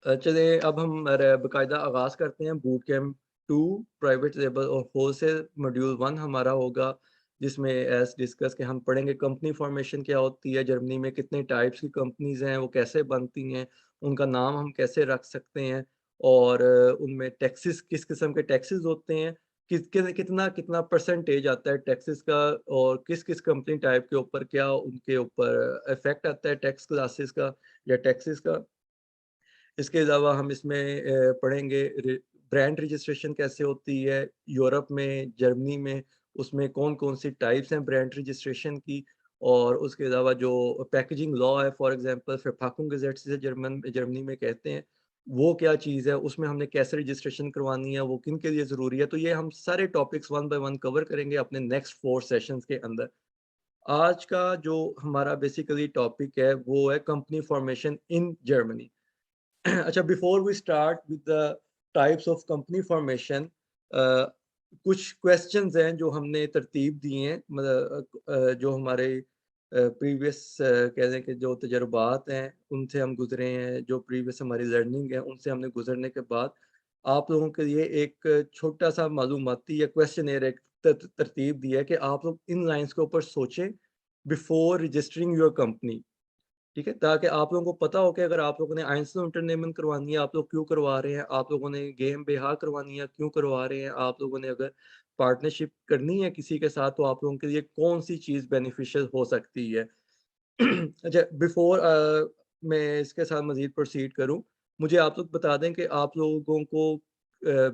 चलिए अब हम बाकायदा आगाज़ करते हैं बूट कैंप 2 प्राइवेट लेबल और होलसेल मॉड्यूल 1 हमारा होगा, जिसमें एज़ डिस्कस के हम पढ़ेंगे कंपनी फॉर्मेशन क्या होती है, जर्मनी में कितने टाइप्स की कंपनीज़ हैं, वो कैसे बनती हैं, उनका नाम हम कैसे रख सकते हैं और उनमें टैक्सेस किस किस्म के टैक्सेस होते हैं, कितना कितना परसेंटेज आता है टैक्सेस का और किस-किस कंपनी टाइप के ऊपर क्या उनके ऊपर इफ़ेक्ट आता है टैक्स क्लासेस का या टैक्सेस का। इसके अलावा हम इसमें पढ़ेंगे ब्रांड रजिस्ट्रेशन कैसे होती है यूरोप में, जर्मनी में, उसमें कौन-कौन सी टाइप्स हैं ब्रांड रजिस्ट्रेशन की और उसके अलावा जो पैकेजिंग लॉ है फॉर एग्ज़ाम्पल Verpackungsgesetz जिसे जर्मनी में कहते हैं, वो क्या चीज़ है, उसमें हमने कैसे रजिस्ट्रेशन करवानी है, वो किन के लिए ज़रूरी है, तो ये हम सारे topics one by one cover करेंगे अपने नेक्स्ट 4 सेशंस के अंदर। आज का जो हमारा बेसिकली टॉपिक है, वो है कंपनी फॉर्मेशन इन जर्मनी। अच्छा before we start with the types of company formation कुछ क्वेश्चंस हैं जो हमने तरतीब दिए हैं मतलब जो हमारे प्रीवियस कह दें कि जो तजुर्बात हैं उनसे हम गुजरे हैं जो प्रीवियस हमारी लर्निंग है उनसे हमने गुजरने के बाद आप लोगों के लिए एक छोटा सा मालूमाती या क्वेश्चन एक तरतीब दिया है कि आप लोग इन लाइंस के ऊपर सोचें बिफोर रजिस्टरिंग योर कंपनी। ठीक है? ताकि आप लोगों को पता हो कि अगर आप लोगों ने आइंस्टीन इंटरनेशनल करवानी है, आप लोग क्यों करवा रहे हैं? आप लोगों ने GmbH करवानी है, क्यों करवा रहे हैं? आप लोगों ने अगर पार्टनरशिप करनी है किसी के साथ, तो आप लोगों के लिए कौन-सी चीज़ बेनिफिशियल हो सकती है? अच्छा बिफ़ोर मैं इसके साथ मज़ीद प्रोसीड करूँ, मुझे आप लोग बता दें कि आप लोगों को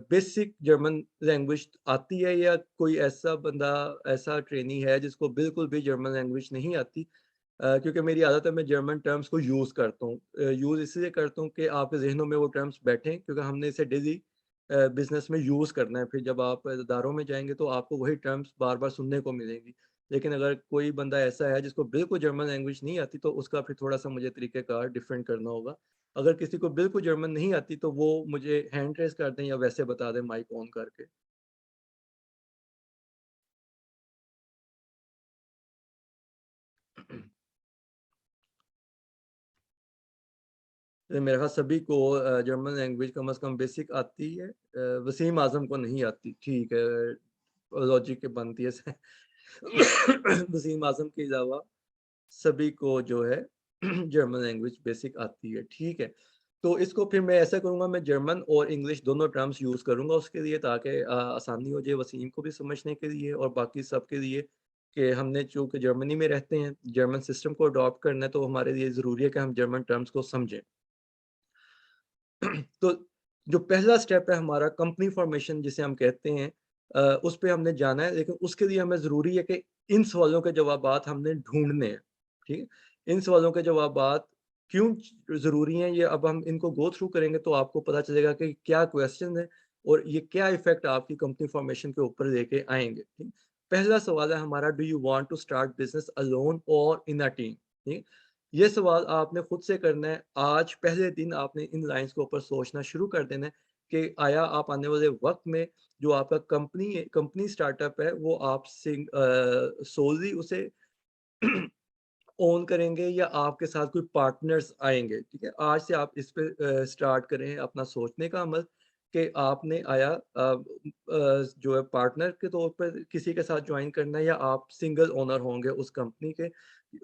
बेसिक जर्मन लैंग्वेज आती है या कोई ऐसा बंदा, ऐसा ट्रेनी है जिसको बिल्कुल भी जर्मन लैंग्वेज नहीं आती? क्योंकि मेरी आदत है मैं जर्मन टर्म्स को यूज़ करता हूँ। यूज़ इसलिए करता हूँ कि आपके ज़हनों में वो टर्म्स बैठें क्योंकि हमने इसे डेली बिज़नेस में यूज़ करना है। फिर जब आप इदारों में जाएँगे तो आपको वही टर्म्स बार-बार सुनने को मिलेंगी। लेकिन अगर कोई बंदा ऐसा है जिसको बिल्कुल जर्मन लैंग्वेज नहीं आती तो उसका फिर थोड़ा-सा मुझे तरीक़ेकार डिफ़रेंट करना होगा। अगर किसी को बिल्कुल जर्मन नहीं आती तो वो मुझे हैंड रेज़ कर दें या वैसे बता दें माइक ऑन करके। मेरे ख़्याल सभी को जर्मन लैंग्वेज कम से कम बेसिक आती है। वसीम आज़म को नहीं आती, ठीक है, लॉजिक के बनती है से वसीम आज़म के अलावा सभी को जो है जर्मन लैंग्वेज बेसिक आती है, ठीक है। तो इसको फिर मैं ऐसा करूँगा मैं जर्मन और इंग्लिश दोनों टर्म्स यूज़ करूँगा उसके लिए ताकि आसानी हो जाए वसीम को भी समझने के लिए और बाकी सबके लिए कि हमने चूँकि जर्मनी में रहते हैं, जर्मन सिस्टम को अडॉप्ट करना है तो हमारे लिए ज़रूरी है कि हम जर्मन टर्म्स को समझें। तो जो पहला स्टेप है हमारा कंपनी फॉर्मेशन जिसे हम कहते हैं उस पे हमने जाना है लेकिन उसके लिए हमें ज़रूरी है कि इन सवालों के जवाबात हमने ढूँढने हैं, ठीक है? इन सवालों के जवाबात क्यों ज़रूरी हैं ये अब हम इनको गो थ्रू करेंगे तो आपको पता चलेगा कि क्या क्वेश्चन है और ये क्या इफ़ेक्ट आपकी कंपनी फॉर्मेशन के ऊपर लेके आएँगे, ठीक? पहला सवाल है हमारा do you want to start business alone और इन अ टीम? ठीक? ये सवाल आपने खुद से करना है। आज पहले दिन आपने इन लाइन्स के ऊपर सोचना शुरू कर देना है कि आया आप आने वाले वक़्त में जो आपका कंपनी स्टार्टअप है वो आप सोलली उसे ओन करेंगे या आपके साथ कोई पार्टनर्स आएँगे, ठीक है? आज से आप इस पे स्टार्ट करें अपना सोचने का अमल कि आपने जो है पार्टनर के तौर पर किसी के साथ जॉइन करना है या आप सिंगल ओनर होंगे उस कंपनी के।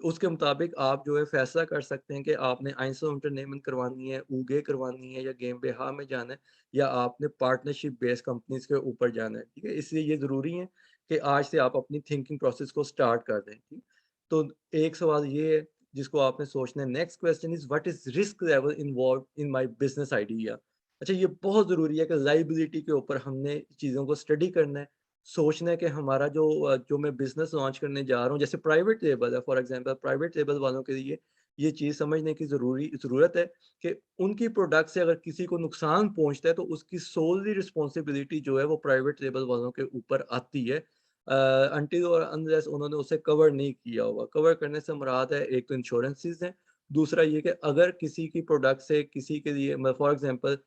उसके मुताबिक आप जो है फैसला कर सकते हैं कि आपने आइंसो इंटरनेशनल करवानी है, ऊगे करवानी है या गेम्बेहा में जाना है या आपने पार्टनरशिप बेस्ड कंपनीज़ के ऊपर जाना है, ठीक है? इसलिए ये ज़रूरी है कि आज से आप अपनी थिंकिंग प्रोसेस को स्टार्ट कर दें, ठीक? तो एक सवाल ये है जिसको आपने सोचना है। Next question is what is risk level involved in my business idea? अच्छा ये बहुत ज़रूरी है कि लायबिलिटी के ऊपर हमने चीज़ों को स्टडी करना है, सोचना है कि हमारा जो मैं बिज़नेस लॉन्च करने जा रहा हूँ जैसे प्राइवेट लेबल है फॉर एग्ज़ाम्पल प्राइवेट लेबल वालों के लिए ये चीज़ समझने की ज़रूरत है कि उनकी प्रोडक्ट से अगर किसी को नुकसान पहुँचता है तो उसकी सोलली रिस्पॉन्सिबिलिटी जो है वो प्राइवेट लेबल वालों के ऊपर आती है। अनटिल और अनलेस उन्होंने उसे कवर नहीं किया होगा। कवर करने से मुराद है एक तो इंश्योरेंसेस हैं, दूसरा ये कि अगर किसी की प्रोडक्ट से किसी के लिए मैं फॉर एग्ज़ाम्पल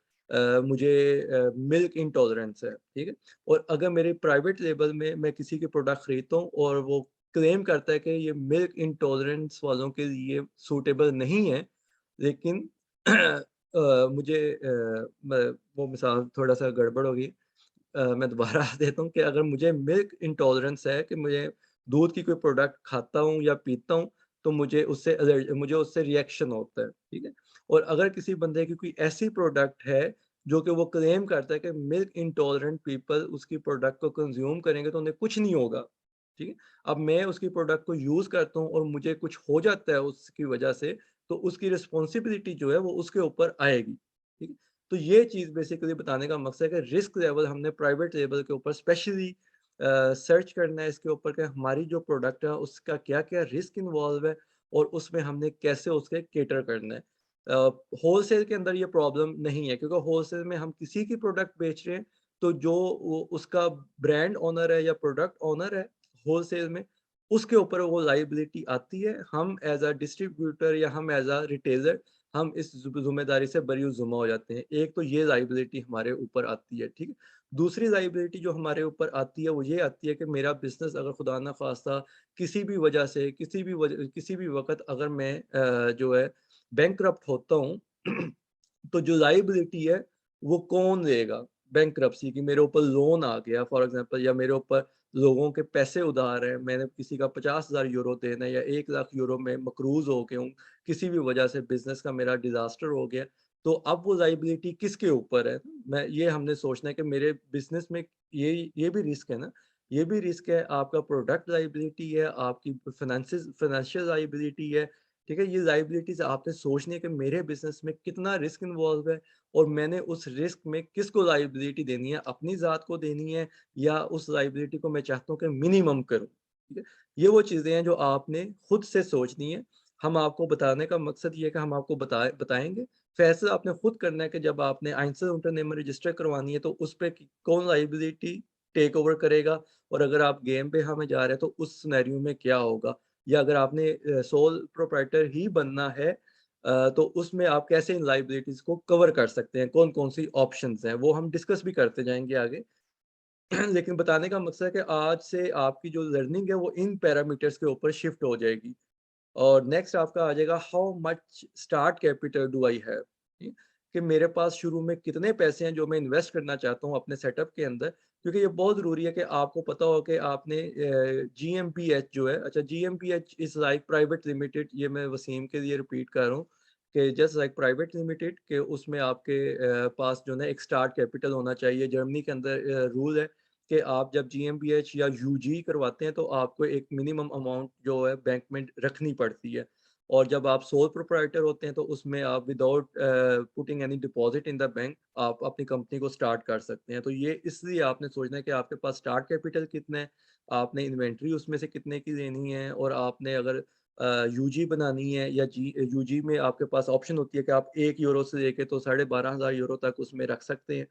मुझे मिल्क इंटॉलरेंस है, ठीक है? और अगर मेरे प्राइवेट लेबल में मैं किसी की प्रोडक्ट खरीदता हूँ और वो क्लेम करता है कि ये मिल्क इंटॉलरेंस वालों के लिए सूटेबल नहीं है, लेकिन मुझे वो मिसाल थोड़ा-सा गड़बड़ हो गई। मैं दोबारा देता हूँ कि अगर मुझे मिल्क इंटॉलरेंस है कि मुझे दूध की कोई प्रोडक्ट खाता हूँ या पीता हूँ, तो मुझे उससे रिएक्शन होता है, ठीक है? और अगर किसी बंदे की कोई ऐसी प्रोडक्ट है, जो कि वो क्लेम करता है कि मिल्क इंटॉलरेंट पीपल उसकी प्रोडक्ट को कंज़्यूम करेंगे तो उन्हें कुछ नहीं होगा, ठीक है? अब मैं उसकी प्रोडक्ट को यूज़ करता हूँ और मुझे कुछ हो जाता है उसकी वजह से, तो उसकी रिस्पॉन्सिबिलिटी जो है वो उसके ऊपर आएगी, ठीक है? तो ये चीज़ बेसिकली बताने का मकसद है कि रिस्क लेवल हमने प्राइवेट लेवल के ऊपर स्पेशली सर्च करना है इसके ऊपर कि हमारी जो प्रोडक्ट है उसका क्या-क्या रिस्क इन्वॉल्व है और उसमें हमने कैसे उसके कैटर करना है। होलसेल के अंदर ये प्रॉब्लम नहीं है क्योंकि होलसेल में हम किसी की प्रोडक्ट बेच रहे हैं, तो जो वो उसका ब्रांड ओनर है या प्रोडक्ट ओनर है होलसेल में, उसके ऊपर वो लायबिलिटी आती है। हम एज़ अ डिस्ट्रीब्यूटर या हम एज़ अ रिटेलर हम इस ज़िम्मेदारी से बरी-उज़्ज़ुमा हो जाते हैं। एक तो ये लायबिलिटी हमारे ऊपर आती है, ठीक है? दूसरी लायबिलिटी जो हमारे ऊपर आती है, वो ये आती है कि मेरा बिज़नेस अगर खुदा ना ख़ास्ता किसी भी वजह से, किसी भी वक़्त अगर मैं जो है बैंकरप्ट होता हूँ, तो जो लायबिलिटी है, वो कौन लेगा? बैंकरप्सी की मेरे ऊपर लोन आ गया फॉर एग्ज़ाम्पल या मेरे ऊपर लोगों के पैसे उधार हैं, मैंने किसी का 50,000 यूरो देना है या 1 लाख यूरो में मकरूज़ हो गया हूँ, किसी भी वजह से बिज़नेस का मेरा डिज़ास्टर हो गया, तो अब वो लायबिलिटी किसके ऊपर है? ये हमने सोचना है कि मेरे बिज़नेस में ये भी रिस्क है ना, ये भी रिस्क है, आपका प्रोडक्ट लायबिलिटी है, आपकी फाइनेंशियल लायबिलिटी है, ठीक है? ये लायबिलिटीज़ आपने सोचनी है कि मेरे बिज़नेस में कितना रिस्क इन्वॉल्व है और मैंने उस रिस्क में किसको लायबिलिटी देनी है, अपनी ज़ात को देनी है या उस लायबिलिटी को मैं चाहता हूँ कि मिनिमम करूँ, ठीक है? ये वो चीज़ें हैं जो आपने खुद से सोचनी है। हम आपको बताने का मकसद ये है कि हम आपको बताएँगे। फैसला आपने खुद करना है कि जब आपने आइंसुल-उन्टरनेमर रजिस्टर करवानी है तो उस पे कि कौन लायबिलिटी टेक ओवर करेगा और अगर आप गेम पे हमें जा रहे हैं तो उस सिनेरियो में क्या होगा? या अगर आपने सोल प्रोप्राइटर ही बनना है तो उसमें आप कैसे इन लायबिलिटीज़ को कवर कर सकते हैं? कौन-कौन सी ऑप्शंस हैं? वो हम डिस्कस भी करते जाएँगे आगे। लेकिन बताने का मकसद है कि आज से आपकी जो लर्निंग है वो इन पैरामीटर्स के ऊपर शिफ्ट हो जाएगी। और नेक्स्ट आपका आ जाएगा how much start capital do I have? ठीक, कि मेरे पास शुरू में कितने पैसे हैं जो मैं इन्वेस्ट करना चाहता हूँ अपने सेटअप के अंदर, क्योंकि ये बहुत ज़रूरी है कि आपको पता हो कि आपने जीएमपीएच जो है, अच्छा जीएमपीएच इज़ लाइक प्राइवेट लिमिटेड, ये मैं वसीम के लिए रिपीट कर रहा हूँ कि जस्ट लाइक प्राइवेट लिमिटेड के उसमें आपके पास जो है ना एक स्टार्ट कैपिटल होना चाहिए। जर्मनी के अंदर रूल है कि आप जब जीएमपीएच या यूजी करवाते हैं तो आपको एक मिनिमम अमाउंट जो है बैंक में रखनी पड़ती है और जब आप सोल प्रोप्राइटर होते हैं तो उसमें आप without putting any deposit in the bank आप अपनी कंपनी को स्टार्ट कर सकते हैं। तो ये इसलिए आपने सोचना है कि आपके पास स्टार्ट कैपिटल कितना है, आपने इन्वेंट्री उसमें से कितने की लेनी है और आपने अगर यूजी बनानी है या जी यूजी में आपके पास ऑप्शन होती है कि आप 1 यूरो से लेके तो 12,500 यूरो तक उसमें रख सकते हैं।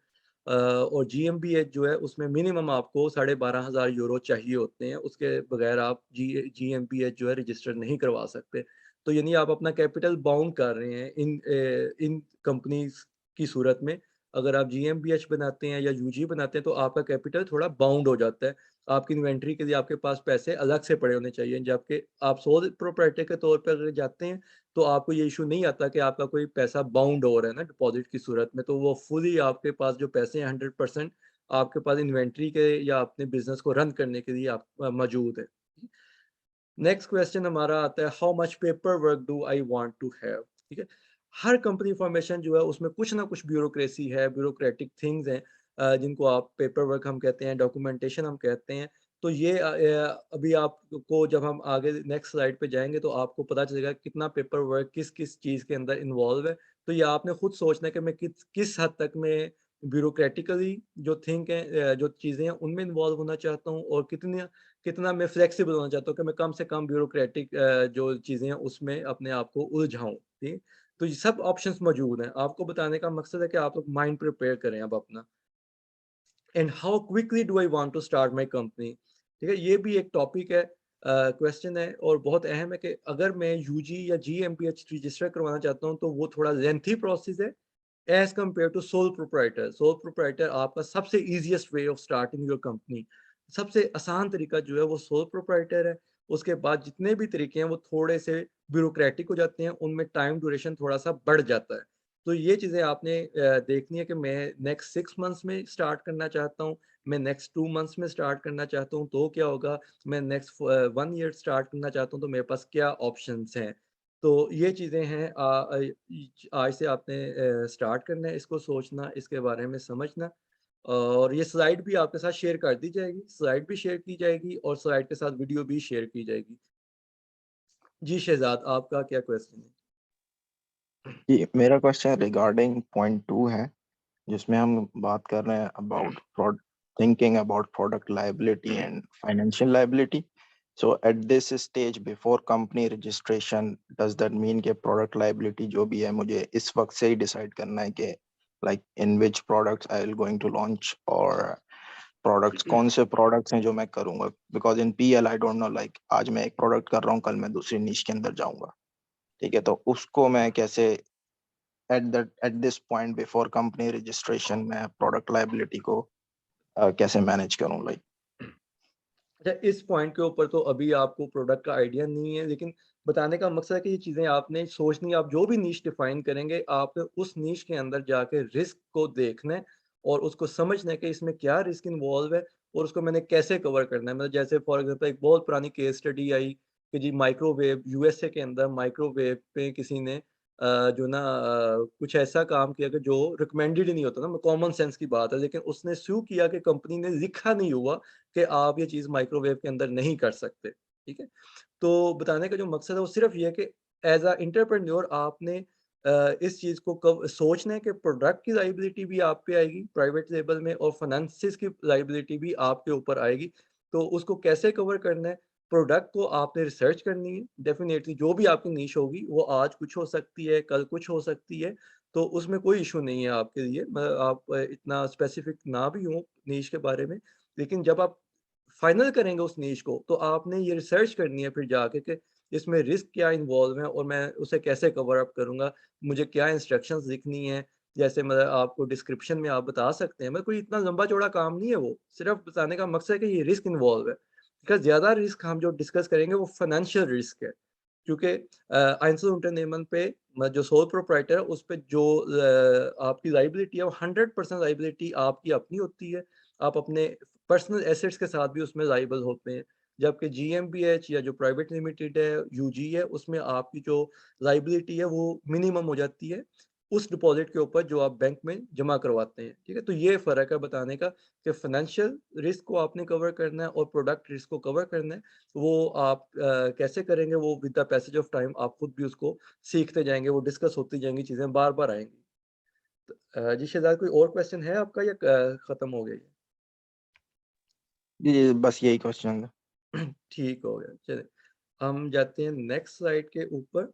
और जीएमबीएच जो है उसमें मिनिमम आपको 12,500 यूरो चाहिए होते हैं, उसके बगैर आप जीएमबीएच जो है रजिस्टर नहीं करवा सकते। तो यानी आप अपना कैपिटल बाउंड कर रहे हैं इन कंपनीज़ की सूरत में। अगर आप जीएमबीएच बनाते हैं या यूजी बनाते हैं तो आपका कैपिटल थोड़ा बाउंड हो जाता है। आपकी इन्वेंटरी के लिए आपके पास पैसे अलग से पड़े होने चाहिए, जबकि आप सोल प्रोप्राइटर के तौर पर अगर जाते हैं तो आपको ये इश्यू नहीं आता कि आपका कोई पैसा बाउंड हो रहा है ना डिपॉज़िट की सूरत में, तो वो फुली आपके पास जो पैसे हैं 100% आपके पास इन्वेंटरी के या अपने बिज़नेस को रन करने के लिए मौजूद है। नेक्स्ट क्वेश्चन हमारा आता है how much paper work do I want to have? ठीक है? हर कंपनी फॉर्मेशन जो है उसमें कुछ ना कुछ ब्यूरोक्रेसी है, ब्यूरोक्रेटिक थिंग्स हैं जिनको आप पेपर वर्क हम कहते हैं, डॉक्यूमेंटेशन हम कहते हैं। तो ये अभी आपको जब हम आगे नेक्स्ट स्लाइड पे जाएँगे तो आपको पता चलेगा कितना पेपर वर्क किस-किस चीज़ के अंदर इन्वॉल्व है। तो ये आपने खुद सोचना है कि मैं किस किस हद तक मैं ब्यूरोक्रेटिकली जो जो चीज़ें हैं उनमें इन्वॉल्व होना चाहता हूँ और कितनी कितना मैं फ्लेक्सिबल होना चाहता हूँ कि मैं कम से कम ब्यूरोक्रेटिक जो चीज़ें हैं उसमें अपने आप को उलझाऊँ, ठीक है? तो ये सब ऑप्शंस मौजूद हैं। आपको बताने का मकसद है कि आप लोग माइंड प्रिपेयर करें अब अपना। And how quickly do I want to start my company? ठीक है? ये भी एक टॉपिक है, क्वेश्चन है और बहुत अहम है कि अगर मैं यूजी या जीएमपीएच रजिस्टर करवाना चाहता हूँ तो वो थोड़ा लेंथी प्रोसेस है as compare to sole proprietor. Sole proprietor आपका सबसे easiest way of starting your company. सबसे आसान तरीका जो है वो सोल प्रोप्राइटर है। उसके बाद जितने भी तरीके हैं वो थोड़े से ब्यूरोक्रेटिक हो जाते हैं, उनमें टाइम ड्यूरेशन थोड़ा-सा बढ़ जाता है। तो ये चीज़ें आपने देखनी है कि मैं नेक्स्ट 6 मंथ्स में स्टार्ट करना चाहता हूँ, मैं नेक्स्ट 2 मंथ्स में स्टार्ट करना चाहता हूँ, तो क्या होगा? मैं नेक्स्ट 1 ईयर स्टार्ट करना चाहता हूँ, तो मेरे पास क्या ऑप्शंस हैं? तो ये चीज़ें हैं आज से आपने स्टार्ट करना है इसको सोचना, इसके बारे में समझना और ये स्लाइड भी आपके साथ शेयर कर दी जाएगी, स्लाइड भी शेयर की जाएगी और स्लाइड के साथ वीडियो भी शेयर की जाएगी। जी, शहज़ाद आपका क्या क्वेश्चन है? जी, मेरा क्वेश्चन रिगार्डिंग पॉइंट 2 है, जिसमें हम बात कर रहे हैं अबाउट प्रोड thinking about product liability and financial liability. So at this stage before company registration, does that mean कि प्रोडक्ट लायबिलिटी जो भी है मुझे इस वक़्त से ही डिसाइड करना है कि like in which products I will going to launch, और प्रोडक्ट्स कौन से प्रोडक्ट्स हैं जो मैं करूँगा? Because in PL I don't know, like आज मैं एक प्रोडक्ट कर रहा हूँ, कल मैं दूसरी निश के अंदर जाऊँगा, ठीक है? तो उसको मैं कैसे at this point before company registration मैं प्रोडक्ट लायबिलिटी को कैसे मैनेज करूं लाइक? अच्छा, इस पॉइंट के ऊपर तो अभी आपको प्रोडक्ट का आइडिया नहीं है, लेकिन बताने का मकसद है कि ये चीज़ें आपने सोचनी है, आप जो भी नीश डिफाइन करेंगे, आपने उस नीश के अंदर जाके रिस्क को देखना है और उसको समझना है कि इसमें क्या रिस्क इन्वॉल्व है और उसको मैंने कैसे कवर करना है। मतलब जैसे फॉर एग्ज़ाम्पल एक बहुत पुरानी केस स्टडी आई कि जी माइक्रोवेव यूएसए के अंदर माइक्रोवेव पे किसी ने जो ना कुछ ऐसा काम किया कि जो रिकमेंडेड ही नहीं होता ना, कॉमन सेंस की बात है, लेकिन उसने स्यू किया कि कंपनी ने लिखा नहीं हुआ कि आप ये चीज़ माइक्रोवेव के अंदर नहीं कर सकते, ठीक है? तो बताने का जो मकसद है वो सिर्फ़ ये है कि एज़ अ एंटरप्रेन्योर आपने इस चीज़ को कब सोचना है कि प्रोडक्ट की लायबिलिटी भी आप पे आएगी प्राइवेट लेवल में और फाइनेंसिस की लायबिलिटी भी आपके ऊपर आएगी। तो उसको कैसे कवर करना है? प्रोडक्ट को आपने रिसर्च करनी है, डेफ़िनेटली जो भी आपकी निश होगी वो आज कुछ हो सकती है, कल कुछ हो सकती है, तो उसमें कोई इश्यू नहीं है आपके लिए। आप इतना स्पेसिफ़िक ना भी हो निश के बारे में, लेकिन जब आप फाइनल करेंगे उस नीश को, तो आपने ये रिसर्च करनी है फिर जाके कि इसमें रिस्क क्या इन्वॉल्व है और मैं उसे कैसे कवर अप करूँगा। मुझे क्या इंस्ट्रक्शंस लिखनी है, जैसे मतलब आपको डिस्क्रिप्शन में आप बता सकते हैं, मतलब कोई इतना लंबा-चौड़ा काम नहीं है वो। सिर्फ़ बताने का मकसद है कि ये रिस्क इन्वॉल्व है। बिकॉज़ ज़्यादा रिस्क हम जो डिस्कस करेंगे वो फाइनेंशियल रिस्क है। क्योंकि आइंसो इंटरनेशनल पे जो सोल प्रोप्राइटर है उस पे जो आपकी लायबिलिटी है वो 100% लायबिलिटी आपकी अपनी होती है। आप अपने पर्सनल एसेट्स के साथ भी उसमें लायबल होते हैं। जबकि जीएमबीएच या जो प्राइवेट लिमिटेड है, यूजी है, उसमें आपकी जो लायबिलिटी है वो मिनिमम हो जाती है, उस डिपॉज़िट के ऊपर जो आप बैंक में जमा करवाते हैं, ठीक है? तो ये फ़र्क है बताने का कि फाइनेंशियल रिस्क को आपने कवर करना है और प्रोडक्ट रिस्क को कवर करना है। वो आप कैसे करेंगे वो with the passage of time आप खुद भी उसको सीखते जाएँगे, वो डिस्कस होती जाएँगी, चीज़ें बार-बार आएँगी। जी शहज़ाद कोई और क्वेश्चन है आपका या खत्म हो गया ये? जी, जी, बस यही क्वेश्चन था। ठीक हो गया, चलिए। हम जाते हैं नेक्स्ट स्लाइड के ऊपर।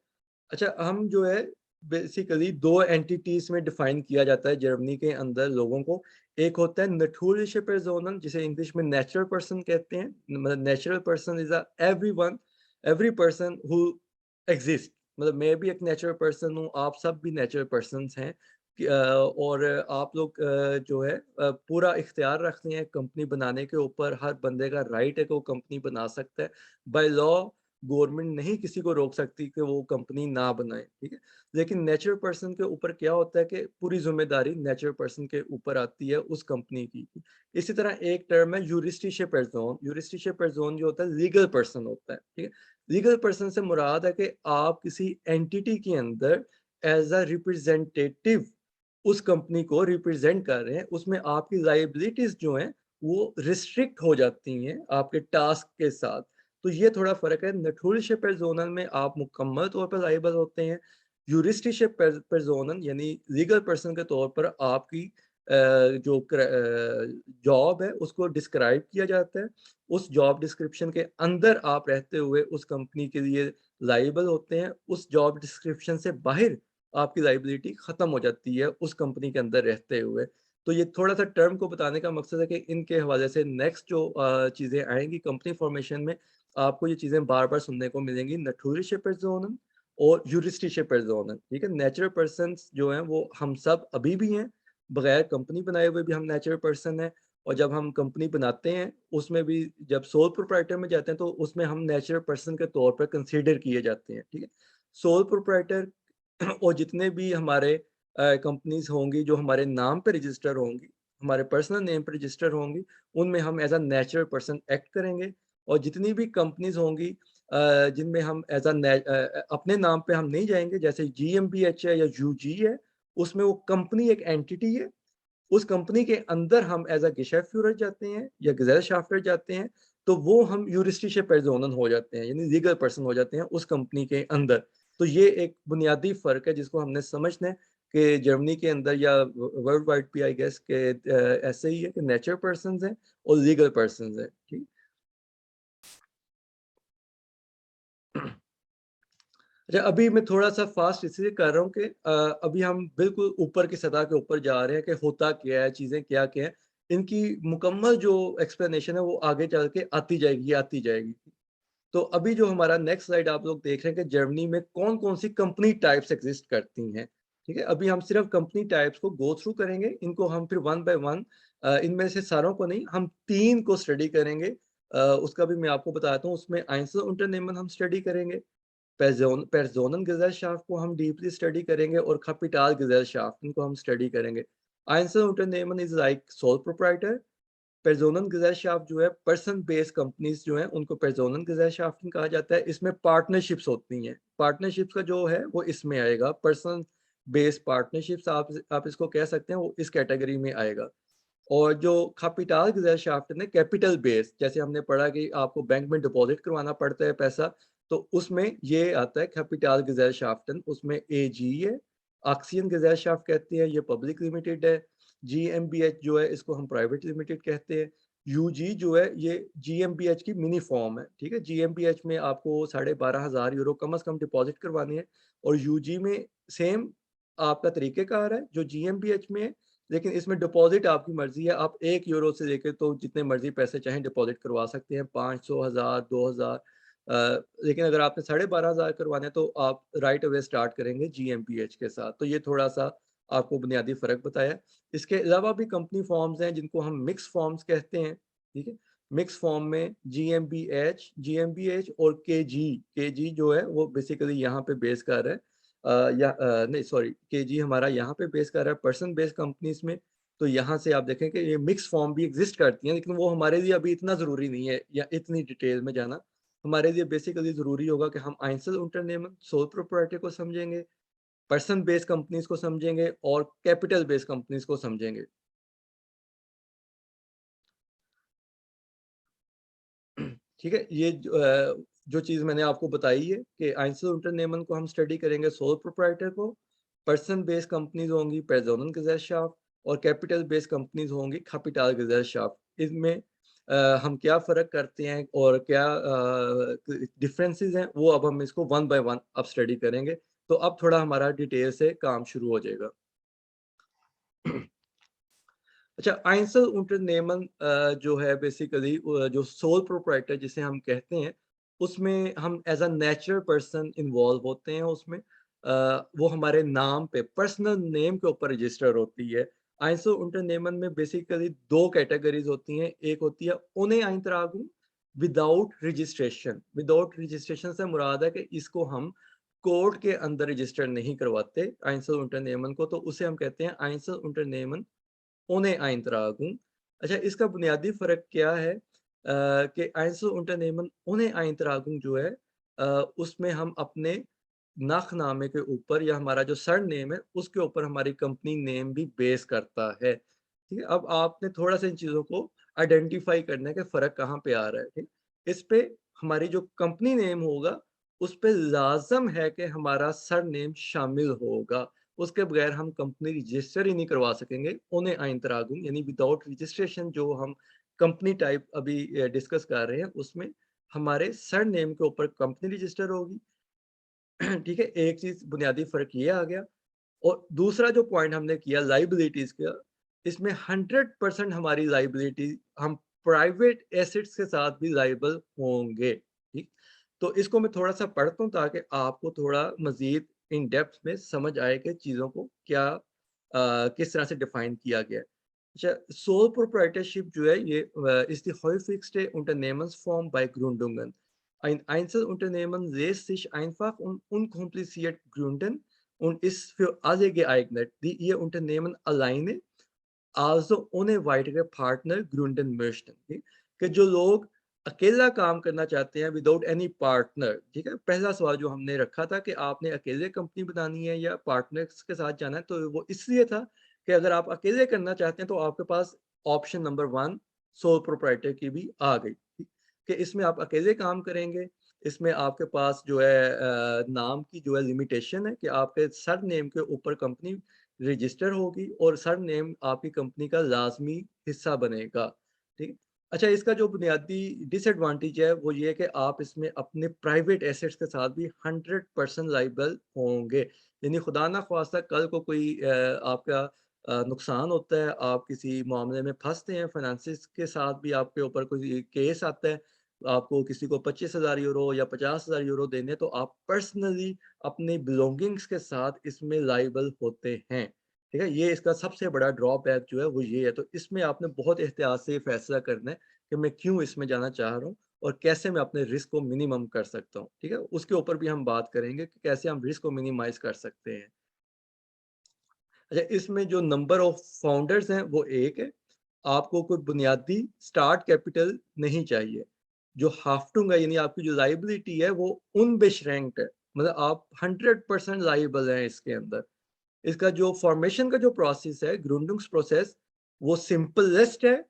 अच्छा, हम जो है बेसिकली 2 एंटिटीज़ में डिफाइन किया जाता है जर्मनी के अंदर लोगों को। एक होता है नटुरलिश पर्सोनल जिसे इंग्लिश में नेचुरल पर्सन कहते हैं। मतलब natural person is everyone every person who exist. मतलब मैं भी एक नेचुरल पर्सन हूँ, आप सब भी नेचुरल पर्सन्स हैं और आप लोग जो है पूरा इख्तियार रखते हैं कंपनी बनाने के ऊपर। हर बंदे का राइट है कि वो कंपनी बना सकता है। बाय लॉ गवर्नमेंट नहीं किसी को रोक सकती कि वो कंपनी ना बनाए, ठीक है? लेकिन नेचुरल पर्सन के ऊपर क्या होता है कि पूरी ज़िम्मेदारी नेचुरल पर्सन के ऊपर आती है उस कंपनी की। इसी तरह एक टर्म है यूरिस्टिशियल पर्सन। यूरिस्टिशियल पर्सन जो होता है लीगल पर्सन होता है, ठीक है? लीगल पर्सन से मुराद है कि आप किसी एंटिटी के अंदर एज़ अ रिप्रेजेंटेटिव उस कंपनी को रिप्रेजेंट कर रहे हैं, उसमें आपकी लायबिलिटीज़ जो हैं, वो रिस्ट्रिक्ट हो जाती हैं आपके टास्क के साथ। तो ये थोड़ा फ़र्क है, नोटोरियस पर्सोनल में आप मुकम्मल तौर पर लायबल होते हैं। यूरिस्टिशियल पर्सोनल यानी लीगल पर्सन के तौर पर आपकी जॉब है उसको डिस्क्राइब किया जाता है। उस जॉब डिस्क्रिप्शन के अंदर आप रहते हुए उस कंपनी के लिए लायबल होते हैं। उस जॉब डिस्क्रिप्शन से बाहर आपकी लायबिलिटी खत्म हो जाती है उस कंपनी के अंदर रहते हुए। तो ये थोड़ा-सा टर्म को बताने का मकसद है कि इनके हवाले से नेक्स्ट जो चीज़ें आएँगी कंपनी फॉर्मेशन में, आपको ये चीज़ें बार-बार सुनने को मिलेंगी। नोटोरियस पर्सोनल और यूरिस्टिशियल पर्सोनल, ठीक है? नेचुरल पर्सन्स जो हैं वो हम सब अभी भी हैं, बगैर कंपनी बनाए हुए भी हम नेचुरल पर्सन हैं और जब हम कंपनी बनाते हैं, उसमें भी जब सोल प्रोप्राइटर में जाते हैं तो उसमें हम नेचुरल पर्सन के तौर पर कंसीडर किए जाते हैं, ठीक है? सोल प्रोप्राइटर और जितने भी हमारे कंपनीज होंगी जो हमारे नाम पे रजिस्टर होंगी, हमारे पर्सनल नेम पे रजिस्टर होंगी, उनमें हम as a natural person act करेंगे। और जितनी भी कंपनीज होंगी जिनमें हम एज अ अपने नाम पे हम नहीं जाएंगे, जैसे GmbH है या UG है, उसमें वो कंपनी एक एंटिटी है, उस कंपनी के अंदर हम एज अ Geschäftsführer जाते हैं या Gesellschafter जाते हैं, तो वो हम juristische Personen हो जाते हैं, यानी लीगल पर्सन हो जाते हैं उस कंपनी के अंदर। तो ये एक बुनियादी फ़र्क है जिसको हमने समझना है कि जर्मनी के अंदर या वर्ल्ड वाइड भी आई गेस के ऐसे ही है कि नेचुरल पर्सन्स हैं और लीगल पर्सन्स हैं, ठीक? अच्छा, अभी मैं थोड़ा-सा फ़ास्ट इसलिए कर रहा हूँ कि अभी हम बिल्कुल ऊपर की सतह के ऊपर जा रहे हैं कि होता क्या है, चीज़ें क्या-क्या हैं। इनकी मुकम्मल जो एक्सप्लेनेशन है वो आगे चल के आती जाएगी, आती जाएगी। तो अभी जो हमारा नेक्स्ट स्लाइड आप लोग देख रहे हैं कि जर्मनी में कौन-कौन सी कंपनी टाइप्स एग्ज़िस्ट करती हैं, ठीक है? अभी हम सिर्फ़ कंपनी टाइप्स को गो थ्रू करेंगे, इनको हम फिर वन बाय वन इनमें से सारों को नहीं, हम 3 को स्टडी करेंगे। उसका भी मैं आपको बताता हूँ, उसमें Einzelunternehmen हम स्टडी करेंगे, Personengesellschaft को हम डीपली स्टडी करेंगे और Kapitalgesellschaft इनको हम स्टडी करेंगे। Einzelunternehmen is like sole proprietor, Personengesellschaft जो है पर्सन बेस्ड कंपनीज़ जो हैं उनको Personengesellschaften कहा जाता है। इसमें पार्टनरशिप्स होती हैं। पार्टनरशिप्स का जो है वो इसमें आएगा। पर्सन बेस्ड पार्टनरशिप्स आप इसको कह सकते हैं, वो इस कैटेगरी में आएगा। और जो Kapitalgesellschaften है कैपिटल बेस्ड, जैसे हमने पढ़ा कि आपको बैंक में डिपॉज़िट करवाना पड़ता है पैसा, तो उसमें ये आता है Kapitalgesellschaften, उसमें AG है, Aktiengesellschaft कहते हैं, ये पब्लिक लिमिटेड है। GmbH जो है इसको हम प्राइवेट लिमिटेड कहते हैं। UG जो है ये GmbH की मिनी फॉर्म है, ठीक है? GmbH में आपको 12,500 यूरो कम से कम डिपॉज़िट करवानी है और UG में सेम आपका तरीक़ेकार है जो GmbH में है, लेकिन इसमें डिपॉज़िट आपकी मर्ज़ी है, आप 1 यूरो से लेके तो जितने मर्ज़ी पैसे चाहें डिपॉज़िट करवा सकते हैं, 500, 1000, 2000 लेकिन अगर आपने 12,500 करवाने हैं तो आप राइट अवे स्टार्ट करेंगे GmbH के साथ। तो ये थोड़ा-सा आपको बुनियादी फ़र्क बताया। इसके अलावा भी कंपनी फ़ॉर्म्स हैं जिनको हम मिक्स फ़ॉर्म्स कहते हैं, ठीक है? मिक्स फ़ॉर्म में GmbH और KG जो है वो बेसिकली यहाँ पे बेस कर रहा है। नहीं सॉरी, केजी हमारा यहाँ पे बेस कर रहा है पर्सन बेस्ड कंपनीज़ में। तो यहाँ से आप देखें कि ये मिक्स फॉर्म भी एग्ज़िस्ट करती हैं, लेकिन वो हमारे लिए अभी इतना ज़रूरी नहीं है या इतनी डिटेल में जाना। हमारे लिए बेसिकली ज़रूरी होगा कि हम Einzelunternehmen, सोल प्रोप्राइटर को समझेंगे, पर्सन बेस्ड कंपनीज़ को समझेंगे और कैपिटल बेस्ड कंपनीज़ को समझेंगे। ठीक है? जो चीज़ मैंने आपको बताई है कि Einzelunternehmen को हम स्टडी करेंगे सोल प्रोप्राइटर को, पर्सन बेस्ड कंपनीज़ होंगी Personengesellschaft और कैपिटल बेस्ड कंपनीज़ होंगी Kapitalgesellschaft। इनमें हम क्या फ़र्क करते हैं और क्या डिफरेंसेस हैं, वो अब हम इसको वन बाय वन अब स्टडी करेंगे। तो अब थोड़ा हमारा डिटेल से काम शुरू हो जाएगा। अच्छा, Einzelunternehmen जो है बेसिकली जो सोल प्रोप्राइटर जिसे हम कहते हैं, उसमें हम as a natural person involve होते हैं उसमें। वो हमारे नाम पे पर्सनल नेम के ऊपर रजिस्टर होती है। Einzelunternehmen में बेसिकली 2 कैटेगरीज़ होती हैं, एक होती है ohne Eintragung without registration. Without registration से मुराद है कि इसको हम कोर्ट के अंदर रजिस्टर नहीं करवाते Einzelunternehmen को, तो उसे हम कहते हैं Einzelunternehmen ohne Eintragung। अच्छा, इसका बुनियादी फ़र्क क्या है कि Einzelunternehmen ohne Eintragung जो है उसमें हम अपने नाख़नामे के ऊपर या हमारा जो सरनेम है, उसके ऊपर हमारी कंपनी नेम भी बेस करता है। ठीक है? अब आपने थोड़ा-सा इन चीज़ों को आइडेंटिफ़ाई करना है कि फ़र्क कहाँ पे आ रहा है, ठीक? इस पे हमारी जो कंपनी नेम होगा, उस पे लाज़िम है कि हमारा सरनेम शामिल होगा। उसके बगैर हम कंपनी रजिस्टर ही नहीं करवा सकेंगे ohne Eintragung यानी विदाउट रजिस्ट्रेशन। जो हम कंपनी टाइप अभी डिस्कस कर रहे हैं, उसमें हमारे सरनेम के ऊपर कंपनी रजिस्टर होगी। ठीक है? एक चीज़ बुनियादी फ़र्क ये आ गया। और दूसरा जो पॉइंट हमने किया लायबिलिटीज़ का, इसमें 100% हमारी लायबिलिटी हम प्राइवेट एसेट्स के साथ भी लायबल होंगे, ठीक? तो इसको मैं थोड़ा-सा पढ़ता हूँ ताकि आपको थोड़ा मज़ीद इन डेप्थ में समझ आए कि चीज़ों को किस तरह से डिफ़ाइन किया गया है। अच्छा, सोल प्रोप्राइटरशिप जो है ये ist die häufigste Unternehmensform bei Gründungen. Ein Einzelunternehmen lässt sich einfach und unkompliziert gründen, und ist für alle geeignet, die ihr Unternehmen alleine, also ohne weitere Partner gründen möchten, ठीक? कि जो लोग अकेला काम करना चाहते हैं विदाउट एनी पार्टनर, ठीक है? पहला सवाल जो हमने रखा था कि आपने अकेले कंपनी बनानी है या पार्टनर्स के साथ जाना है, तो वो इसलिए था कि अगर आप अकेले करना चाहते हैं तो आपके पास ऑप्शन नंबर 1 सोल प्रोप्राइटर की भी आ गई, ठीक? कि इसमें आप अकेले काम करेंगे, इसमें आपके पास जो है नाम की जो है लिमिटेशन है कि आपके सरनेम के ऊपर कंपनी रजिस्टर होगी और सरनेम आपकी कंपनी का लाज़मी हिस्सा बनेगा, ठीक है? अच्छा, इसका जो बुनियादी डिसएडवांटेज है वो ये है कि आप इसमें अपने प्राइवेट एसेट्स के साथ भी 100% लायबल होंगे। यानी खुदा ना ख़वास्ता कल को कोई आपका नुकसान होता है, आप किसी मामले में फँसते हैं, फाइनेंसिस के साथ भी आपके ऊपर कोई केस आता है, आपको किसी को 25,000 यूरो या 50,000 यूरो देने, तो आप पर्सनली अपने बिलॉन्गिंग्स के साथ इसमें लायबल होते हैं, ठीक है? ये इसका सबसे बड़ा ड्रॉबैक जो है वो ये है। तो इसमें आपने बहुत एहतियात से ये फैसला करना है कि मैं क्यों इसमें जाना चाह रहा हूँ और कैसे मैं अपने रिस्क को मिनिमम कर सकता हूँ, ठीक है? उसके ऊपर भी हम बात करेंगे कि कैसे हम रिस्क को मिनिमाइज़ कर सकते हैं। अच्छा, इसमें जो नंबर ऑफ फाउंडर्स हैं वो 1 है। आपको कोई बुनियादी स्टार्ट कैपिटल नहीं चाहिए। जो हाफ्टुंग है यानी आपकी जो लायबिलिटी है वो अनबेशरैंक्ड है। मतलब आप 100% लायबल हैं इसके अंदर। इसका जो फॉर्मेशन का जो प्रोसेस है, ग्रूंडिंग्स प्रोसेस, वो सिंपलेस्ट है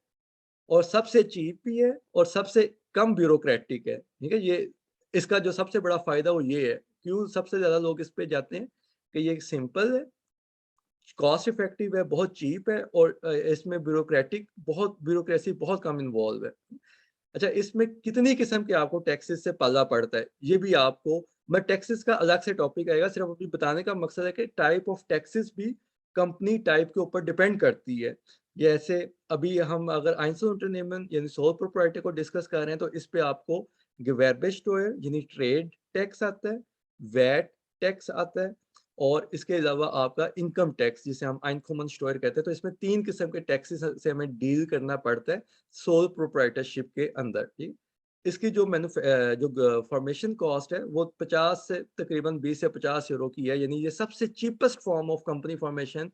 और सबसे चीप भी है और सबसे कम ब्यूरोक्रेटिक है, ठीक है? ये इसका जो सबसे बड़ा फ़ायदा वो ये है। क्यों सबसे ज़्यादा लोग इस पे जाते हैं कि ये सिंपल है, कॉस्ट इफेक्टिव है, बहुत चीप है और इसमें ब्यूरोक्रेसी बहुत कम इन्वॉल्व है। अच्छा, इसमें कितनी किस्म के आपको टैक्सेस से पालना पड़ता है, ये भी आपको मैं टैक्सेस का अलग से टॉपिक आएगा, सिर्फ अभी बताने का मकसद है कि टाइप ऑफ टैक्सेस भी कंपनी टाइप के ऊपर डिपेंड करती है। जैसे अभी हम अगर Einzelunternehmen यानी सोल प्रोप्राइटर को डिस्कस कर रहे हैं, तो इस पे आपको Gewerbesteuer यानी ट्रेड टैक्स आता है, वैट टैक्स आता है और इसके अलावा आपका इनकम टैक्स जिसे हम Einkommensteuer कहते हैं। तो इसमें 3 किस्म के टैक्सेस से हमें डील करना पड़ता है सोल प्रोप्राइटरशिप के अंदर, ठीक? इसकी जो जो फॉर्मेशन कॉस्ट है वो 50 से तकरीबन 20 से 50 यूरो की है, यानी ये सबसे cheapest form of company formation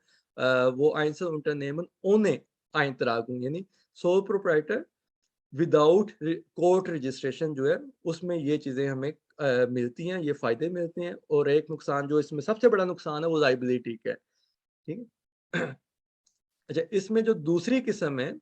वो Einzelunternehmen ohne Eintragung यानी sole proprietor without court registration जो है उसमें ये चीज़ें हमें मिलती हैं, ये फ़ायदे मिलते हैं और एक नुकसान जो इसमें सबसे बड़ा नुकसान है वो लायबिलिटी का है, ठीक है? अच्छा, इसमें जो दूसरी किस्म है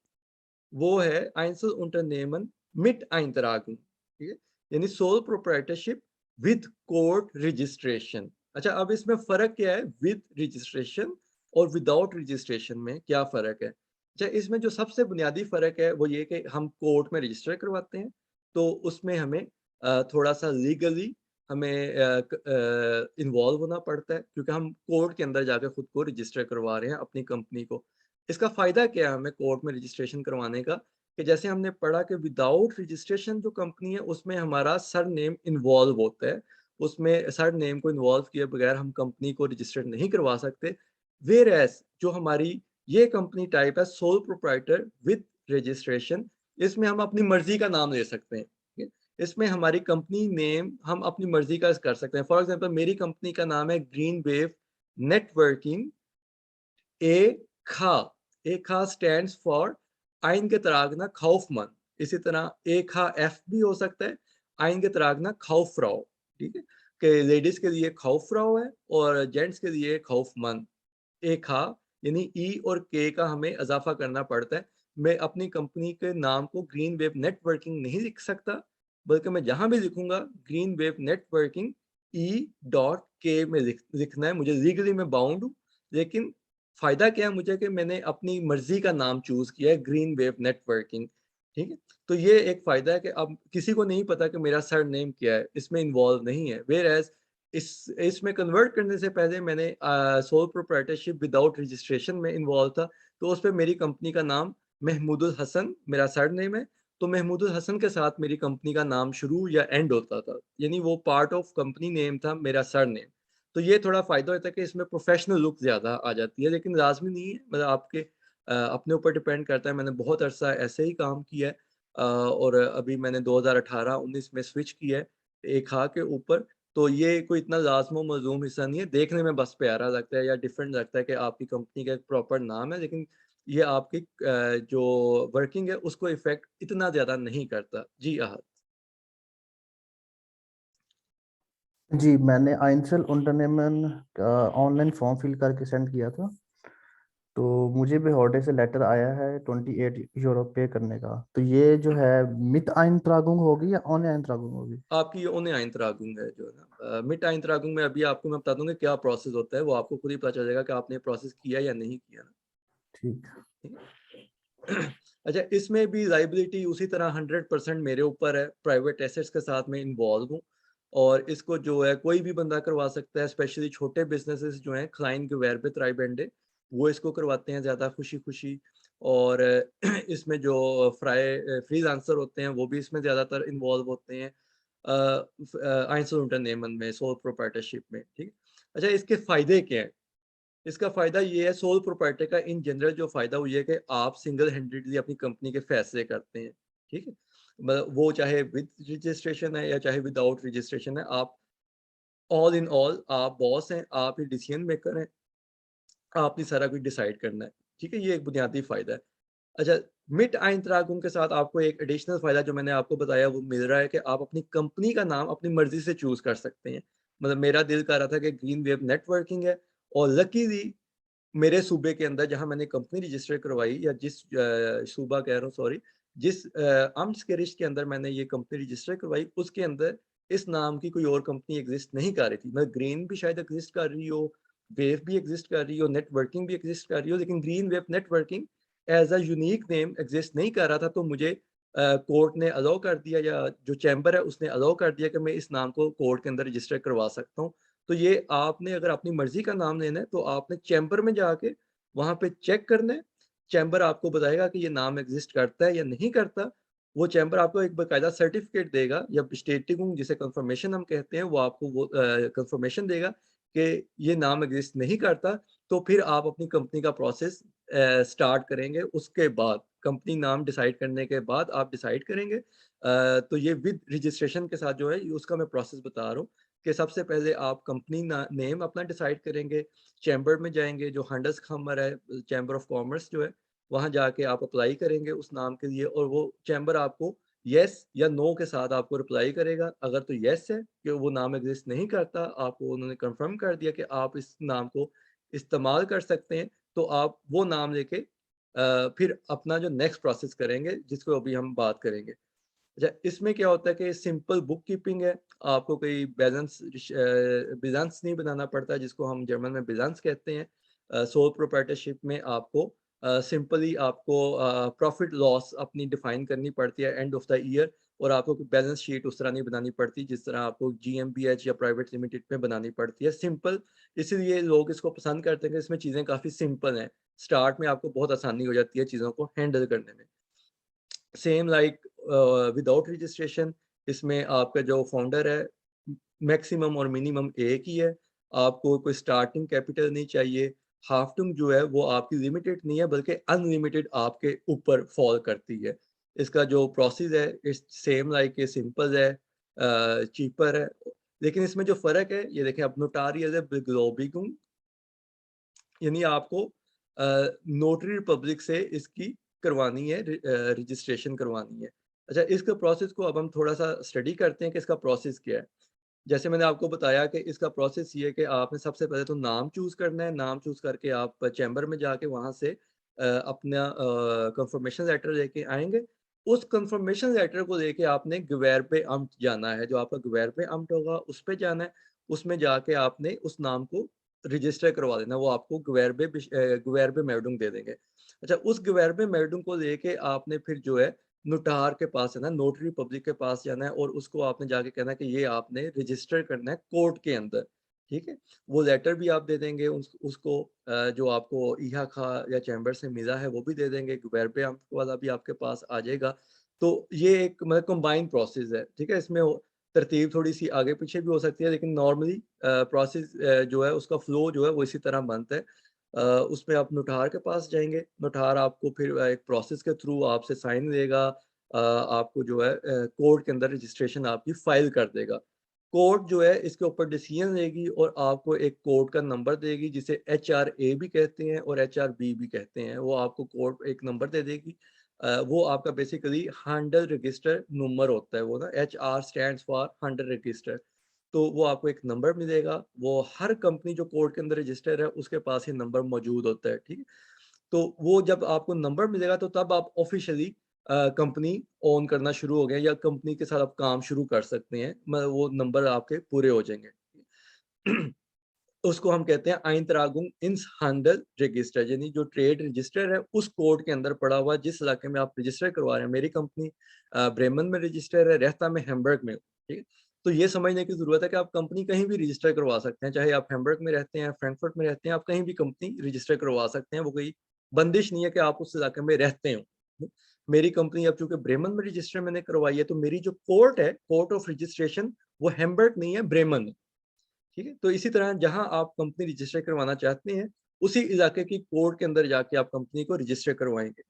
वो है Einzelunternehmen mit Eintragung, ठीक है? यानी sole proprietorship with court registration. अच्छा, अब इसमें फ़र्क क्या है विद रजिस्ट्रेशन और विदाउट रजिस्ट्रेशन में क्या फ़र्क है? अच्छा, इसमें जो सबसे बुनियादी फ़र्क है वो ये कि हम कोर्ट में रजिस्टर करवाते हैं, तो उसमें हमें थोड़ा-सा लीगली हमें इन्वॉल्व होना पड़ता है क्योंकि हम कोर्ट के अंदर जाके खुद को रजिस्टर करवा रहे हैं अपनी कंपनी को। इसका फ़ायदा क्या है हमें कोर्ट में रजिस्ट्रेशन करवाने का? कि जैसे हमने पढ़ा कि विदाउट रजिस्ट्रेशन जो कंपनी है उसमें हमारा सरनेम इन्वॉल्व होता है। उसमें सरनेम को इन्वॉल्व किए बगैर हम कंपनी को रजिस्टर्ड नहीं करवा सकते। व्हेयरएज़ जो हमारी ये कंपनी टाइप है सोल प्रोप्राइटर विद रजिस्ट्रेशन, इसमें हम अपनी मर्ज़ी का नाम ले सकते हैं। ठीक है? इसमें हमारी कंपनी नेम हम अपनी मर्ज़ी का कर सकते हैं। फॉर एग्ज़ाम्पल मेरी कंपनी का नाम है green wave networking EK, EK stands for Eingetragener Kaufmann। इसी तरह EK F भी हो सकता है, Eingetragener Kauffrau, ठीक है? कि लेडीज़ के लिए Kauffrau है और जेंट्स के लिए Kaufmann। EK यानी ई और के का हमें इज़ाफ़ा करना पड़ता है। मैं अपनी कंपनी के नाम को ग्रीन वेव नेटवर्किंग नहीं लिख सकता, बल्कि मैं जहाँ भी लिखूँगा green wave networking E dot के में लिखना है। मुझे लीगली मैं बाउंड हूँ, लेकिन फ़ायदा क्या है मुझे कि मैंने अपनी मर्ज़ी का नाम चूज़ किया है ग्रीन वेव नेटवर्किंग, ठीक है? तो ये एक फ़ायदा है कि अब किसी को नहीं पता कि मेरा सरनेम क्या है, इसमें इन्वॉल्व नहीं है। व्हेयरएज़ इसमें कन्वर्ट करने से पहले मैंने सोल प्रोप्राइटरशिप विदाउट रजिस्ट्रेशन में इन्वॉल्व था, तो उस पे मेरी कंपनी का नाम महमूदुल हसन मेरा सरनेम है, तो महमूदुल हसन के साथ मेरी कंपनी का नाम शुरू या एंड होता था। यानी वो पार्ट ऑफ कंपनी नेम था मेरा सरनेम। तो ये थोड़ा फ़ायदा होता है कि इसमें प्रोफ़ेशनल लुक ज़्यादा आ जाती है, लेकिन लाज़मी नहीं है, मतलब आपके अपने ऊपर डिपेंड करता है। मैंने बहुत अरसा ऐसे ही काम किया है और अभी मैंने 2018-19 में स्विच किया है, EK के ऊपर। तो ये कोई इतना लाज़िम मलज़ूम हिस्सा नहीं है, देखने में बस प्यारा लगता है या डिफरेंट लगता है कि आपकी कंपनी का एक प्रॉपर नाम है, लेकिन ये आपकी जो वर्किंग है उसको इफ़ेक्ट इतना ज़्यादा नहीं करता। जी, आहत। जी, मैंने आइंसल unternehmen का ऑनलाइन फॉर्म फिल करके सेंड किया था। तो मुझे भी हॉलिडे से लेटर आया है 28 यूरो पे करने का। तो ये जो है मित आइंट्रागुंग होगी या ऑन आइंट्रागुंग होगी? आपकी ये ओने आइंतरागुंग है जो है ना, मिट आइंतरागुंग में अभी आपको मैं बता दूँगा क्या प्रोसेस होता है, वो आपको खुद ही पता चल जाएगा कि आपने प्रोसेस किया या नहीं किया ना। ठीक। ठीक है? अच्छा, इसमें भी लायबिलिटी उसी तरह 100% मेरे ऊपर है, प्राइवेट एसेट्स के साथ मैं इन्वॉल्व हूँ और इसको जो है कोई भी बंदा करवा सकता है, स्पेशली छोटे बिज़नेसेस जो हैं, क्लाइंट gewerbe Treibende, वो इसको करवाते हैं ज़्यादा खुशी-खुशी और इसमें जो फ्रीलांसर होते हैं, वो भी इसमें ज़्यादातर इन्वॉल्व होते हैं Einzelunternehmen में, सोल प्रोप्राइटरशिप में, ठीक है? अच्छा, इसके फ़ायदे क्या हैं? इसका फ़ायदा ये है सोल प्रोप्राइटर का इन जनरल जो फ़ायदा वो ये है कि आप सिंगल हैंडेडली अपनी कंपनी के फैसले करते हैं, ठीक है? वो चाहे विद रजिस्ट्रेशन है या चाहे विदाउट रजिस्ट्रेशन है, आप ऑल इन ऑल आप बॉस हैं, आप ही डिसीजन मेकर हैं, आपने सारा कुछ डिसाइड करना है, ठीक है? ये एक बुनियादी फ़ायदा है। अच्छा, मिट आइंतरागुम के साथ आपको एक एडिशनल फ़ायदा जो मैंने आपको बताया वो मिल रहा है कि आप अपनी कंपनी का नाम अपनी मर्ज़ी से चूज़ कर सकते हैं। मतलब मेरा दिल कर रहा था कि ग्रीन वेव नेटवर्किंग है और लकीली मेरे सूबे के अंदर जहाँ मैंने कंपनी रजिस्टर करवाई या जिस सूबा कह रहा हूँ सॉरी, जिस आम्ट्सगericht के अंदर मैंने ये कंपनी रजिस्टर करवाई, उसके अंदर इस नाम की कोई और कंपनी एग्ज़िस्ट नहीं कर रही थी। मतलब ग्रीन भी शायद एग्ज़िस्ट कर रही हो, वेव भी एग्ज़िस्ट कर रही हो, नेटवर्किंग भी एग्ज़िस्ट कर रही हो, लेकिन green wave networking as a unique name exist नहीं कर रहा था, तो मुझे कोर्ट ने अलाउ कर दिया या जो चैम्बर है उसने अलाउ कर दिया कि मैं इस नाम को कोर्ट के अंदर रजिस्टर करवा सकता हूँ। तो ये आपने अगर अपनी मर्ज़ी का नाम लेना है, तो आपने चैम्बर में जाके वहाँ पे चेक करना है। चैम्बर आपको बताएगा कि ये नाम एग्ज़िस्ट करता है या नहीं करता। वो चैम्बर आपको एक बाकायदा सर्टिफ़िकेट देगा या बेstätigung जिसे कन्फर्मेशन हम कहते हैं, वो आपको वो कन्फर्मेशन देगा कि ये नाम एग्ज़िस्ट नहीं करता, तो फिर आप अपनी कंपनी का प्रोसेस स्टार्ट करेंगे। उसके बाद कंपनी नाम डिसाइड करने के बाद आप डिसाइड करेंगे। तो ये विद रजिस्ट्रेशन के साथ जो है, ये उसका मैं प्रोसेस बता रहा हूँ कि सबसे पहले आप कंपनी ना नेम अपना डिसाइड करेंगे, चैम्बर में जाएँगे, जो Handelskammer है, चैम्बर ऑफ कॉमर्स जो है, वहाँ जाके आप अप्लाई करेंगे उस नाम के लिए और वो चैम्बर आपको येस या नो के साथ आपको रिप्लाई करेगा। अगर तो येस है कि वो नाम एग्ज़िस्ट नहीं करता, आपको उन्होंने कन्फर्म कर दिया कि आप इस नाम को इस्तेमाल कर सकते हैं, तो आप वो नाम लेके फिर अपना जो नेक्स्ट प्रोसेस करेंगे, जिसको अभी हम बात करेंगे। अच्छा, इसमें क्या होता है कि सिंपल बुक कीपिंग है, आपको कोई बिलेंस नहीं बनाना पड़ता जिसको हम जर्मन में बिलेंस कहते हैं। सोल प्रोप्राइटरशिप में आपको सिंपली आपको प्रॉफिट लॉस अपनी डिफाइन करनी पड़ती है एंड ऑफ द ईयर और आपको कोई बैलेंस शीट उस तरह नहीं बनानी पड़ती जिस तरह आपको जीएमबीएच या प्राइवेट लिमिटेड में बनानी पड़ती है। सिंपल इसीलिए लोग इसको पसंद करते हैं कि इसमें चीज़ें काफ़ी सिंपल हैं। स्टार्ट में आपको बहुत आसानी हो जाती है चीज़ों को हैंडल करने में। सेम लाइक विदाउट रजिस्ट्रेशन इसमें आपका जो फाउंडर है मैक्सिमम और मिनिमम एक ही है। आपको कोई स्टार्टिंग कैपिटल नहीं चाहिए। हाफ्टुम जो है वो आपकी लिमिटेड नहीं है बल्कि अनलिमिटेड आपके ऊपर फॉल करती है। इसका जो प्रोसेस है इट्स सेम लाइक ये सिंपल है, चीपर है। लेकिन इसमें जो फ़र्क है ये देखें अब नोटारियल है बेग्लॉबिगुम यानी आपको नोटरी रिपब्लिक से इसकी करवानी है रजिस्ट्रेशन करवानी है। अच्छा, इसका प्रोसेस को अब हम थोड़ा-सा स्टडी करते हैं कि इसका प्रोसेस क्या है। जैसे मैंने आपको बताया कि इसका प्रोसेस ये है कि आपने सबसे पहले तो नाम चूज़ करना है, नाम चूज़ करके आप चैम्बर में जाके वहाँ से अपना कन्फर्मेशन लेटर लेके आएँगे। उस कन्फर्मेशन लेटर को लेके आपने gewerbe Amt जाना है, जो आपका gewerbe Amt होगा उस पे जाना है, उसमें जाके आपने उस नाम को रजिस्टर करवा देना, वो आपको gewerbe Meldung दे देंगे। अच्छा, उस gewerbe Meldung को लेके आपने फिर जो है नोटार के पास है ना, नोटरी पब्लिक के पास जाना है और उसको आपने जाके कहना है कि ये आपने रजिस्टर करना है कोर्ट के अंदर, ठीक है? वो लेटर भी आप दे देंगे उसको जो आपको IHK या चैम्बर से मिला है वो भी दे देंगे, gewerbe Amt वाला भी आपके पास आ जाएगा। तो ये एक मतलब कंबाइंड प्रोसेस है, ठीक है? इसमें तरतीब थोड़ी-सी आगे-पीछे भी हो सकती है लेकिन नॉर्मली प्रोसेस जो है उसका फ्लो जो है वो इसी तरह बनता है। उसमें आप नोटार के पास जाएँगे, नोटार आपको फिर एक प्रोसेस के थ्रू आपसे साइन लेगा, आपको जो है कोर्ट के अंदर रजिस्ट्रेशन आपकी फाइल कर देगा। कोर्ट जो है इसके ऊपर डिसीजन लेगी और आपको एक कोर्ट का नंबर देगी जिसे HRA भी कहते हैं और HRB भी कहते हैं। वो आपको कोर्ट एक नंबर दे देगी। वो आपका बेसिकली हैंडल रजिस्टर नंबर होता है वो ना, HR stands for handle register. तो वो आपको एक नंबर मिलेगा, वो हर कंपनी जो कोर्ट के अंदर रजिस्टर है उसके पास ये नंबर मौजूद होता है, ठीक है? तो वो जब आपको नंबर मिलेगा तो तब आप ऑफिशियली कंपनी ओन करना शुरू हो गए या कंपनी के साथ आप काम शुरू कर सकते हैं। वो नंबर आपके पूरे हो जाएंगे। उसको हम कहते हैं आइंतरागुंग इंस हैंडल रजिस्टर, यानी जो ट्रेड रजिस्टर है उस कोड के अंदर पड़ा हुआ जिस इलाके में आप रजिस्टर करवा रहे हैं। मेरी कंपनी ब्रेमन में रजिस्टर है, रहता मैं हैम्बर्ग में हूँ, ठीक है? तो ये समझने की जरूरत है कि आप कंपनी कहीं भी रजिस्टर करवा सकते हैं, चाहे आप हैम्बर्ग में रहते हैं, फ्रैंकफर्ट में रहते हैं, आप कहीं भी कंपनी रजिस्टर करवा सकते हैं। वो कोई बंदिश नहीं है कि आप उस इलाके में रहते हो। मेरी कंपनी अब चूंकि ब्रेमन में रजिस्टर मैंने करवाई है, तो मेरी जो कोर्ट है, कोर्ट ऑफ रजिस्ट्रेशन, वो हैम्बर्ग नहीं है, ब्रेमन है, ठीक है? तो इसी तरह जहां आप कंपनी रजिस्टर करवाना चाहते हैं उसी इलाके की कोर्ट के अंदर जाके आप कंपनी को रजिस्टर करवाएंगे।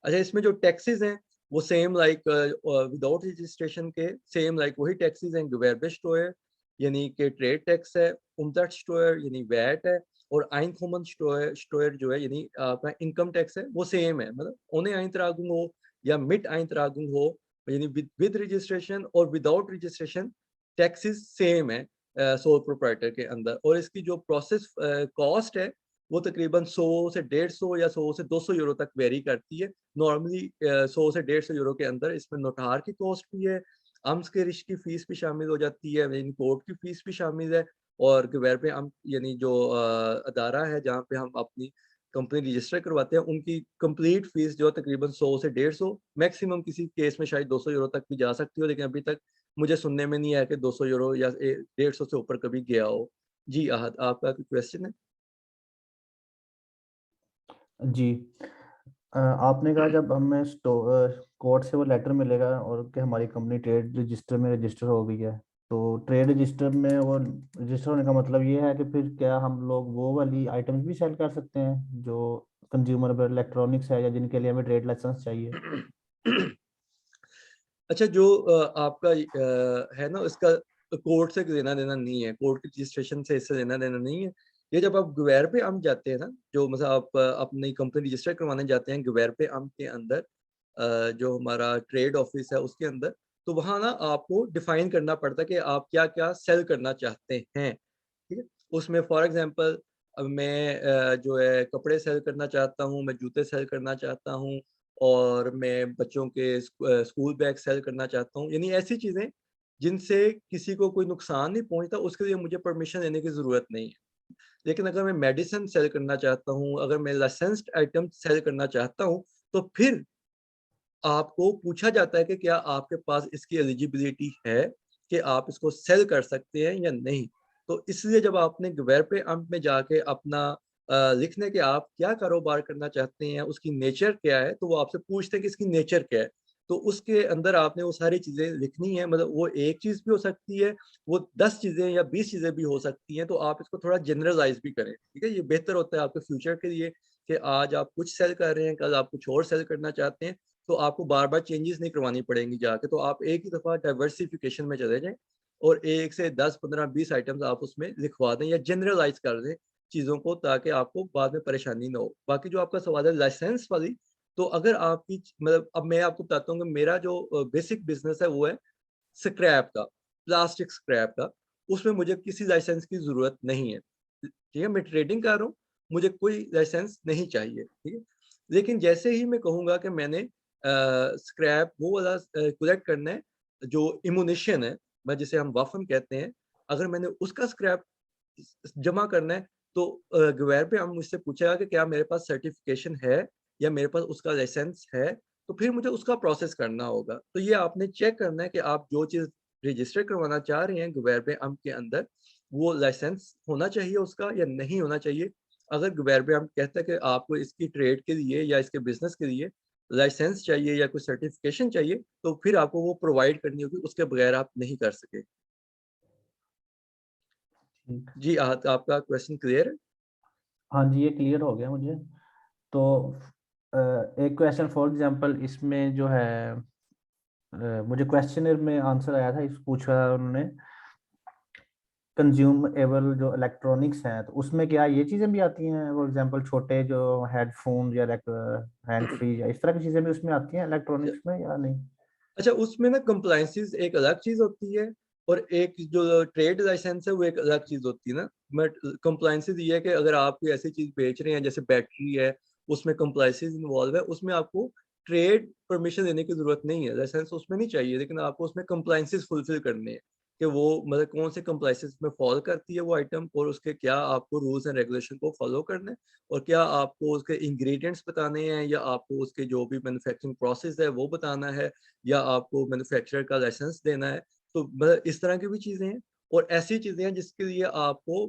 अच्छा, इसमें जो टैक्सेस हैं वो सेम लाइक विदाउट रजिस्ट्रेशन के सेम लाइक वही टैक्सेस हैं। Gewerbesteuer यानी कि ट्रेड टैक्स है, Umsatzsteuer यानी वैट है, और Einkommensteuer जो है यानी आपका इनकम टैक्स है, वो सेम है। मतलब ohne Eintragung हो या mit Eintragung हो, यानी विद रजिस्ट्रेशन और विदाउट रजिस्ट्रेशन टैक्सेस सेम है सोल प्रोप्राइटर के अंदर। और इसकी जो प्रोसेस कॉस्ट है वो तकरीबन 100 से 150 या 100 से 200 यूरो तक वेरी करती है। नॉर्मली 100 से 150 यूरो के अंदर इसमें नोटार की कॉस्ट भी है, अम्स के रिश की फीस भी शामिल हो जाती है, इन कोर्ट की फीस भी शामिल है, और गैर पे हम यानी जो अदारा है जहाँ पे हम अपनी कंपनी रजिस्टर करवाते हैं उनकी कंप्लीट फीस जो तकरीबन 100 से 150, मैक्सिमम किसी केस में शायद 200 यूरो तक भी जा सकती हो, लेकिन अभी तक मुझे सुनने में नहीं आया कि 200 यूरो या 150 से ऊपर कभी गया हो। जी आहत, आपका कोई क्वेश्चन है? जी आपने कहा जब हमें कोर्ट से वो लेटर मिलेगा और कि हमारी कंपनी ट्रेड रजिस्टर में रजिस्टर हो गई है, तो ट्रेड रजिस्टर में वो रजिस्टर होने का मतलब ये है कि फिर क्या हम लोग वो वाली आइटम्स भी सेल कर सकते हैं जो कंज्यूमर इलेक्ट्रॉनिक्स है या जिनके लिए हमें ट्रेड लाइसेंस चाहिए? अच्छा, जो आपका है ना, इसका कोर्ट से लेना देना नहीं है, कोर्ट के रजिस्ट्रेशन से इससे लेना देना नहीं है। ये जब आप गवैर पे आम जाते हैं ना, जो मतलब आप अपनी कंपनी रजिस्टर करवाने जाते हैं गवैर पे आम के अंदर, जो हमारा ट्रेड ऑफिस है उसके अंदर, तो वहाँ ना आपको डिफाइन करना पड़ता है कि आप क्या क्या सेल करना चाहते हैं, ठीक है? उसमें फॉर एग्जांपल अब मैं जो है कपड़े सेल करना चाहता हूँ, मैं जूते सेल करना चाहता हूँ, और मैं बच्चों के स्कूल बैग सेल करना चाहता हूँ, यानी ऐसी चीज़ें जिनसे किसी को कोई नुकसान नहीं पहुँचता, उसके लिए मुझे परमिशन लेने की ज़रूरत नहीं है। लेकिन अगर मैं मेडिसिन सेल करना चाहता हूँ, अगर मैं लाइसेंस्ड आइटम सेल करना चाहता हूँ, तो फिर आपको पूछा जाता है कि क्या आपके पास इसकी एलिजिबिलिटी है कि आप इसको सेल कर सकते हैं या नहीं। तो इसलिए जब आपने गवैर पे अम्प में जाके अपना लिखने के आप क्या कारोबार करना चाहते हैं, उसकी नेचर क्या है, तो वो आपसे पूछते हैं कि इसकी नेचर क्या है। तो उसके अंदर आपने वो सारी चीज़ें लिखनी है, मतलब वो एक चीज़ भी हो सकती है, वो 10 चीज़ें या 20 चीज़ें भी हो सकती हैं, तो आप इसको थोड़ा जनरलाइज़ भी करें, ठीक है? ये बेहतर होता है आपके फ्यूचर के लिए कि आज आप कुछ सेल कर रहे हैं, कल आप कुछ और सेल करना चाहते हैं, तो आपको बार-बार चेंजेस नहीं करवानी पड़ेंगी जाके, तो आप एक ही दफ़ा डाइवर्सिफिकेशन में चले जाएँ और 1 से 10, 15, 20 आइटम्स आप उसमें लिखवा दें या जनरलाइज़ कर दें चीज़ों को, ताकि आपको बाद में परेशानी ना हो। बाकी जो आपका सवाल है लाइसेंस वाली, तो अगर आपकी मतलब अब मैं आपको बताता हूँ कि मेरा जो बेसिक बिज़नेस है वो है स्क्रैप का, प्लास्टिक स्क्रैप का, उसमें मुझे किसी लाइसेंस की ज़रूरत नहीं है। ठीक है, मैं ट्रेडिंग कर रहा हूँ, मुझे कोई लाइसेंस नहीं चाहिए, ठीक है? लेकिन जैसे ही मैं कहूँगा कि मैंने स्क्रैप वो वाला कलेक्ट करना है, जो एमुनिशन है, जिसे हम वाफ़न कहते हैं, अगर मैंने उसका स्क्रैप जमा करना है, तो गवैर पे हम मुझसे पूछेगा कि क्या मेरे पास सर्टिफ़िकेशन है या मेरे पास उसका लाइसेंस है, तो फिर मुझे उसका प्रोसेस करना होगा। तो ये आपने चेक करना है कि आप जो चीज़ रजिस्टर करवाना चाह रहे हैं गवैर पे अम्प के अंदर, वो लाइसेंस होना चाहिए उसका या नहीं होना चाहिए। अगर गवैर पे अम्प कहता है कि आपको इसकी ट्रेड के लिए या इसके बिज़नेस के लिए लाइसेंस चाहिए या कोई सर्टिफ़िकेशन चाहिए, तो फिर आपको वो प्रोवाइड करनी होगी, उसके बगैर आप नहीं कर सकें। ठीक। जी, आपका क्वेश्चन क्लियर है? हाँ जी, ये क्लियर हो गया मुझे। तो एक क्वेश्चन फॉर एग्जांपल इसमें जो है मुझे क्वेश्चनर में आंसर आया था, इस पूछा उन्होंने कंज्यूमेबल जो इलेक्ट्रॉनिक्स हैं, तो उसमें क्या ये चीजें भी आती हैं? फॉर एग्जांपल छोटे जो हेडफोन या हैंड फ्री या इस तरह की चीजें भी उसमें आती हैं इलेक्ट्रॉनिक्स में या नहीं? अच्छा, उसमें ना कंप्लायंसेस एक अलग चीज होती है और एक जो ट्रेड लाइसेंस है वो एक अलग चीज होती है ना। बट कंप्लायंसेस ये है कि अगर आप कोई ऐसी चीज बेच रहे हैं जैसे बैटरी है, उसमें कंप्लायंसेस इन्वॉल्व है, उसमें आपको ट्रेड परमिशन देने की जरूरत नहीं है, लाइसेंस उसमें नहीं चाहिए, लेकिन आपको उसमें कंप्लायंसेस फुलफिल करने हैं कि वो मतलब कौन से कंप्लायंसेस में फॉलो करती है वो आइटम, और उसके क्या आपको रूल्स एंड रेगुलेशन को फॉलो करना है, और क्या आपको उसके इंग्रेडिएंट्स बताने हैं या आपको उसके जो भी मैन्युफैक्चरिंग प्रोसेस है वो बताना है, या आपको मैन्युफैक्चरर का लाइसेंस देना है। तो मतलब इस तरह की भी चीज़ें हैं, और ऐसी चीज़ें हैं जिसके लिए आपको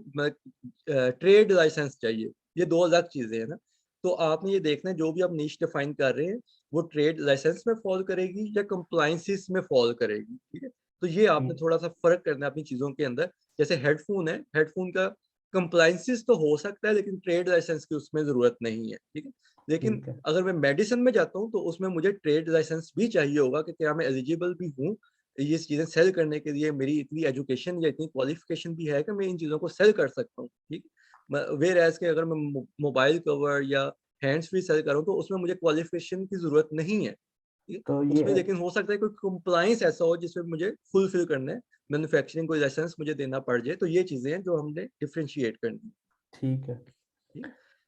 ट्रेड लाइसेंस चाहिए। ये 2 अलग चीज़ें हैं ना। तो आपने ये देखना है जो भी आप नीश डिफाइन कर रहे हैं, वो ट्रेड लाइसेंस में फॉल करेगी या कंप्लायंसेस में फॉल करेगी, ठीक है? तो ये आपने थोड़ा-सा फ़र्क करना है अपनी चीज़ों के अंदर। जैसे हेडफ़ोन है, हेडफ़ोन का कंप्लायंसेस तो हो सकता है लेकिन ट्रेड लाइसेंस की उसमें ज़रूरत नहीं है, ठीक है? लेकिन ठीक है। अगर मैं मेडिसिन में जाता हूँ तो उसमें मुझे ट्रेड लाइसेंस भी चाहिए होगा कि क्या मैं एलिजिबल भी हूँ ये चीज़ें सेल करने के लिए, मेरी इतनी एजुकेशन या इतनी क्वालिफिकेशन भी है कि मैं इन चीज़ों को सेल कर सकता हूँ, ठीक? व्हेयर एज़ के अगर मैं मोबाइल कवर या हैंड्स फ्री सेल कर रहा हूँ तो उसमें मुझे क्वालिफिकेशन की ज़रूरत नहीं है, ठीक है? तो उसमें ये लेकिन हो सकता है कोई कंप्लायंस ऐसा हो जिसमें मुझे फुलफिल करना है, मैन्युफैक्चरिंग कोई लाइसेंस मुझे देना पड़ जाए, तो ये चीज़ें हैं जो हमने डिफरेंशिएट करनी है, ठीक है। ठीक?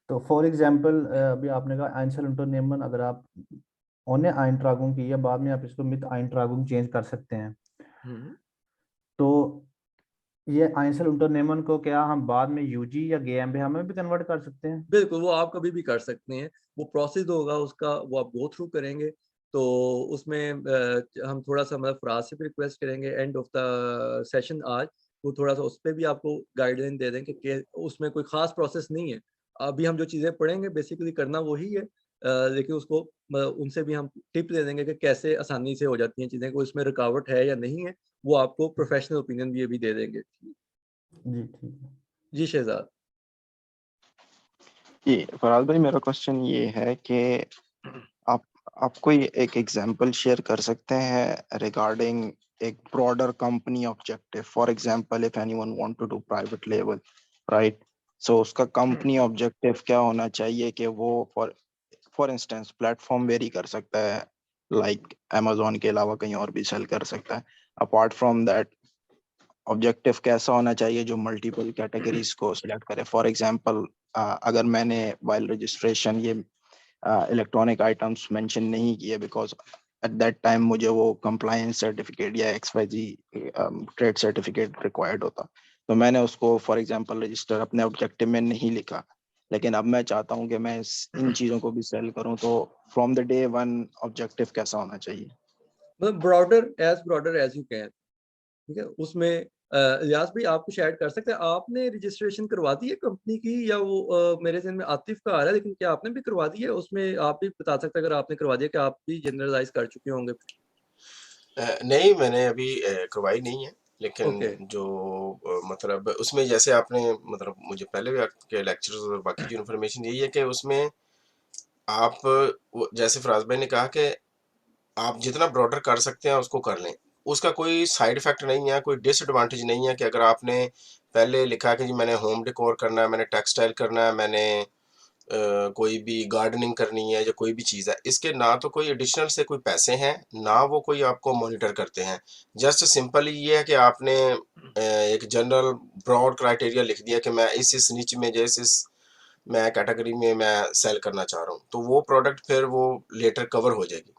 तो फॉर एग्जांपल अभी आपने कहा Einzelunternehmen, अगर आप ohne Eintragung की है, बाद में आप इसको mit Eintragung चेंज कर सकते हैं। हुँ। तो ये Einzelunternehmen को क्या हम बाद में यूजी या GmbH में भी कन्वर्ट कर सकते हैं? बिल्कुल, वो आप कभी भी कर सकते हैं। वो प्रोसेस होगा उसका, वो आप गो थ्रू करेंगे। तो उसमें हम थोड़ा-सा मतलब फराज से भी रिक्वेस्ट करेंगे एंड ऑफ द सेशन आज, वो थोड़ा-सा उस पे भी आपको गाइडलाइन दे दें कि उसमें कोई ख़ास प्रोसेस नहीं है। अभी हम जो चीज़ें पढ़ेंगे बेसिकली करना वही है, लेकिन उसको उनसे भी हम टिप ले देंगे कि कैसे आसानी से हो जाती हैं चीज़ें, कोई इसमें रुकावट है या नहीं है, वो आपको प्रोफ़ेशनल ओपिनियन भी अभी दे देंगे। जी, ठीक है। जी, शहज़ाद। जी, फराज भाई मेरा क्वेश्चन ये है कि आप आप कोई एक एग्जांपल शेयर कर सकते हैं रिगार्डिंग एक broader company objective, for example if anyone want to do private label, right? So उसका कंपनी ऑब्जेक्टिव क्या होना चाहिए कि वो फॉर इंस्टेंस प्लेटफॉर्म वेरी कर सकता है, लाइक amazon के अलावा कहीं और भी सेल कर सकता है। अपार्ट फ्रॉम दैट ऑब्जेक्टिव कैसा होना चाहिए जो मल्टीपल कैटेगरीज को सिलेक्ट करे? फॉर एग्जांपल अगर मैंने वाइल रजिस्ट्रेशन ये इलेक्ट्रॉनिक आइटम्स मेंशन नहीं किए बिकॉज एट दैट टाइम मुझे वो कंप्लायंस सर्टिफिकेट या XYZ ट्रेड सर्टिफिकेट रिक्वायर्ड होता, तो मैंने उसको फॉर एग्जांपल रजिस्टर अपने ऑब्जेक्टिव में नहीं लिखा। लेकिन अब मैं चाहता हूँ कि मैं इन चीज़ों को भी सेल करूँ, तो from the day one objective कैसा होना चाहिए? मतलब ब्रॉडर एज़ यू कैन। ठीक है? उसमें इलियास भाई आप कुछ ऐड कर सकते हैं? आपने रजिस्ट्रेशन करवा दी है कंपनी की, या वो मेरे ज़हन में आतिफ़ का आ रहा है, लेकिन क्या आपने भी करवा दी है? उसमें आप भी बता सकते हैं अगर आपने करवा दिया कि आप भी जनरलाइज़ कर चुके होंगे। नहीं, मैंने अभी करवाई नहीं है, लेकिन ओके। जो मतलब उसमें जैसे आपने मतलब मुझे पहले भी आपके लेक्चर्स और बाकी जो इन्फॉर्मेशन यही है कि उसमें आप जैसे फराज भाई ने कहा कि आप जितना ब्रॉडर कर सकते हैं उसको कर लें। उसका कोई साइड इफेक्ट नहीं है, कोई डिसएडवांटेज नहीं है कि अगर आपने पहले लिखा कि जी मैंने होम डेकोर करना है, मैंने टेक्सटाइल करना है, मैंने कोई भी गार्डनिंग करनी है या कोई भी चीज़ है, इसके ना तो कोई एडिशनल से कोई पैसे हैं, ना वो कोई आपको मॉनिटर करते हैं। जस्ट सिंपली ये है कि आपने एक जनरल ब्रॉड क्राइटेरिया लिख दिया कि मैं इस निच में जैसे मैं कैटेगरी में मैं सेल करना चाह रहा हूँ, तो वो प्रोडक्ट फिर वो लेटर कवर हो जाएगी।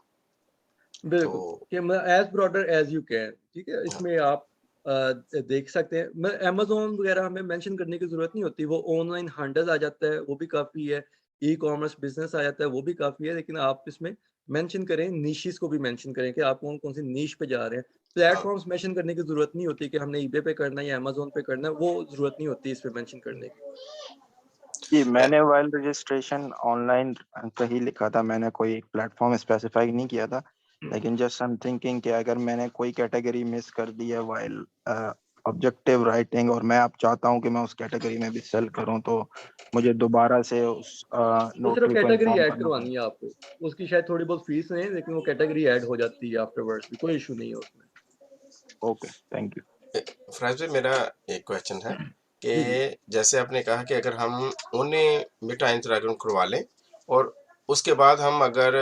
तो बिल्कुल, कि मैं as broader as you can, ठीक है? हाँ, इसमें आप देख सकते हैं। मैं अमेज़न वगैरह हमें मेंशन करने की ज़रूरत नहीं होती, वो ऑनलाइन हैंडल आ जाता है, वो भी काफ़ी है। ई-कॉमर्स बिज़नेस आ जाता है, वो भी काफ़ी है, लेकिन आप इसमें मेंशन करें, निशेज़ को भी मेंशन करें कि आप कौन-कौन सी निश पे जा रहे हैं। हाँ, प्लेटफ़ॉर्म्स मेंशन करने की ज़रूरत नहीं होती कि हमने ईबे पे करना है या अमेज़न पे करना है, वो ज़रूरत नहीं होती इस पे मेंशन करने की। जी, मैंने वाइल रजिस्ट्रेशन ऑनलाइन कहीं लिखा था, मैंने कोई एक प्लेटफॉर्म स्पेसिफाई नहीं किया था, लेकिन जस्ट आई एम थिंकिंग कि अगर मैंने कोई कैटेगरी मिस कर दी है वाइल ऑब्जेक्टिव राइटिंग और मैं अब चाहता हूँ कि मैं उस कैटेगरी में भी सेल करूँ, तो मुझे दोबारा से उस वो सिर्फ़ नोटरी को कैटेगरी इन्फॉर्म ऐड करना करवानी है पड़ेगा। आपको। उसकी शायद थोड़ी बहुत फीस है, लेकिन वो कैटेगरी ऐड हो जाती है आफ्टरवर्ड्स भी, कोई इश्यू नहीं है उसमें। Okay, thank you. फराज भाई, मेरा एक क्वेश्चन है जी जी कि जैसे आपने कहा कि अगर हम उन्हें मिट इंटरैक्शन करवा लें और उसके बाद हम अगर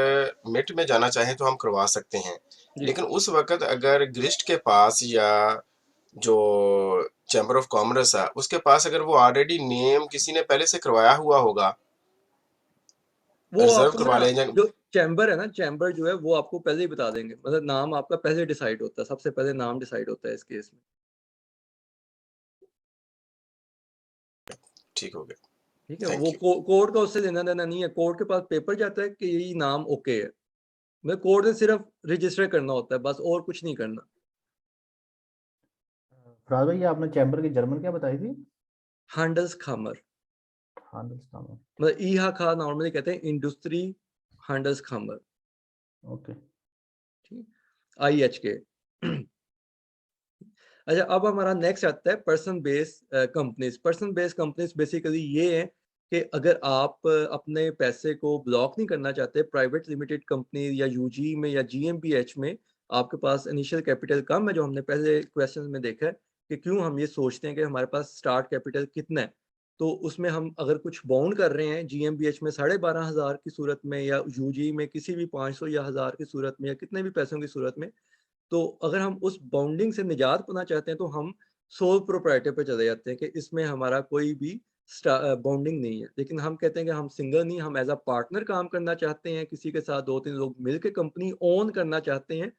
मिट में जाना चाहें तो हम करवा सकते हैं, जी लेकिन उस वक्त अगर ग्रिस्ट के पास या जो चैम्बर ऑफ कॉमर्स है उसके पास अगर वो ऑलरेडी नेम किसी ने पहले से करवाया हुआ होगा, वो रिजर्व आपको ना, करवा लें या जो चैम्बर है ना, चैम्बर जो है वो आपको पहले ही बता देंगे, मतलब नाम आपका पहले डिसाइड होता है, सबसे पहले नाम डिसाइड होता है इस केस में। ठीक हो गया। ठीक है, वो थैंक यू। कोर्ट का उससे लेना देना नहीं है, कोर्ट के पास पेपर जाता है कि यही नाम ओके है, मतलब कोर्ट ने सिर्फ रजिस्टर करना होता है बस, और कुछ नहीं करना। फराज भाई, ये आपने चैम्बर की जर्मन क्या बताई थी? Handelskammer, हांडल्सकामर। मतलब IHK नॉर्मली कहते हैं इंडस्ट्री Handelskammer, ओके। ठीक, IHK। अच्छा, अब हमारा नेक्स्ट आता है person base companies. Person base companies basically ये है कि अगर आप अपने पैसे को ब्लॉक नहीं करना चाहते, प्राइवेट लिमिटेड कंपनी या यूजी में या GmbH में आपके पास इनिशियल कैपिटल कम है, जो हमने पहले क्वेश्चन में देखा है कि क्यों हम ये सोचते हैं कि हमारे पास स्टार्ट कैपिटल कितना है, तो उसमें हम अगर कुछ बाउंड कर रहे हैं GmbH में 12,500 की सूरत में, या यूजी में किसी भी 500 या 1000 की सूरत में, या कितने भी पैसों की सूरत में, तो अगर हम उस बाउंडिंग से निजात पाना चाहते हैं तो हम सोल प्रोप्राइटर पे चले जाते हैं कि इसमें हमारा कोई भी बाउंडिंग नहीं है। लेकिन हम कहते हैं कि हम सिंगल नहीं, हम एज अ पार्टनर काम करना चाहते हैं, किसी के साथ 2-3 लोग मिलकर कंपनी ओन करना चाहते हैं।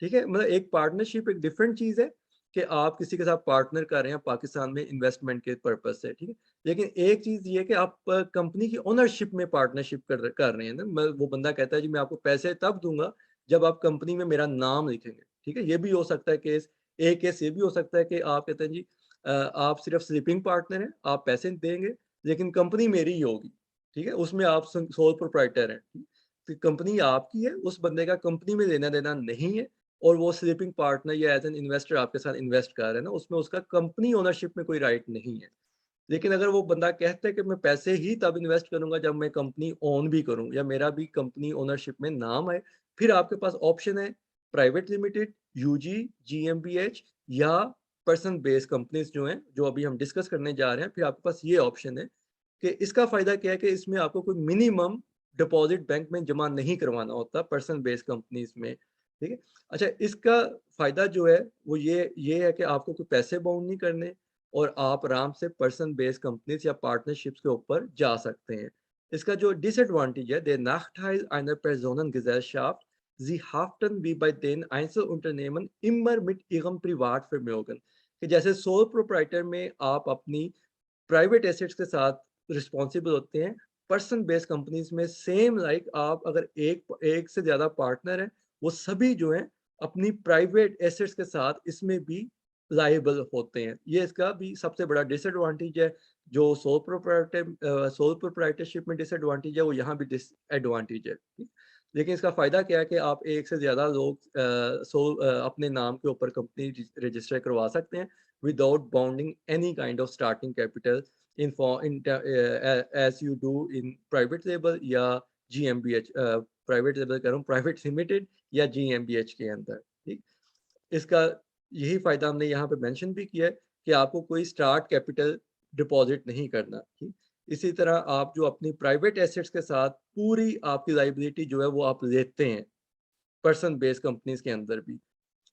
ठीक है, मतलब एक पार्टनरशिप एक डिफरेंट चीज है कि आप किसी के साथ पार्टनर कर रहे हैं पाकिस्तान में इन्वेस्टमेंट के पर्पज से। ठीक है, लेकिन एक चीज ये है कि आप कंपनी की ओनरशिप में पार्टनरशिप कर रहे हैं ना, वो बंदा कहता है जी मैं आपको पैसे तब दूंगा जब आप कंपनी में मेरा नाम लिखेंगे। ठीक है, ये भी हो सकता है केस। एक केस ये भी हो सकता है कि आप कहते हैं जी आप सिर्फ स्लीपिंग पार्टनर हैं, आप पैसे देंगे लेकिन कंपनी मेरी ही होगी। ठीक है, उसमें आप सोल प्रोप्राइटर हैं। ठीक? तो कंपनी आपकी है, उस बंदे का कंपनी में लेना देना नहीं है, और वो स्लीपिंग पार्टनर या एज एन इन्वेस्टर आपके साथ इन्वेस्ट कर रहे हैं ना, उसमें उसका कंपनी ओनरशिप में कोई राइट नहीं है। लेकिन अगर वो बंदा कहता है कि मैं पैसे ही तब इन्वेस्ट करूंगा जब मैं कंपनी ओन भी करूं या मेरा भी कंपनी ओनरशिप में नाम है, फिर आपके पास ऑप्शन है प्राइवेट लिमिटेड, यूजी, GmbH या पर्सन बेस्ड कंपनीज जो हैं, जो अभी हम डिस्कस करने जा रहे हैं। फिर आपके पास ये ऑप्शन है कि इसका फायदा क्या है कि इसमें आपको कोई मिनिमम डिपॉजिट बैंक में जमा नहीं करवाना होता पर्सन बेस्ड कंपनीज में। ठीक है, अच्छा, इसका फायदा जो है वो ये है कि आपको कोई पैसे बाउंड नहीं करने, और आप आराम से पर्सन बेस्ड कंपनीज या पार्टनरशिप्स के ऊपर जा सकते हैं। इसका जो डिसएडवांटेज है, der Nachteil einer Personengesellschaft, sie haften wie bei den Einzelunternehmen immer mit ihrem Privatvermögen, कि जैसे सोल प्रोप्राइटर में आप अपनी प्राइवेट एसेट्स के साथ रिस्पॉन्सिबल होते हैं, पर्सन बेस्ड कंपनीज में सेम लाइक आप अगर एक एक से ज्यादा पार्टनर हैं, वो सभी जो हैं अपनी प्राइवेट एसेट्स के साथ इसमें भी लायबल होते हैं। ये इसका भी सबसे बड़ा डिसएडवांटेज है। जो सोल प्रोप्राइटरशिप में डिसएडवांटेज है, वो यहाँ भी डिसएडवांटेज है। ठीक? लेकिन इसका फायदा क्या है कि आप एक से ज्यादा लोग अपने नाम के ऊपर कंपनी रजिस्टर करवा सकते हैं without bounding any kind of starting capital as you do in private label या GmbH, प्राइवेट लेबल कर रहा हूँ, प्राइवेट लिमिटेड या GmbH के अंदर। ठीक, इसका यही फायदा हमने यहाँ पे मेंशन भी किया है कि आपको कोई स्टार्ट कैपिटल डिपॉजिट नहीं करना। ठीक, इसी तरह आप जो अपनी प्राइवेट एसेट्स के साथ पूरी आपकी लाइबिलिटी जो है वो आप लेते हैं पर्सन बेस्ड कंपनीज के अंदर भी।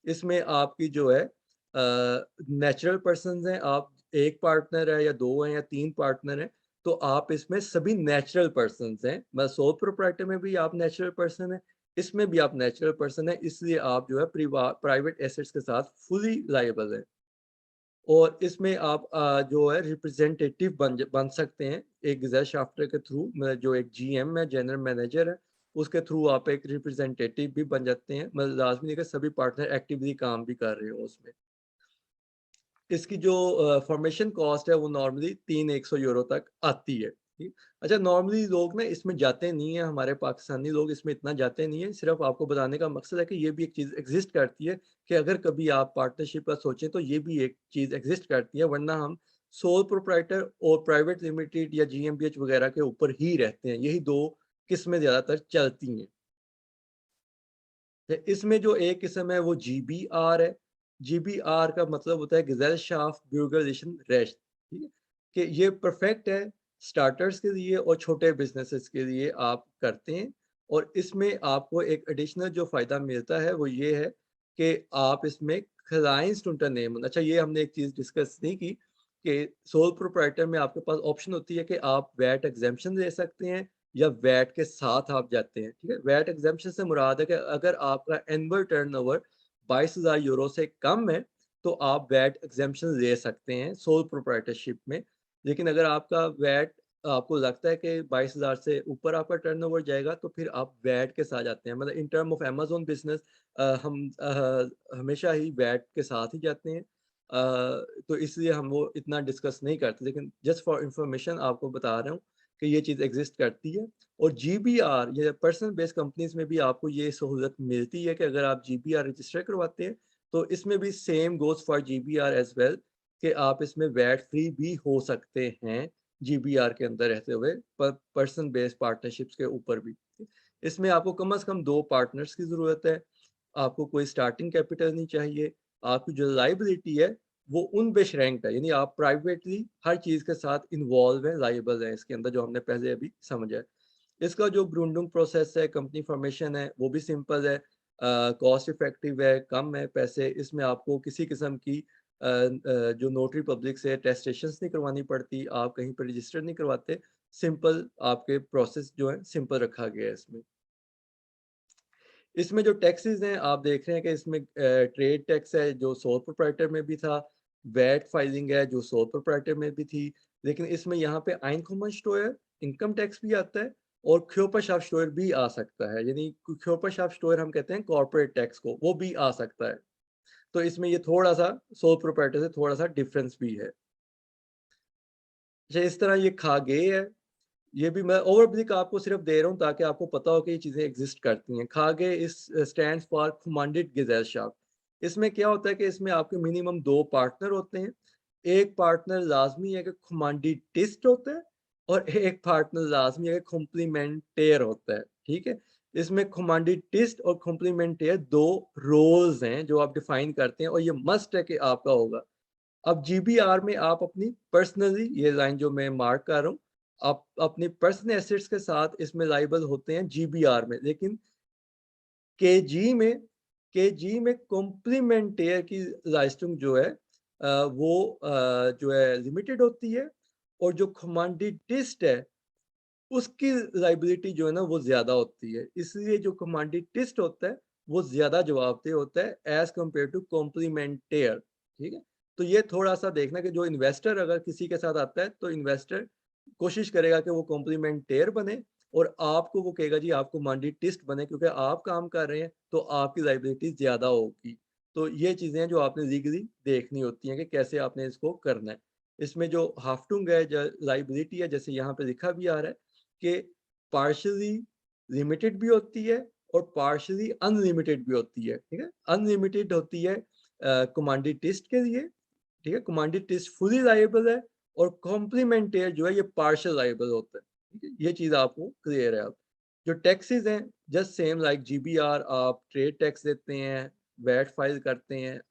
इसमें आपकी जो है नेचुरल पर्सन हैं, आप एक पार्टनर है या दो हैं या तीन पार्टनर हैं, तो आप इसमें सभी नेचुरल पर्सन हैं। मतलब सोल प्रोप्राइटर में भी आप नेचुरल पर्सन हैं, इसमें भी आप नेचुरल पर्सन है, इसलिए आप जो है प्राइवेट एसेट्स के साथ फुली लायबल है। और इसमें आप जो है रिप्रेजेंटेटिव बन सकते हैं एक gesellschafter के थ्रू, मतलब जो एक GM है, जनरल मैनेजर है, उसके थ्रू आप एक रिप्रेजेंटेटिव भी बन जाते हैं। मतलब लाजमी नहीं कि सभी पार्टनर एक्टिवली काम भी कर रहे हो उसमें। इसकी जो फॉर्मेशन कॉस्ट है वो नॉर्मली 300 यूरो तक आती है। ठीक, अच्छा, नॉर्मली लोग ना इसमें जाते नहीं है, हमारे पाकिस्तानी लोग इसमें इतना जाते नहीं है। सिर्फ आपको बताने का मकसद है कि ये भी एक चीज़ एग्जिस्ट करती है कि अगर कभी आप पार्टनरशिप का सोचें तो ये भी एक चीज़ एग्जिस्ट करती है, वरना हम सोल प्रोप्राइटर और प्राइवेट लिमिटेड या GmbH वगैरह के ऊपर ही रहते हैं। यही दो किस्में ज़्यादातर चलती हैं। इसमें जो एक किस्म है वो GBR है, GBR का मतलब होता है Gesellschaft Bürgerlichen Recht, ठीक है? कि ये परफेक्ट है स्टार्टर्स के लिए और छोटे बिज़नेसेस के लिए आप करते हैं और इसमें आपको एक एडिशनल जो फ़ायदा मिलता है वो ये है कि आप इसमें Kleinstunternehmen, अच्छा ये हमने एक चीज़ डिस्कस नहीं की कि सोल प्रोप्राइटर में आपके पास ऑप्शन होती है कि आप वैट एग्जेम्पशन ले सकते हैं या वैट के साथ आप जाते हैं, ठीक है? वैट एग्जेम्पशन से मुराद है कि अगर आपका एनुअल टर्नओवर 22,000 यूरो से कम है, तो आप वैट एग्जेम्पशन ले सकते हैं सोल प्रोप्राइटरशिप में। लेकिन अगर आपका वैट आपको लगता है कि 22,000 से ऊपर आपका टर्नओवर जाएगा, तो फिर आप वैट के साथ जाते हैं। मतलब in term of Amazon business हम हमेशा ही वैट के साथ ही जाते हैं। तो इसलिए हम वो इतना डिस्कस नहीं करते, लेकिन जस्ट फॉर इन्फॉर्मेशन आपको बता रहा हूँ कि ये चीज़ एग्ज़िस्ट करती है। और जीबीआर ये पर्सनल बेस्ड कंपनीज़ में भी आपको ये सहूलत मिलती है कि अगर आप जीबीआर रजिस्टर करवाते हैं, तो इसमें भी same goes for GBR as well कि आप इसमें वैट फ्री भी हो सकते हैं, जीबीआर के अंदर रहते हुए पर्सन बेस्ड पार्टनरशिप्स के ऊपर भी। इसमें आपको कम से कम 2 पार्टनर्स की ज़रूरत है, आपको कोई स्टार्टिंग कैपिटल नहीं चाहिए, आपकी जो लायबिलिटी है वो उन पे श्रैंक्ड है, यानी आप प्राइवेटली हर चीज़ के साथ इन्वॉल्व हैं, लायबल हैं इसके अंदर, जो हमने पहले अभी समझा है। इसका जो ग्रूंडिंग प्रोसेस है, कंपनी फॉर्मेशन है, वो भी सिंपल है, कॉस्ट इफेक्टिव है, कम है पैसे, इसमें आपको किसी किस्म की जो नोटरी पब्लिक से अटेस्टेशंस नहीं करवानी पड़ती, आप कहीं पर रजिस्टर नहीं करवाते, सिंपल आपके प्रोसेस जो है सिंपल रखा गया है इसमें। इसमें जो टैक्सेस हैं आप देख रहे हैं कि इसमें ट्रेड टैक्स है जो सोल प्रोप्राइटर में भी था, वैट फाइलिंग है जो सोल प्रोप्राइटर में भी थी, लेकिन इसमें यहाँ पे Einkommensteuer इनकम टैक्स भी आता है और Körperschaftsteuer भी आ सकता है, यानी Körperschaftsteuer हम कहते हैं कॉर्पोरेट टैक्स को, वो भी आ सकता है। तो इसमें ये थोड़ा-सा सोल प्रोप्राइटर से थोड़ा-सा डिफरेंस भी है। अच्छा, इस तरह ये खागे है, ये भी मैं ओवरब्लिक आपको सिर्फ दे रहा हूँ ताकि आपको पता हो कि ये चीज़ें एग्जिस्ट करती हैं। खागे इस स्टैंड्स फॉर कमांडेड गेज़ेलशाफ्ट। इसमें क्या होता है कि इसमें आपके मिनिमम 2 पार्टनर होते हैं। एक पार्टनर लाज़मी है कि कमांडिटिस्ट होता है और एक पार्टनर लाज़मी है कि कॉम्प्लीमेंटेयर होता है, ठीक है? इसमें कमांडिटिस्ट और कॉम्प्लीमेंटेयर 2 रोल्स हैं जो आप डिफाइन करते हैं और ये मस्ट है कि आपका होगा। अब जीबीआर में आप अपनी पर्सनली ये लाइन जो मैं मार्क कर रहा हूँ, आप अपनी पर्सनल एसेट्स के साथ इसमें लायबल होते हैं जीबीआर में, लेकिन केजी में कॉम्प्लीमेंटेयर की लाइस्टिंग जो है वो जो है लिमिटेड होती है और जो कमांडिटिस्ट है उसकी लायबिलिटी जो है ना वो ज़्यादा होती है। इसलिए जो कमांडिटिस्ट होता है वो ज़्यादा जवाबदेह होता है एज़ कंपेयर टू कॉम्प्लीमेंटेयर, ठीक है? तो ये थोड़ा-सा देखना कि जो इन्वेस्टर अगर किसी के साथ आता है तो इन्वेस्टर कोशिश करेगा कि वो कॉम्प्लीमेंटेयर बने और आपको वो कहेगा जी आप कमांडिटिस्ट बने, क्योंकि आप काम कर रहे हैं तो आपकी लायबिलिटी ज़्यादा होगी। तो ये चीज़ें हैं जो आपने लीगली देखनी होती हैं कि कैसे आपने इसको करना है। इसमें जो हाफ्टुंग है, जो लायबिलिटी है, जैसे यहाँ पे लिखा भी आ रहा है कि पार्शियली लिमिटेड भी होती है और पार्शियली अनलिमिटेड भी होती है, ठीक है? अनलिमिटेड होती है कमांडिटिस्ट के लिए, ठीक है? कमांडिटिस्ट फुली लायबल है और कॉम्प्लीमेंटेयर जो है ये पार्शियल लायबल होता है, ठीक है? ये चीज़ आपको क्लियर है अब। जो टैक्सेस हैं जस्ट सेम लाइक जीबीआर, आप ट्रेड टैक्स देते हैं, वैट फाइल करते हैं,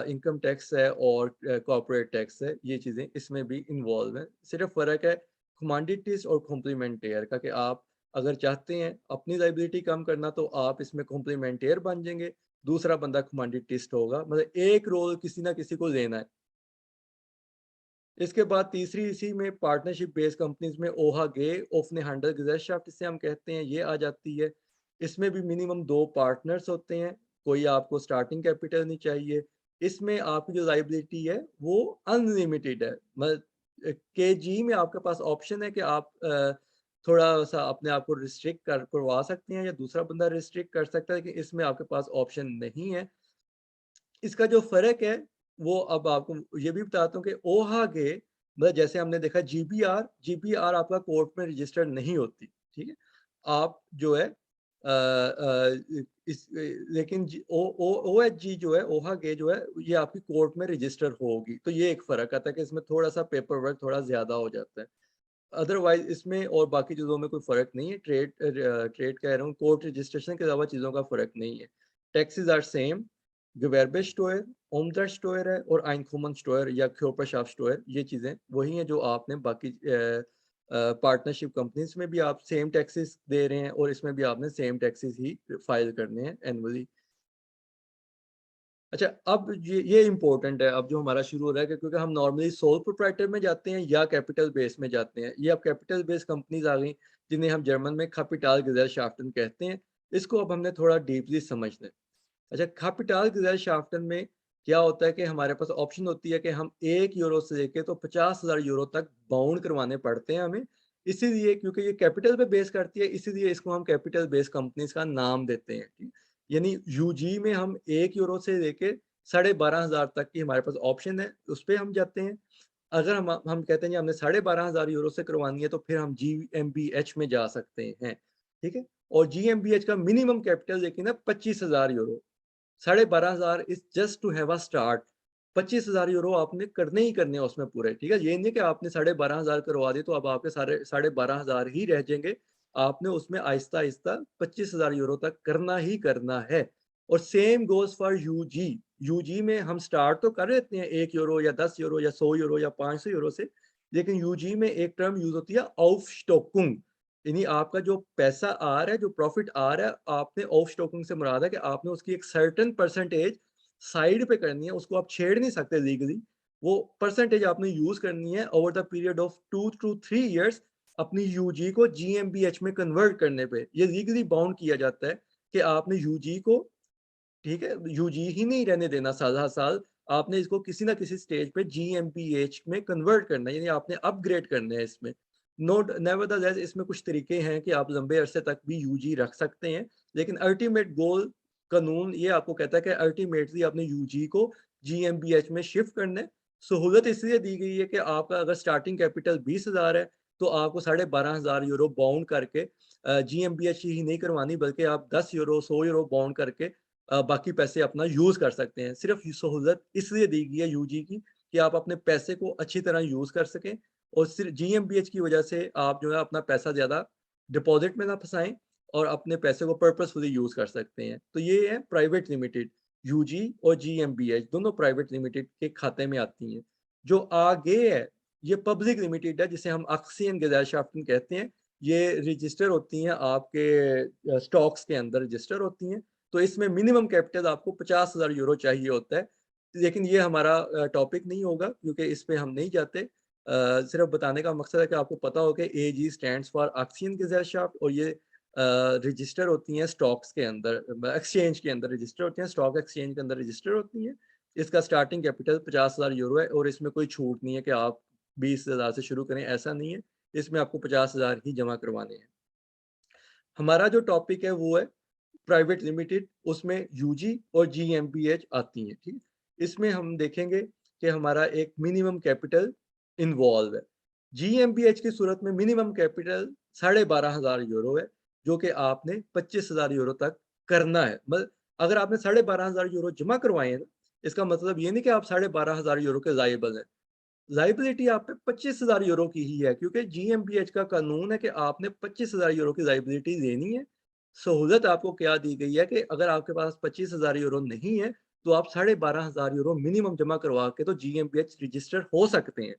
इनकम टैक्स है और कॉर्पोरेट टैक्स है, ये चीज़ें इसमें भी इन्वॉल्व हैं। सिर्फ फ़र्क है कमोडिटीज़ और कॉम्प्लीमेंटेयर का कि आप अगर चाहते हैं अपनी लायबिलिटी कम करना तो आप इसमें कॉम्प्लीमेंटेयर बन जाएँगे, दूसरा बंदा कमोडिटिस्ट होगा, मतलब एक रोल किसी ना किसी को लेना है। इसके बाद तीसरी इसी में पार्टनरशिप बेस्ड कंपनीज में ओहा गे ओफने हैंडल गेजेलशाफ्ट इसे हम कहते हैं, ये आ जाती है। इसमें भी मिनिमम 2 पार्टनर्स होते हैं, कोई आपको स्टार्टिंग कैपिटल नहीं चाहिए। इसमें आपकी जो लायबिलिटी है वो अनलिमिटेड है। मतलब केजी में आपके पास ऑप्शन है कि आप थोड़ा-सा अपने आप को रिस्ट्रिक्ट करवा सकते हैं या दूसरा बंदा रिस्ट्रिक्ट कर सकता है, लेकिन इसमें आपके पास ऑप्शन नहीं है। इसका जो फ़र्क है, वो अब आपको ये भी बताता हूँ कि ओहा गे मतलब जैसे हमने देखा जीबीआर आपका कोर्ट में रजिस्टर्ड नहीं होती, ठीक है? आप जो है लेकिन जी ओ ओ ओएचजी जो है, ओहा गे जो है, ये आपकी कोर्ट में रजिस्टर होगी। तो ये एक फ़र्क आता है कि इसमें थोड़ा-सा पेपर वर्क थोड़ा ज़्यादा हो जाता है। अदरवाइज़ इसमें और बाकी चीज़ों में कोई फ़र्क नहीं है। ट्रेड कह रहा हूँ, कोर्ट रजिस्ट्रेशन के अलावा चीज़ों का फ़र्क नहीं है। Taxes are same. Gewerbe Steuer, Umsatzsteuer है और Einkommensteuer या Körperschaftssteuer, ये चीज़ें वही हैं जो आपने बाकी पार्टनरशिप कंपनीज में भी आप सेम टैक्सेस दे रहे हैं और इसमें भी आपने सेम टैक्सेस ही फाइल करने हैं एनुअली। अच्छा, अब ये इम्पोर्टेंट है, अब जो हमारा शुरू हो रहा है कि क्योंकि हम नॉर्मली सोल प्रोप्राइटर में जाते हैं या कैपिटल बेस में जाते हैं। ये अब कैपिटल बेस कंपनीज आ गई जिन्हें हम जर्मन में Kapitalgesellschaften कहते हैं। इसको अब हमने थोड़ा डीपली समझना है। अच्छा, Kapitalgesellschaften में क्या होता है कि हमारे पास ऑप्शन होती है कि हम 1 यूरो से लेके तो 50,000 यूरो तक बाउंड करवाने पड़ते हैं हमें। इसीलिए क्योंकि ये कैपिटल पे बेस करती है, इसीलिए इसको हम कैपिटल बेस कंपनीज का नाम देते हैं। ठीक? यानी यूजी में हम 1 यूरो से लेके 12,500 तक की हमारे पास ऑप्शन है, उस पे हम जाते हैं। अगर हम कहते हैं जी हमने 12,500 यूरो से करवानी है तो फिर हम जीएमबीएच में जा सकते हैं। ठीक है? और जीएमबीएच का मिनिमम कैपिटल लेकिन है 25,000 euro. 12,500 is just to have a start. 25,000 euro आपने करने ही करने हैं उसमें पूरे। ठीक है? ये नहीं कि आपने 12,500 करवा दिए तो अब आपके सारे 12,500 ही रह जाएंगे। आपने उसमें आहिस्ता आहिस्ता 25,000 यूरो तक करना ही करना है। और same goes for UG. UG में हम स्टार्ट तो कर लेते हैं 1 यूरो या 10 यूरो या 100 यूरो या 500 यूरो से, लेकिन यूजी में एक टर्म यूज होती है ऑफस्टॉकिंग। यानी आपका जो पैसा आ रहा है, जो प्रॉफिट आ रहा है, आपने ऑफस्टॉकिंग से मुराद है कि आपने उसकी एक सर्टेन परसेंटेज साइड पे करनी है, उसको आप छेड़ नहीं सकते लीगली। वो परसेंटेज आपने यूज करनी है over the period of 2 to 3 years अपनी यूजी को जीएमबीएच में कन्वर्ट करने पे। ये लीगली बाउंड किया जाता है कि आपने यूजी को, ठीक है, यूजी ही नहीं रहने देना साल साल, आपने इसको किसी ना किसी स्टेज पे जीएमपीएच में कन्वर्ट करना है, यानी आपने अपग्रेड करना है इसमें। नोट नेवरदलेस इसमें कुछ तरीके हैं कि आप लंबे अरसे तक भी यूजी रख सकते हैं, लेकिन अल्टीमेट गोल कानून ये आपको कहता है कि अल्टीमेटली आपने यूजी को जीएमबीएच में शिफ्ट करना है। सहूलत इसलिए दी गई है कि आपका अगर स्टार्टिंग कैपिटल 20,000 है तो आपको 12,500 यूरो बाउंड करके जीएमबीएच ही नहीं करवानी, बल्कि आप 10 यूरो 100 यूरो बाउंड करके बाकी पैसे अपना यूज कर सकते हैं। सिर्फ ये सहूलत इसलिए दी गई है यूजी की कि आप अपने पैसे को अच्छी तरह यूज कर सकें और सिर्फ जीएमबीएच की वजह से आप जो है अपना पैसा ज्यादा डिपॉजिट में ना फंसाएं और अपने पैसे को पर्पसफुली यूज कर सकते हैं। तो ये है प्राइवेट लिमिटेड। यूजी और जीएमबीएच दोनों प्राइवेट लिमिटेड के खाते में आती हैं। जो आगे है ये पब्लिक लिमिटेड है, जिसे हम Aktiengesellschaften कहते हैं। ये रजिस्टर होती हैं आपके स्टॉक्स के अंदर रजिस्टर होती हैं। तो इसमें मिनिमम कैपिटल आपको 50,000 यूरो चाहिए होता है, लेकिन ये हमारा टॉपिक नहीं होगा क्योंकि इस पे हम नहीं जाते। सिर्फ बताने का मकसद है कि आपको पता हो कि एजी स्टैंड्स फॉर Aktiengesellschaft और ये रजिस्टर होती हैं स्टॉक्स के अंदर, एक्सचेंज के अंदर रजिस्टर होती हैं, स्टॉक एक्सचेंज के अंदर रजिस्टर होती हैं। इसका स्टार्टिंग कैपिटल 50,000 यूरो है और इसमें कोई छूट नहीं है कि आप 20,000 से शुरू करें, ऐसा नहीं है। इसमें आपको 50,000 ही जमा करवाने हैं। हमारा जो टॉपिक है वो है प्राइवेट लिमिटेड, उसमें यूजी और जीएमपीएच आती हैं। ठीक, इसमें हम देखेंगे कि हमारा एक मिनिमम कैपिटल इन्वॉल्व है। जीएमपीएच की सूरत में मिनिमम कैपिटल 12,500 यूरो है, जो कि आपने 25,000 यूरो तक करना है। मतलब अगर आपने 12,500 यूरो जमा करवाए हैं ना, इसका मतलब ये नहीं कि आप 12,500 यूरो के लायबल हैं। लाइबिलिटी आप पे 25,000 यूरो की ही है, क्योंकि जीएमबीएच का कानून है कि आपने 25,000 यूरो की लाइबिलिटी देनी है। सहूलत आपको क्या दी गई है कि अगर आपके पास 25,000 यूरो नहीं है तो आप 12,500 यूरो मिनिमम जमा करवा के तो जीएमबीएच रजिस्टर हो सकते हैं।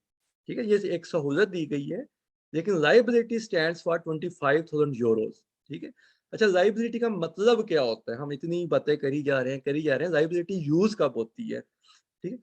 ठीक है, ये एक सहूलत दी गई है, लेकिन लाइबिलिटी स्टैंड्स फॉर 25,000 यूरोस। ठीक है। अच्छा, लाइबिलिटी का मतलब क्या होता है? हम इतनी बातें करी जा रहे हैं, लाइबिलिटी यूज कब होती है? ठीक है,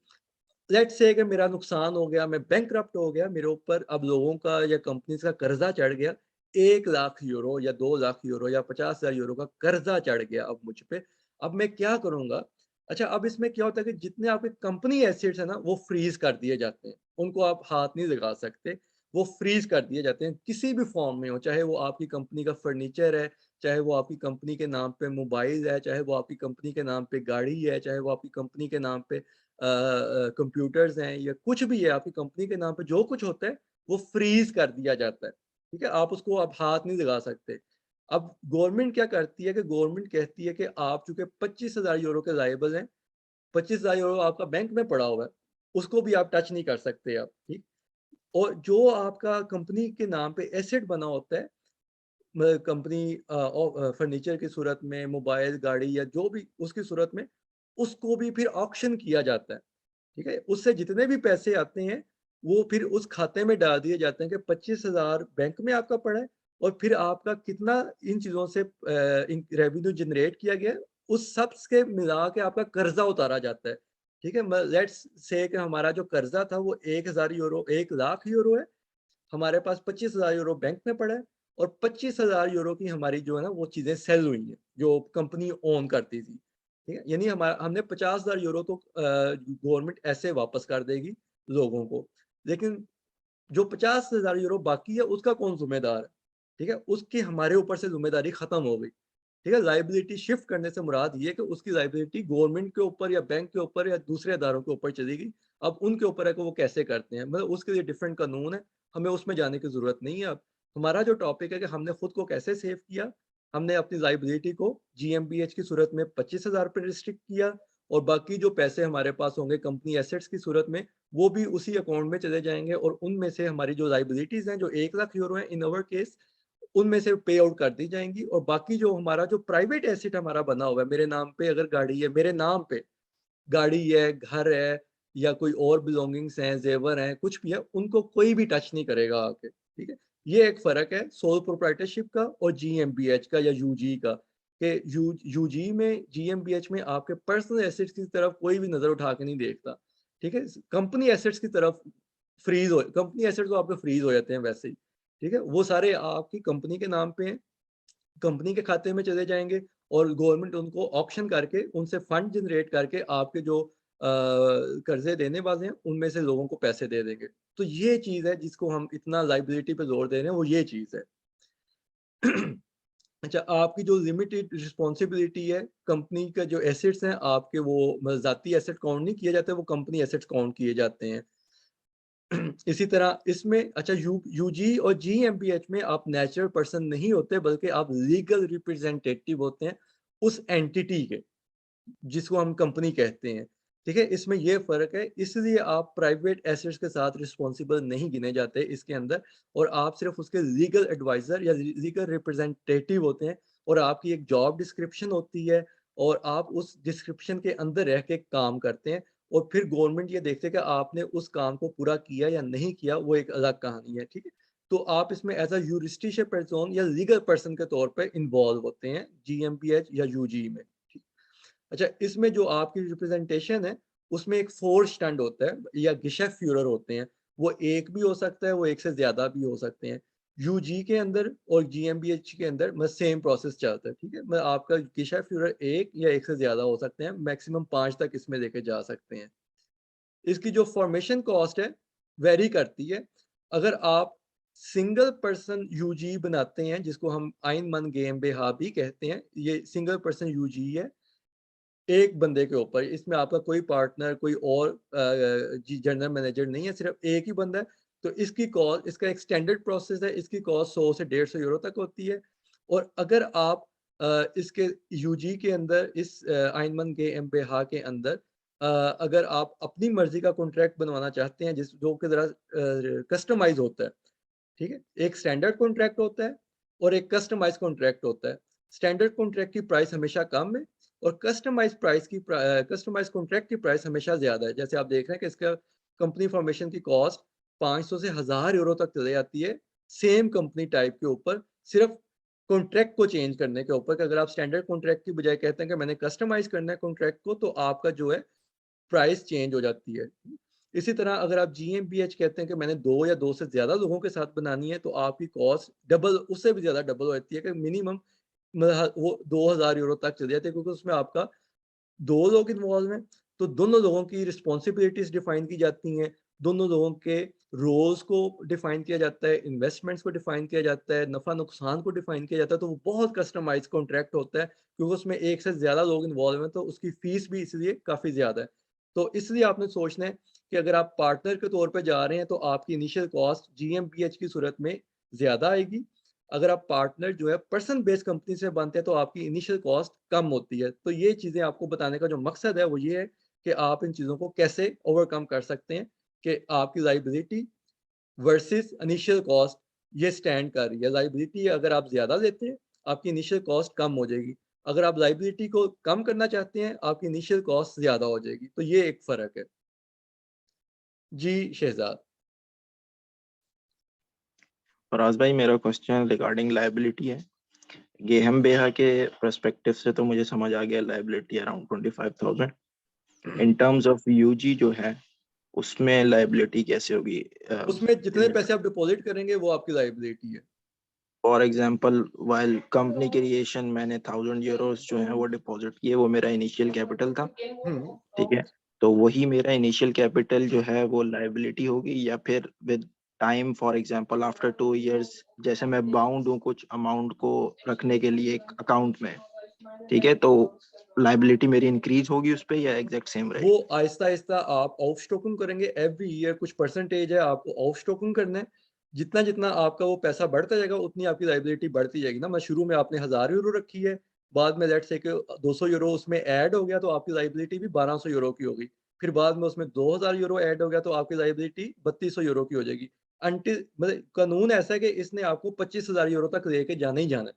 लेट्स से कि मेरा नुकसान हो गया, मैं बैंकरप्ट हो गया, मेरे ऊपर अब लोगों का या कंपनीज का कर्जा चढ़ गया, 1,00,000 यूरो या 2,00,000 यूरो या 50,000 यूरो का कर्जा चढ़ गया अब मुझ पे। अब मैं क्या करूंगा? अच्छा, अब इसमें क्या होता है कि जितने आपके कंपनी एसेट्स है ना वो फ्रीज कर दिए जाते हैं, उनको आप हाथ नहीं लगा सकते। वो फ्रीज कर दिए जाते हैं किसी भी फॉर्म में हो, चाहे वो आपकी कंपनी का फर्नीचर है, चाहे वो आपकी कंपनी के नाम पे मोबाइल है, चाहे वो आपकी कंपनी के नाम पे गाड़ी है, चाहे वो आपकी कंपनी के नाम पे कंप्यूटर्स हैं, या कुछ भी है आपकी कंपनी के नाम पे, जो कुछ होता है वो फ्रीज कर दिया जाता है। ठीक है, आप उसको आप हाथ नहीं लगा सकते। अब गवर्नमेंट क्या करती है कि गवर्नमेंट कहती है कि आप चूंकि 25,000 यूरो के लायबल हैं, 25,000 यूरो आपका बैंक में पड़ा हुआ है, उसको भी आप टच नहीं कर सकते आप। ठीक, और जो आपका कंपनी के नाम पे एसेट बना होता है, कंपनी फर्नीचर की सूरत में, मोबाइल, गाड़ी या जो भी उसकी सूरत में, उसको भी फिर ऑक्शन किया जाता है, ठीक है? उससे जितने भी पैसे आते हैं, वो फिर उस खाते में डाल दिए जाते हैं कि 25,000 बैंक में आपका पड़ा है और फिर आपका कितना इन चीज़ों से रेवेन्यू जनरेट किया गया है, उस सब के मिला के आपका कर्जा उतारा जाता है, ठीक है? लेट्स से कि हमारा जो कर्जा था वो 1,000 यूरो 1 लाख यूरो है, हमारे पास 25,000 यूरो बैंक में पड़ा है और 25,000 यूरो की हमारी जो है ना वो चीज़ें सेल हुई हैं, जो कंपनी ओन करती थी, ठीक है? यानी हमने 50,000 यूरो तो गवर्नमेंट ऐसे वापस कर देगी लोगों को, लेकिन जो 50,000 यूरो बाकी है उसका कौन ज़िम्मेदार है? ठीक है? उसकी हमारे ऊपर से ज़िम्मेदारी खत्म हो गई, ठीक है? लायबिलिटी शिफ्ट करने से मुराद ये है कि उसकी लायबिलिटी गवर्नमेंट के ऊपर या बैंक के ऊपर या दूसरे इदारों के ऊपर चली गई। अब उनके ऊपर है कि वो कैसे करते हैं, मतलब उसके लिए डिफरेंट कानून है, हमें उसमें जाने की ज़रूरत नहीं है अब। हमारा जो टॉपिक है कि हमने खुद को कैसे सेव किया, हमने अपनी लायबिलिटी को जीएमबीएच की सूरत में 25,000 पे रिस्ट्रिक्ट किया और बाकी जो पैसे हमारे पास होंगे कंपनी एसेट्स की सूरत में, वो भी उसी अकाउंट में चले जाएँगे और उनमें से हमारी जो लायबिलिटीज़ हैं, जो 1 लाख यूरो हैं इन आवर केस, उनमें से पे आउट कर दी जाएँगी और बाकी जो हमारा जो प्राइवेट एसेट हमारा बना हुआ है, मेरे नाम पे अगर गाड़ी है, मेरे नाम पे गाड़ी है, घर है या कोई और बिलॉन्गिंग्स हैं, ज़ेवर हैं, कुछ भी है, उनको कोई भी टच नहीं करेगा आके, ठीक है? ये एक फ़र्क है सोल प्रोप्राइटरशिप का और जीएमबीएच का या यूजी का, कि यूजी में जीएमबीएच में आपके पर्सनल एसेट्स की तरफ कोई भी नज़र उठा के नहीं देखता, ठीक है? कंपनी एसेट्स की तरफ कंपनी एसेट्स तो आपके फ्रीज़ हो जाते हैं वैसे ही, ठीक है? वो सारे आपकी कंपनी के नाम पे हैं, कंपनी के खाते में चले जाएँगे और गवर्नमेंट उनको ऑक्शन करके, उनसे फंड जनरेट करके आपके जो कर्ज़े देने वाले हैं, उनमें से लोगों को पैसे दे देंगे। तो ये चीज़ है जिसको हम इतना लायबिलिटी पे ज़ोर दे रहे हैं, वो ये चीज़ है। अच्छा, आपकी जो लिमिटेड रिस्पॉन्सिबिलिटी है, कंपनी का जो एसेट्स हैं आपके वो ज़ाती एसेट काउंट नहीं किए जाते, वो कंपनी एसेट्स काउंट किए जाते हैं। इसी तरह इसमें अच्छा यूजी और जीएमबीएच में आप नेचुरल पर्सन नहीं होते बल्कि आप लीगल रिप्रेजेंटेटिव होते हैं उस एंटिटी के, जिसको हम कंपनी कहते हैं, ठीक है? इसमें ये फ़र्क है, इसलिए आप प्राइवेट एसेट्स के साथ रिस्पॉन्सिबल नहीं गिने जाते इसके अंदर और आप सिर्फ़ उसके लीगल एडवाइज़र या लीगल रिप्रेजेंटेटिव होते हैं और आपकी एक जॉब डिस्क्रिप्शन होती है और आप उस डिस्क्रिप्शन के अंदर रह के काम करते हैं और फिर गवर्नमेंट ये देखते है कि आपने उस काम को पूरा किया या नहीं किया, वो एक अलग कहानी है, ठीक है? तो आप इसमें एज़ अ यूरिस्टिशियल पर्सन या लीगल पर्सन के तौर पे इन्वॉल्व होते हैं जीएमपीएच या यूजी में। ठीक। अच्छा, इसमें जो आपकी रिप्रेजेंटेशन है, उसमें एक फ़ोर-स्टैंड होता है या गिशेफ़्यूरर होते हैं। वो एक भी हो सकता है, वो एक से ज़्यादा भी हो सकते हैं। यूजी के अंदर और जीएमबीएच के अंदर सेम प्रोसेस चलता है, ठीक है? आपका गिशेफ़्यूरर 1 या 1 से ज़्यादा हो सकते हैं, मैक्सिमम 5 तक इसमें लेके जा सकते हैं। इसकी जो फॉर्मेशन कॉस्ट है, वेरी करती है। अगर आप सिंगल पर्सन यूजी बनाते हैं, जिसको हम आइन मन गेम बेहा भी कहते हैं, ये सिंगल पर्सन यूजी है। एक बंदे के ऊपर, इसमें आपका कोई पार्टनर, कोई और जनरल मैनेजर नहीं है, सिर्फ एक ही बंदा है। तो इसकी कॉस्ट, इसका एक स्टैंडर्ड प्रोसेस है, इसकी कॉस्ट 100 से 150 यूरो तक होती है। और अगर आप इसके यूजी के अंदर इस आइनमन के एमपेहा के अंदर अगर आप अपनी मर्जी का कॉन्ट्रैक्ट बनवाना चाहते हैं, जिस जो कि ज़रा कस्टमाइज़ होता है, ठीक है? एक स्टैंडर्ड कॉन्ट्रैक्ट होता है और एक कस्टमाइज़ कॉन्ट्रैक्ट होता है। स्टैंडर्ड कॉन्ट्रैक्ट की प्राइस हमेशा कम है और कस्टमाइज़ कॉन्ट्रैक्ट की प्राइस हमेशा ज़्यादा है। जैसे आप देख रहे हैं कि इसका कंपनी फॉर्मेशन की कॉस्ट 500 से 1000 यूरो तक चली जाती है, सेम कंपनी टाइप के ऊपर, सिर्फ़ कॉन्ट्रैक्ट को चेंज करने के ऊपर कि अगर आप स्टैंडर्ड कॉन्ट्रैक्ट की बजाय कहते हैं कि मैंने कस्टमाइज़ करना है कॉन्ट्रैक्ट को, तो आपका जो है प्राइस चेंज हो जाती है। इसी तरह अगर आप जीएमबीएच कहते हैं कि मैंने 2 या 2 से ज़्यादा लोगों के साथ बनानी है, तो आपकी कॉस्ट डबल, उससे भी ज़्यादा डबल हो जाती है कि मिनिमम वो 2000 यूरो तक चली जाती है, क्योंकि उसमें आपका 2 लोग इन्वॉल्व हैं, तो दोनों लोगों की रिस्पॉन्सिबिलिटीज़ डिफाइन की जाती हैं, दोनों लोगों के रोल्स को डिफाइन किया जाता है, इन्वेस्टमेंट्स को डिफाइन किया जाता है, नफ़ा-नुकसान को डिफाइन किया जाता है, तो वो बहुत कस्टमाइज़्ड कॉन्ट्रैक्ट होता है, क्योंकि उसमें एक से ज़्यादा लोग इन्वॉल्व हैं, तो उसकी फ़ीस भी इसलिए काफ़ी ज़्यादा है। तो इसलिए आपने सोचना है कि अगर आप पार्टनर के तौर पे जा रहे हैं, तो आपकी इनिशियल कॉस्ट जीएमपीएच की सूरत में ज़्यादा आएगी। अगर आप पार्टनर जो है पर्सन बेस्ड कंपनी से बनते हैं, तो आपकी इनिशियल कॉस्ट कम होती है। तो ये चीज़ें आपको बताने का जो मकसद है वो ये है कि आप इन चीज़ों को कैसे ओवरकम कर सकते हैं कि आपकी लायबिलिटी वर्सेस इनिशियल कॉस्ट ये स्टैंड कर रही है। लायबिलिटी अगर आप ज़्यादा लेते हैं, आपकी इनिशियल कॉस्ट कम हो जाएगी। अगर आप लाइबिलिटी को कम करना चाहते हैं, आपकी इनिशियल कॉस्ट ज़्यादा हो जाएगी, तो ये एक फ़र्क है। जी, शहज़ाद। फराज भाई, मेरा क्वेश्चन रिगार्डिंग लायबिलिटी है। गेहम बेहा के पर्सपेक्टिव से तो मुझे समझ आ गया liability around 25,000। In terms of UG जो है उसमें लायबिलिटी कैसे होगी? उसमें जितने पैसे आप डिपॉज़िट करेंगे वो आपकी लायबिलिटी है। For example while company creation मैंने 1000 यूरोस जो है वो डिपॉजिट किए, वो मेरा इनिशियल कैपिटल था, हुँ। ठीक है? तो वही मेरा इनिशियल कैपिटल जो है वो लायबिलिटी होगी, या फिर with time for example after 2 years जैसे मैं बाउंड हूँ कुछ अमाउंट को रखने के लिए एक अकाउंट में, ठीक है, तो लायबिलिटी मेरी इंक्रीज होगी उस पे या एग्जैक्ट सेम वो रहेगी? आहिस्ता-आहिस्ता आप ऑफ स्टॉकिंग करेंगे, एवरी ईयर कुछ परसेंटेज है आपको ऑफ स्टॉकिंग करना है। जितना-जितना आपका वो पैसा बढ़ता जाएगा, उतनी आपकी लायबिलिटी बढ़ती जाएगी ना। शुरू में आपने 1000 यूरो रखी है, बाद में लेट्स से कि 200 यूरो उसमें ऐड हो गया, तो आपकी लायबिलिटी भी 1200 यूरो की हो गई। फिर बाद में उसमें 2000 यूरो ऐड हो गया, तो आपकी लायबिलिटी 3200 यूरो की हो जाएगी। अंटिल मतलब कानून ऐसा है कि इसने आपको 25,000 यूरो तक लेके जाना ही जाना है।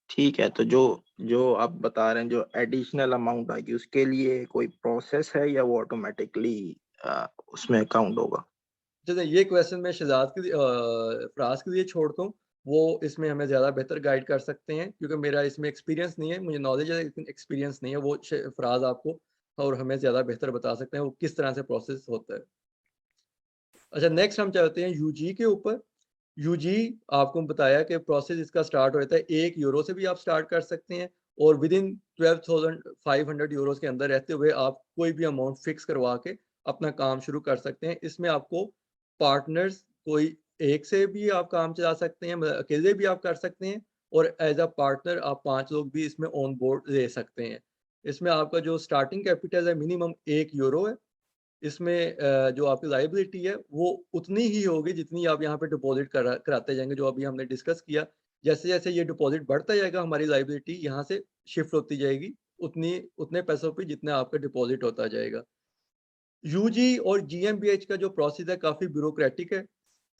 ठीक है, तो जो जो आप बता रहे हैं जो एडिशनल अमाउंट आएगी उसके लिए कोई प्रोसेस है या वो ऑटोमेटिकली उसमें काउंट होगा? चलिए ये क्वेश्चन मैं शहज़ाद के लिए फ़राज़ के लिए छोड़ता हूँ। वो इसमें हमें ज़्यादा बेहतर गाइड कर सकते हैं क्योंकि मेरा इसमें एक्सपीरियंस नहीं है। मुझे नॉलेज है लेकिन एक्सपीरियंस नहीं है। वो फ़राज़ आपको और हमें ज़्यादा बेहतर बता सकते हैं वो किस तरह से प्रोसेस होता है। अच्छा नेक्स्ट हम चलते हैं यूजी के ऊपर। यूजी आपको बताया कि प्रोसेस इसका स्टार्ट होता है 1 यूरो से भी आप स्टार्ट कर सकते हैं और विदिन 12,500 यूरोज़ के अंदर रहते हुए आप कोई भी अमाउंट फिक्स करवा के अपना काम शुरू कर सकते हैं। इसमें आपको पार्टनर्स कोई एक से भी आप काम चला सकते हैं, मतलब अकेले भी आप कर सकते हैं और एज़ अ पार्टनर आप 5 लोग भी इसमें ऑन बोर्ड ले सकते हैं। इसमें आपका जो स्टार्टिंग कैपिटल है मिनिमम 1 यूरो है। इसमें जो आपकी लायबिलिटी है वो उतनी ही होगी जितनी आप यहाँ पे डिपॉज़िट कराते जाएँगे जो अभी हमने डिस्कस किया। जैसे-जैसे ये डिपॉज़िट बढ़ता जाएगा हमारी लायबिलिटी यहाँ से शिफ्ट होती जाएगी, उतने पैसों पे जितना आपका डिपॉज़िट होता जाएगा। यूजी और जीएमबीएच का जो प्रोसेस है काफ़ी ब्यूरोक्रेटिक है।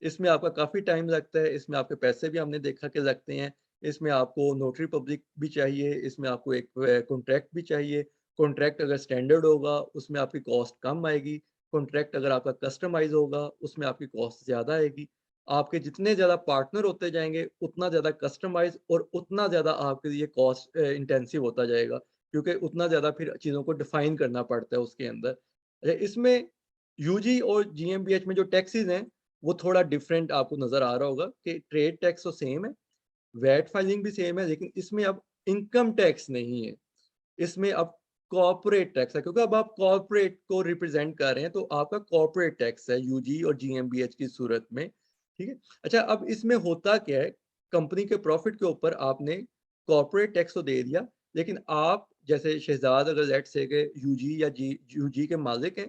इसमें आपका काफ़ी टाइम लगता है, इसमें आपके पैसे भी हमने देखा कि लगते हैं। इसमें आपको नोटरी पब्लिक भी चाहिए, इसमें आपको एक कॉन्ट्रैक्ट भी चाहिए। कॉन्ट्रैक्ट अगर स्टैंडर्ड होगा, उसमें आपकी कॉस्ट कम आएगी। कॉन्ट्रैक्ट अगर आपका कस्टमाइज़ होगा, उसमें आपकी कॉस्ट ज़्यादा आएगी। आपके जितने ज़्यादा पार्टनर होते जाएँगे, उतना ज़्यादा कस्टमाइज़ और उतना ज़्यादा आपके लिए कॉस्ट इंटेंसिव होता जाएगा, क्योंकि उतना ज़्यादा फिर चीज़ों को डिफ़ाइन करना पड़ता है उसके अंदर। इसमें यूजी और जीएमबीएच में जो टैक्सेस हैं, वो थोड़ा डिफरेंट आपको नज़र आ रहा होगा कि ट्रेड टैक्स तो सेम है, वैट फाइलिंग भी सेम है, लेकिन इसमें अब इनकम टैक्स नहीं है। इसमें अब कॉर्पोरेट टैक्स है क्योंकि अब आप कॉर्पोरेट को रिप्रेजेंट कर रहे हैं, तो आपका कॉर्पोरेट टैक्स है यूजी और जीएमबीएच की सूरत में, ठीक है? अच्छा अब इसमें होता क्या है, कंपनी के प्रॉफिट के ऊपर आपने कॉर्पोरेट टैक्स तो दे दिया, लेकिन आप जैसे शहज़ाद अगर लेट्स से कि यूजी या यूजी के मालिक हैं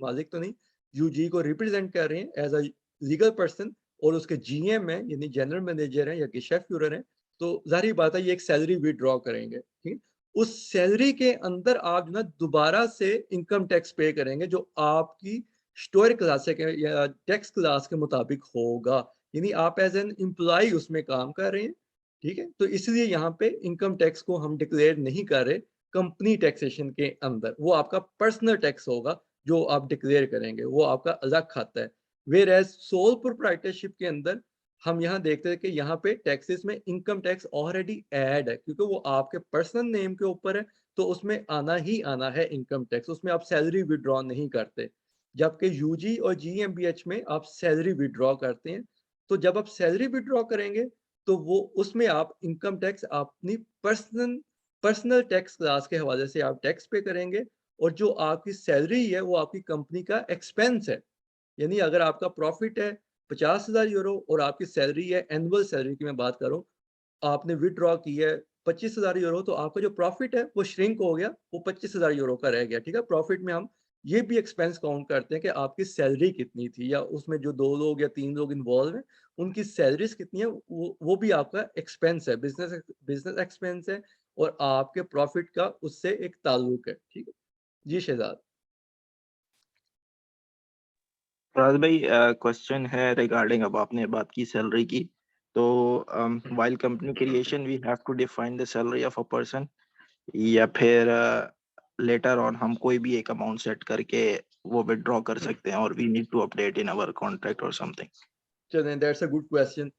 मालिक तो नहीं, यूजी को रिप्रेजेंट कर रहे हैं एज़ अ लीगल पर्सन और उसके जीएम हैं यानी जनरल मैनेजर हैं या गेशेफ़्यूहरर हैं, तो ज़ाहिर-सी बात है ये एक सैलरी विथड्रॉ करेंगे, ठीक है? उस सैलरी के अंदर आप जो ना दोबारा से इनकम टैक्स पे करेंगे जो आपकी स्टोर क्लास के या टैक्स क्लास के मुताबिक होगा। यानी आप एज़ एन एम्प्लॉयी उसमें काम कर रहे हैं, ठीक है? तो इसलिए यहाँ पे इनकम टैक्स को हम डिक्लेयर नहीं कर रहे कंपनी टैक्सेशन के अंदर। वो आपका पर्सनल टैक्स होगा जो आप डिक्लेयर करेंगे, वो आपका अलग खाता है। व्हेयरएज़ सोल प्रोप्राइटरशिप के अंदर हम यहाँ देखते हैं कि यहाँ पे टैक्सेस में इनकम टैक्स ऑलरेडी ऐड है क्योंकि वो आपके पर्सनल नेम के ऊपर है, तो उसमें आना ही आना है इनकम टैक्स, उसमें आप सैलरी विथड्रॉ नहीं करते। जबकि यूजी और जीएमबीएच में आप सैलरी विथड्रॉ करते हैं, तो जब आप सैलरी विथड्रॉ करेंगे, तो वो उसमें आप इनकम टैक्स अपनी पर्सनल पर्सनल टैक्स क्लास के हवाले से आप टैक्स पे करेंगे और जो आपकी सैलरी है, वो आपकी कंपनी का एक्सपेंस है। यानी अगर आपका प्रॉफिट है 50,000 यूरो और आपकी सैलरी है एनुअल सैलरी की मैं बात कर रहा हूँ, आपने विथड्रॉ की है 25,000 यूरो तो आपका जो प्रॉफिट है वो श्रिंक हो गया, वो 25,000 यूरो का रह गया, ठीक है? प्रॉफिट में हम ये भी एक्सपेंस काउंट करते हैं कि आपकी सैलरी कितनी थी या उसमें जो 2 लोग या 3 लोग इन्वॉल्व हैं, उनकी सैलरीज़ कितनी है वो भी आपका एक्सपेंस है, बिज़नेस एक्सपेंस है और आपके प्रॉफिट का उससे एक ताल्लुक है, ठीक है? जी शहज़ाद। फराज भाई, क्वेश्चन है रिगार्डिंग, अब आपने बात की सैलरी की, तो while company creation we have to define the salary of a person, या फिर लेटर ऑन हम कोई भी एक अमाउंट सेट करके वो विड्रॉ कर सकते हैं और we need to update in our contract और समथिंग? चलें, दैट्स अ गुड क्वेश्चन।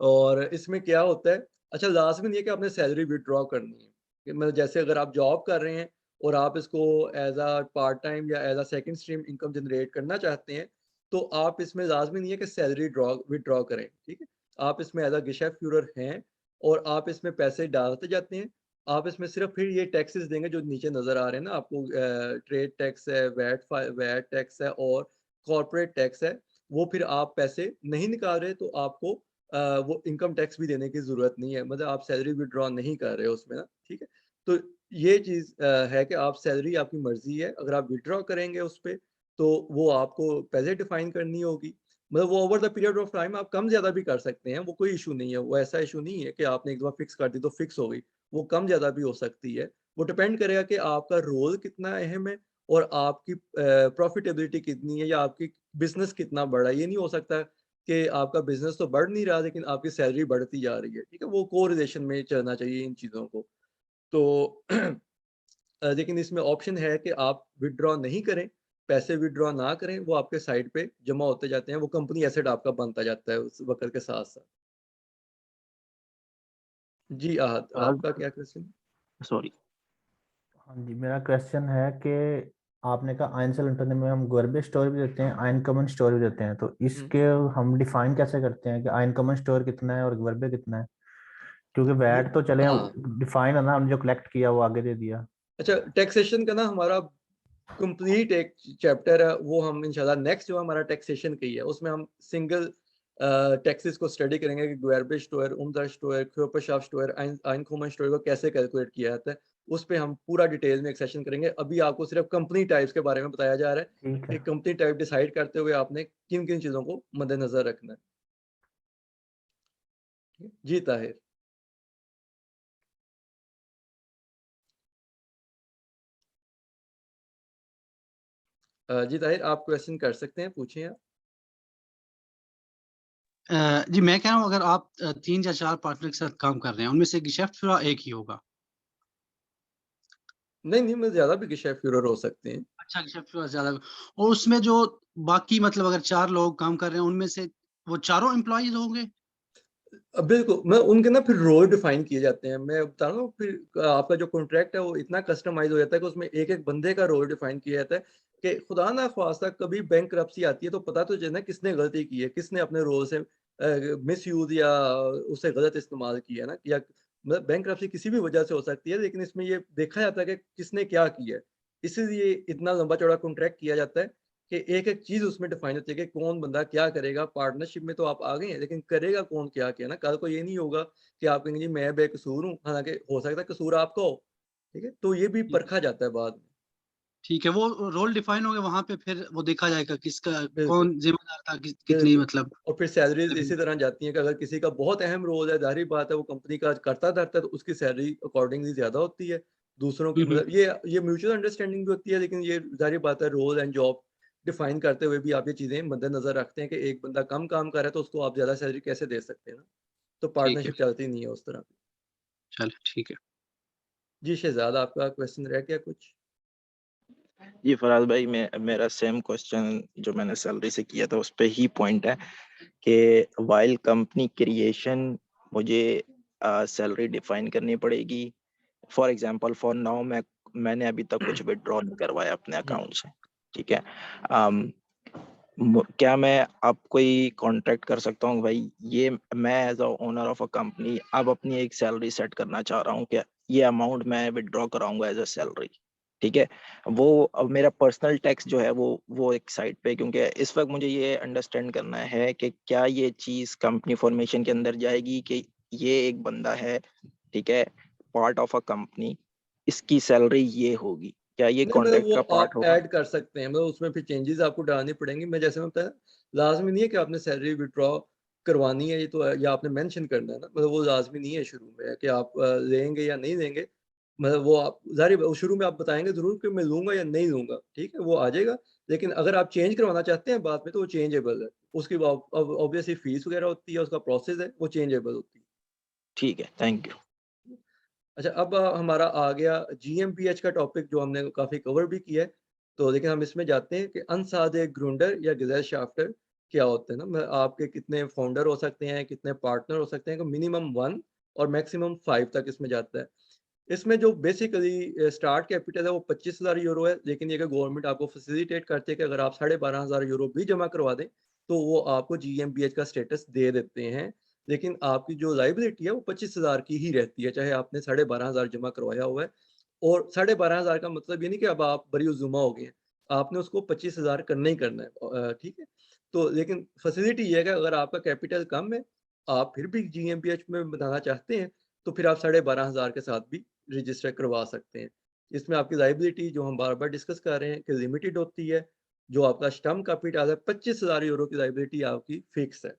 और इसमें क्या होता है, अच्छा लास्ट में ये है कि आपने सैलरी विथड्रॉ करनी है, कि मतलब जैसे अगर आप जॉब कर रहे हैं और आप इसको एज अ पार्ट टाइम या as a second stream income generate करना चाहते हैं, तो आप इसमें लाजमी नहीं है कि सैलरी विथड्रॉ करें, ठीक है। आप इसमें एज अ गिशेफ्यूरर हैं और आप इसमें पैसे डालते जाते हैं। आप इसमें सिर्फ फिर ये टैक्सेस देंगे जो नीचे नजर आ रहे हैं ना आपको, ट्रेड टैक्स है, वैट टैक्स है और कॉर्पोरेट टैक्स है। वो फिर आप पैसे नहीं निकाल रहे तो आपको वो इनकम टैक्स भी देने की ज़रूरत नहीं है, मतलब आप सैलरी विथड्रॉ नहीं कर रहे हो उसमें ना, ठीक है। तो ये चीज़ है कि आप सैलरी आपकी मर्ज़ी है, अगर आप विथड्रॉ करेंगे उस पे, तो वो आपको पहले डिफाइन करनी होगी। मतलब वो over the period of time आप कम ज़्यादा भी कर सकते हैं, वो कोई इश्यू नहीं है, वो ऐसा इश्यू नहीं है कि आपने एक दफ़ा फिक्स कर दी तो फिक्स हो गई, वो कम ज़्यादा भी हो सकती है। वो डिपेंड करेगा कि आपका रोल कितना अहम है और आपकी प्रॉफिटेबिलिटी कितनी है या आपकी बिज़नेस कितना बड़ा है। ये नहीं हो सकता कि आपका बिज़नेस तो बढ़ नहीं रहा लेकिन आपकी सैलरी बढ़ती जा रही है, ठीक है? वो कोरिलेशन में चलना चाहिए इन चीज़ों को। तो लेकिन इसमें ऑप्शन है कि आप विथड्रॉ नहीं करें, पैसे विथड्रॉ ना करें, वो आपके साइड पे जमा होते जाते हैं, वो कंपनी एसेट आपका बनता जाता है उस वक़्त के साथ-साथ। जी, आहत, आपका क्या क्वेश्चन? सॉरी। हाँ जी, मेरा क्वेश्चन है कि आपने कहा आइंसल इंटरनेट में हम गवर्बेज स्टोर भी देते हैं, आइन कॉमन स्टोर भी देते हैं, तो हुँ, इसके हम डिफाइन कैसे करते हैं कि आइन कॉमन स्टोर कितना है और गवर्बे कितना है? क्योंकि ये वैट तो चले हाँ, डिफाइन है ना, हमने जो कलेक्ट किया वो आगे दे दिया। अच्छा टैक्सेशन का ना हमारा कंप्लीट एक चैप्टर है, वो हम इंशाल्लाह नेक्स्ट जो हमारा टैक्सेशन की है, उसमें हम सिंगल टैक्सेस को स्टडी करेंगे कि Gewerbesteuer, Umsatzsteuer, Körperschaftsteuer, Einkommensteuer को कैसे कैलकुलेट किया जाता है। उस पे हम पूरा डिटेल में एक सेशन करेंगे। अभी आपको सिर्फ कंपनी टाइप्स के बारे में बताया जा रहा है ठीक कि है। कंपनी टाइप डिसाइड करते हुए आपने किन-किन चीज़ों को मद्देनज़र रखना है। ठीक है? जी, ताहिर। जी, ताहिर आप क्वेश्चन कर सकते हैं, पूछिए आप। जी, मैं कह रहा हूँ अगर आप 3 या 4 पार्टनर के साथ काम कर रहे हैं, उनमें से गिरफ्त-शुरा एक ही होगा। नहीं, नहीं, मैं ज़्यादा भी गिरफ्तार हो सकते हैं। अच्छा, गिरफ्त-शुरा ज़्यादा और उसमें जो बाकी मतलब अगर 4 लोग काम कर रहे हैं, उनमें से वो चारों एम्प्लॉइज़ होंगे? बिल्कुल, मैं उनके ना फिर रोल डिफाइन किए जाते हैं। मैं बता रहा हूँ फिर आपका जो कॉन्ट्रैक्ट है वो इतना कस्टमाइज़ हो जाता है कि उसमें एक-एक बंदे का रोल डिफाइन किया जाता है कि खुदा ना ख़वास्ता कभी बैंकरप्सी आती है तो पता तो चले ना किसने गलती की है, किसने अपने रोल से मिसयूज़ या उसे गलत इस्तेमाल किया है ना, या मतलब बैंकरप्सी किसी भी वजह से हो सकती है लेकिन इसमें ये देखा जाता है कि किसने क्या किया है। इसीलिए इतना लंबा-चौड़ा कॉन्ट्रैक्ट किया जाता है कि एक-एक चीज़ उसमें डिफाइन होती है कि कौन बंदा क्या करेगा। पार्टनरशिप में तो आप आ गए हैं, लेकिन करेगा कौन क्या-क्या ना? कल को ये नहीं होगा कि आप कहेंगे जी मैं बेकसूर हूँ, हालाँकि हो सकता है कसूर आपका हो, ठीक है? तो ये भी ठीक परखा जाता है बाद में। ठीक है, वो रोल डिफाइन हो गए, वहाँ पे फिर वो देखा जाएगा किसका बिल्कुल, कौन ज़िम्मेदार था, कितनी बिल्कुल। मतलब और फिर सैलरीज़ इसी तरह जाती हैं कि अगर किसी का बहुत अहम रोल है, ज़ाहिर-सी बात है वो कंपनी का करता-धरता है तो उसकी सैलरी अकॉर्डिंगली ज़्यादा होती है। दूसरों की हुँ, हुँ। मतलब ये म्यूचुअल अंडरस्टैंडिंग भी होती है, लेकिन ये ज़ाहिर बात है रोल एंड जॉब डिफाइन करते हुए भी आप ये चीज़ें मद्देनज़र रखते हैं कि एक बंदा कम काम कर रहा है तो उसको आप ज़्यादा सैलरी कैसे दे सकते हैं ना? तो ठीक है, पार्टनरशिप चलती नहीं है उस तरह। चलो ठीक है। जी, शहज़ाद आपका क्वेश्चन रह गया कुछ? जी फराज भाई, मैं मेरा सेम क्वेश्चन जो मैंने सैलरी से किया था उस पे ही पॉइंट है कि वाइल कंपनी क्रिएशन मुझे सैलरी डिफाइन करनी पड़ेगी। फॉर एग्जांपल फॉर नाउ मैंने अभी तक कुछ विड्रॉ नहीं करवाया अपने हुँ, अकाउंट से, ठीक है। क्या मैं अब कोई कॉन्ट्रैक्ट कर सकता हूँ भाई, ये मैं as a owner of a company अब अपनी एक सैलरी सेट करना चाह रहा हूँ कि ये अमाउंट मैं विड्रॉ कराऊंगा एज अ सैलरी, ठीक है। वो अब मेरा पर्सनल टैक्स जो है वो एक साइड पे, क्योंकि इस वक्त मुझे ये अंडरस्टैंड करना है कि क्या ये चीज कंपनी फॉर्मेशन के अंदर जाएगी कि ये एक बंदा है, ठीक है, पार्ट ऑफ अ कंपनी, इसकी सैलरी ये होगी, क्या ये नहीं मतलब कॉन्ट्रैक्ट वो का पार्ट आप होगा? ऐड कर सकते हैं, मतलब उसमें फिर चेंजेज़ आपको डालनी पड़ेंगी। मैं जैसे मैं बताया, लाज़मी नहीं है कि आपने सैलरी विथड्रॉ करवानी है, ये तो या आपने मेंशन करना है ना, मतलब वो लाज़मी नहीं है शुरू में कि आप लेंगे या नहीं लेंगे। मतलब वो आप ज़ाहिर है शुरू में आप बताएँगे ज़रूर कि मैं लूँगा या नहीं लूँगा, ठीक है? वो आ जाएगा, लेकिन अगर आप चेंज करवाना चाहते हैं बाद में, तो वो चेंजेबल है। उसकी ऑब्वियसली फीस वगैरह होती है, उसका प्रोसेस है, वो चेंजेबल होती है। ठीक है, थैंक यू। अच्छा, अब हमारा आ गया जीएमबीएच का टॉपिक, जो हमने काफ़ी कवर भी किया है। तो लेकिन हम इसमें जाते हैं कि अनसादे ग्रूंडर या gesellschafter क्या होते हैं ना, आपके कितने फाउंडर हो सकते हैं, कितने पार्टनर हो सकते हैं, मिनिमम 1 और मैक्सिमम 5 तक इसमें जाता है। इसमें जो बेसिकली स्टार्ट कैपिटल है वो 25,000 यूरो है, लेकिन ये कि गवर्नमेंट आपको फैसिलिटेट करती है कि अगर आप 12,500 यूरो भी जमा करवा दें, तो वो आपको जीएमबीएच का स्टेटस दे देते हैं। लेकिन आपकी जो लायबिलिटी है वो 25,000 की ही रहती है, चाहे आपने 12,500 जमा करवाया हुआ है। और 12,500 का मतलब ये नहीं कि अब आप बरी-उज़्ज़ुमा हो गए हैं, आपने उसको 25,000 करना ही करना है। ठीक है? तो लेकिन फैसिलिटी ये है कि अगर आपका कैपिटल कम है, आप फिर भी जीएमबीएच में बनाना चाहते हैं, तो फिर आप 12,500 के साथ भी रजिस्टर करवा सकते हैं। इसमें आपकी लायबिलिटी, जो हम बार-बार डिस्कस कर रहे हैं, कि लिमिटेड होती है। जो आपका स्टम्प कैपिटल है 25,000 यूरो की लायबिलिटी आपकी फिक्स है।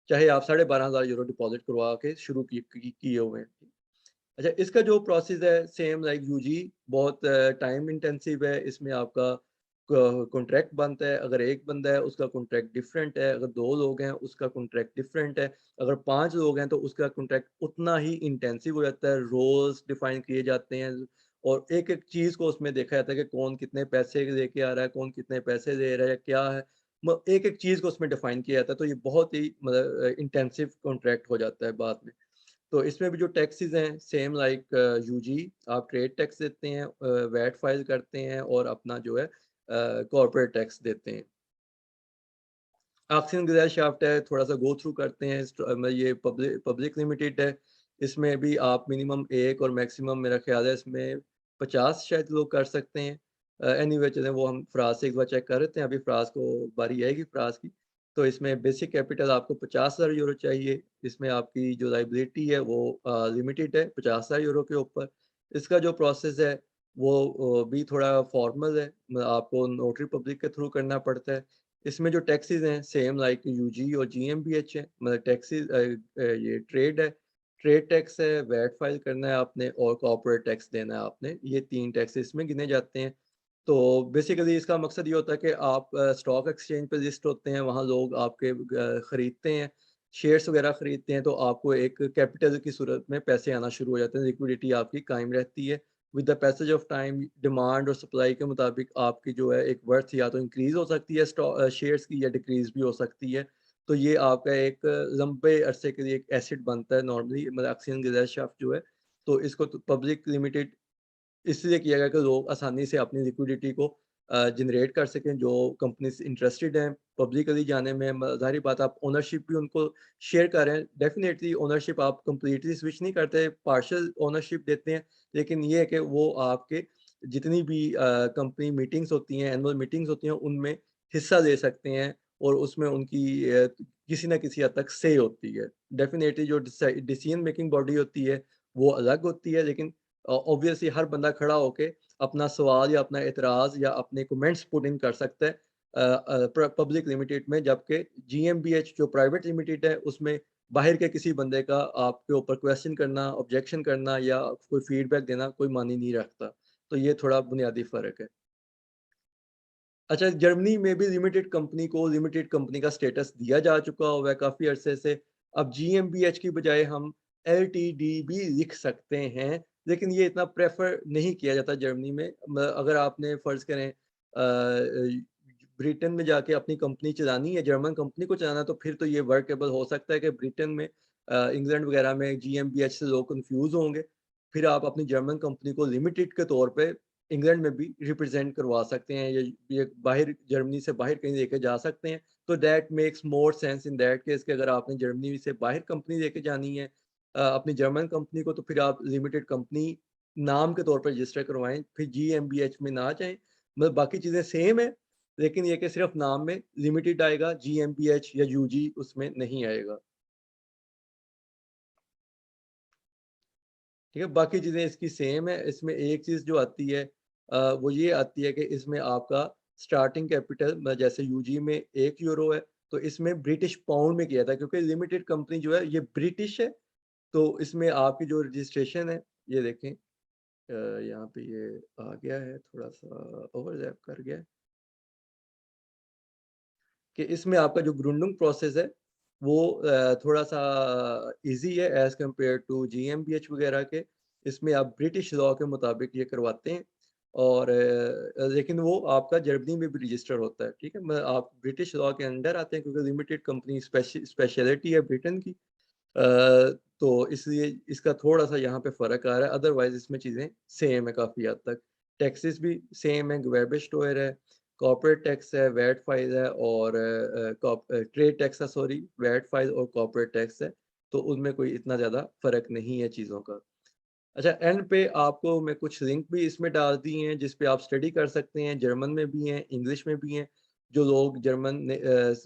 चाहे आप 12,500 यूरो डिपॉज़िट करवा के शुरू किए हुए हैं। अच्छा, इसका जो प्रोसेस है सेम लाइक यूजी, बहुत टाइम इंटेंसिव है। इसमें आपका कॉन्ट्रैक्ट बनता है। अगर एक बंदा है उसका कॉन्ट्रैक्ट डिफरेंट है, अगर 2 लोग हैं उसका कॉन्ट्रैक्ट डिफरेंट है, अगर 5 लोग हैं तो उसका कॉन्ट्रैक्ट उतना ही इंटेंसिव हो जाता है। रोल्स डिफाइन किए जाते हैं और एक-एक चीज़ को उसमें देखा जाता है कि कौन कितने पैसे लेके आ रहा है, कौन कितने पैसे दे रहा है, क्या है। एक-एक चीज़ को उसमें डिफाइन किया जाता है, तो ये बहुत ही मतलब इंटेंसिव कॉन्ट्रैक्ट हो जाता है बाद में। तो इसमें भी जो टैक्सेस हैं सेम लाइक यूजी, आप ट्रेड टैक्स देते हैं, वैट फाइल करते हैं और अपना जो है कॉर्पोरेट टैक्स देते हैं। ऑक्सीजन gesellschaft है, थोड़ा-सा गो थ्रू करते हैं। ये पब्लिक लिमिटेड है। इसमें भी आप मिनिमम 1 और मैक्सिमम मेरा ख़्याल है इसमें 50 शायद लोग कर सकते हैं। एनीवे चलें, वो हम फ़राज़ से एक बार चेक कर लेते हैं। अभी फ़राज़ को बारी आएगी फ़राज़ की। तो इसमें बेसिक कैपिटल आपको 50,000 यूरो चाहिए। इसमें आपकी जो लायबिलिटी है वो लिमिटेड है 50,000 यूरो के ऊपर। इसका जो प्रोसेस है वो भी थोड़ा फॉर्मल है। आपको नोटरी पब्लिक के थ्रू करना पड़ता है। इसमें जो टैक्सेस हैं सेम लाइक यूजी और जीएमबीएच है। मतलब टैक्सेस ये ट्रेड है, ट्रेड टैक्स है, वैट फाइल करना है आपने और कॉर्पोरेट टैक्स देना है आपने। ये 3 टैक्स इसमें गिने जाते हैं। तो बेसिकली इसका मकसद ये होता है कि आप स्टॉक एक्सचेंज पे लिस्ट होते हैं, वहाँ लोग आपके खरीदते हैं, शेयर्स वगैरह खरीदते हैं, तो आपको एक कैपिटल की सूरत में पैसे आना शुरू हो जाते हैं, लिक्विडिटी आपकी कायम रहती है। With the passage of time demand और सप्लाई के मुताबिक आपकी जो है एक वर्थ या तो इंक्रीज़ हो सकती है शेयर्स की, या डिक्रीज़ भी हो सकती है। तो ये आपका एक लंबे अरसे के लिए एक एसेट बनता है नॉर्मली, मतलब ऑक्सीजन gesellschaft जो है। तो इसको तो पब्लिक लिमिटेड इसलिए किया गया कि लोग आसानी से अपनी लिक्विडिटी को जनरेट कर सकें, जो कंपनीज इंटरेस्टेड हैं पब्लिकली जाने में। ज़ाहिर बात, आप ओनरशिप भी उनको शेयर कर रहे हैं। डेफिनेटली ओनरशिप आप कंप्लीटली स्विच नहीं करते, पार्शियल ओनरशिप देते हैं। लेकिन ये है कि वो आपके जितनी भी कंपनी मीटिंग्स होती हैं, एनुअल मीटिंग्स होती हैं, उनमें हिस्सा ले सकते हैं और उसमें उनकी किसी न किसी हद तक से होती है। डेफिनेटली जो डिसीजन मेकिंग बॉडी होती है वो अलग होती है, लेकिन ऑब्वियसली हर बंदा खड़ा होके अपना सवाल या अपना एतराज़ या अपने कमेंट्स पुट इन कर सकता है पब्लिक लिमिटेड में। जबकि जीएमबीएच जो प्राइवेट लिमिटेड है उसमें बाहर के किसी बंदे का आपके ऊपर क्वेश्चन करना, ऑब्जेक्शन करना या कोई फीडबैक देना कोई मानी नहीं रखता। तो ये थोड़ा बुनियादी फ़र्क है। अच्छा, जर्मनी में भी लिमिटेड कंपनी को लिमिटेड कंपनी का स्टेटस दिया जा चुका हुआ है काफ़ी अरसे से। अब जीएमबीएच की बजाय हम एलटीडी भी लिख सकते हैं, लेकिन ये इतना प्रेफ़र नहीं किया जाता जर्मनी में। अगर आपने फ़र्ज़ करें ब्रिटेन में जाके अपनी कंपनी चलानी है, जर्मन कंपनी को चलाना है, तो फिर तो ये वर्केबल हो सकता है कि ब्रिटेन में इंग्लैंड वगैरह में जीएमबीएच से लोग कन्फ्यूज़ होंगे। फिर आप अपनी जर्मन कंपनी को लिमिटेड के तौर पे इंग्लैंड में भी रिप्रेजेंट करवा सकते हैं, ये बाहर जर्मनी से बाहर कहीं लेके जा सकते हैं। तो that makes more sense in that case कि अगर आपने जर्मनी से बाहर कंपनी लेके जानी है अपनी जर्मन कंपनी को, तो फिर आप लिमिटेड कंपनी नाम के तौर पर रजिस्टर करवाएं, फिर जीएमबीएच में ना जाएं। मतलब बाकी चीज़ें सेम है, लेकिन ये कि सिर्फ नाम में लिमिटेड आएगा, जीएमबीएच या यूजी उसमें नहीं आएगा। ठीक है, बाकी चीज़ें इसकी सेम है। इसमें एक चीज़ जो आती है वो ये आती है कि इसमें आपका स्टार्टिंग कैपिटल जैसे यूजी में 1 यूरो है, तो इसमें ब्रिटिश पाउंड में किया था क्योंकि लिमिटेड कंपनी जो है ये ब्रिटिश है। तो इसमें आपकी जो रजिस्ट्रेशन है, ये देखें यहाँ पे ये आ गया है, थोड़ा-सा ओवरलैप कर गया है। कि इसमें आपका जो ग्रुंडिंग प्रोसेस है वो थोड़ा सा इजी है एज कंपेयर टू जीएमबीएच वगैरह के। इसमें आप ब्रिटिश लॉ के मुताबिक ये करवाते हैं और लेकिन वो आपका जर्मनी में भी रजिस्टर होता है, ठीक है। आप ब्रिटिश लॉ के अंडर आते हैं क्योंकि लिमिटेड कंपनी स्पेशलिटी है ब्रिटेन की। तो इसलिए इसका थोड़ा-सा यहाँ पे फ़र्क आ रहा है, अदरवाइज़ इसमें चीज़ें सेम है काफ़ी हद तक। टैक्सेस भी सेम है, गेवेरबेस्टeuer है, कॉर्पोरेट टैक्स है, वैट फाइल है और ट्रेड टैक्स है सॉरी, वैट फाइल और कॉर्पोरेट टैक्स है, तो उनमें कोई इतना ज़्यादा फ़र्क नहीं है चीज़ों का। अच्छा, एंड पे आपको मैं कुछ लिंक भी इसमें डाल दिए हैं जिस पे आप स्टडी कर सकते हैं, जर्मन में भी हैं, इंग्लिश में भी हैं। जो लोग जर्मन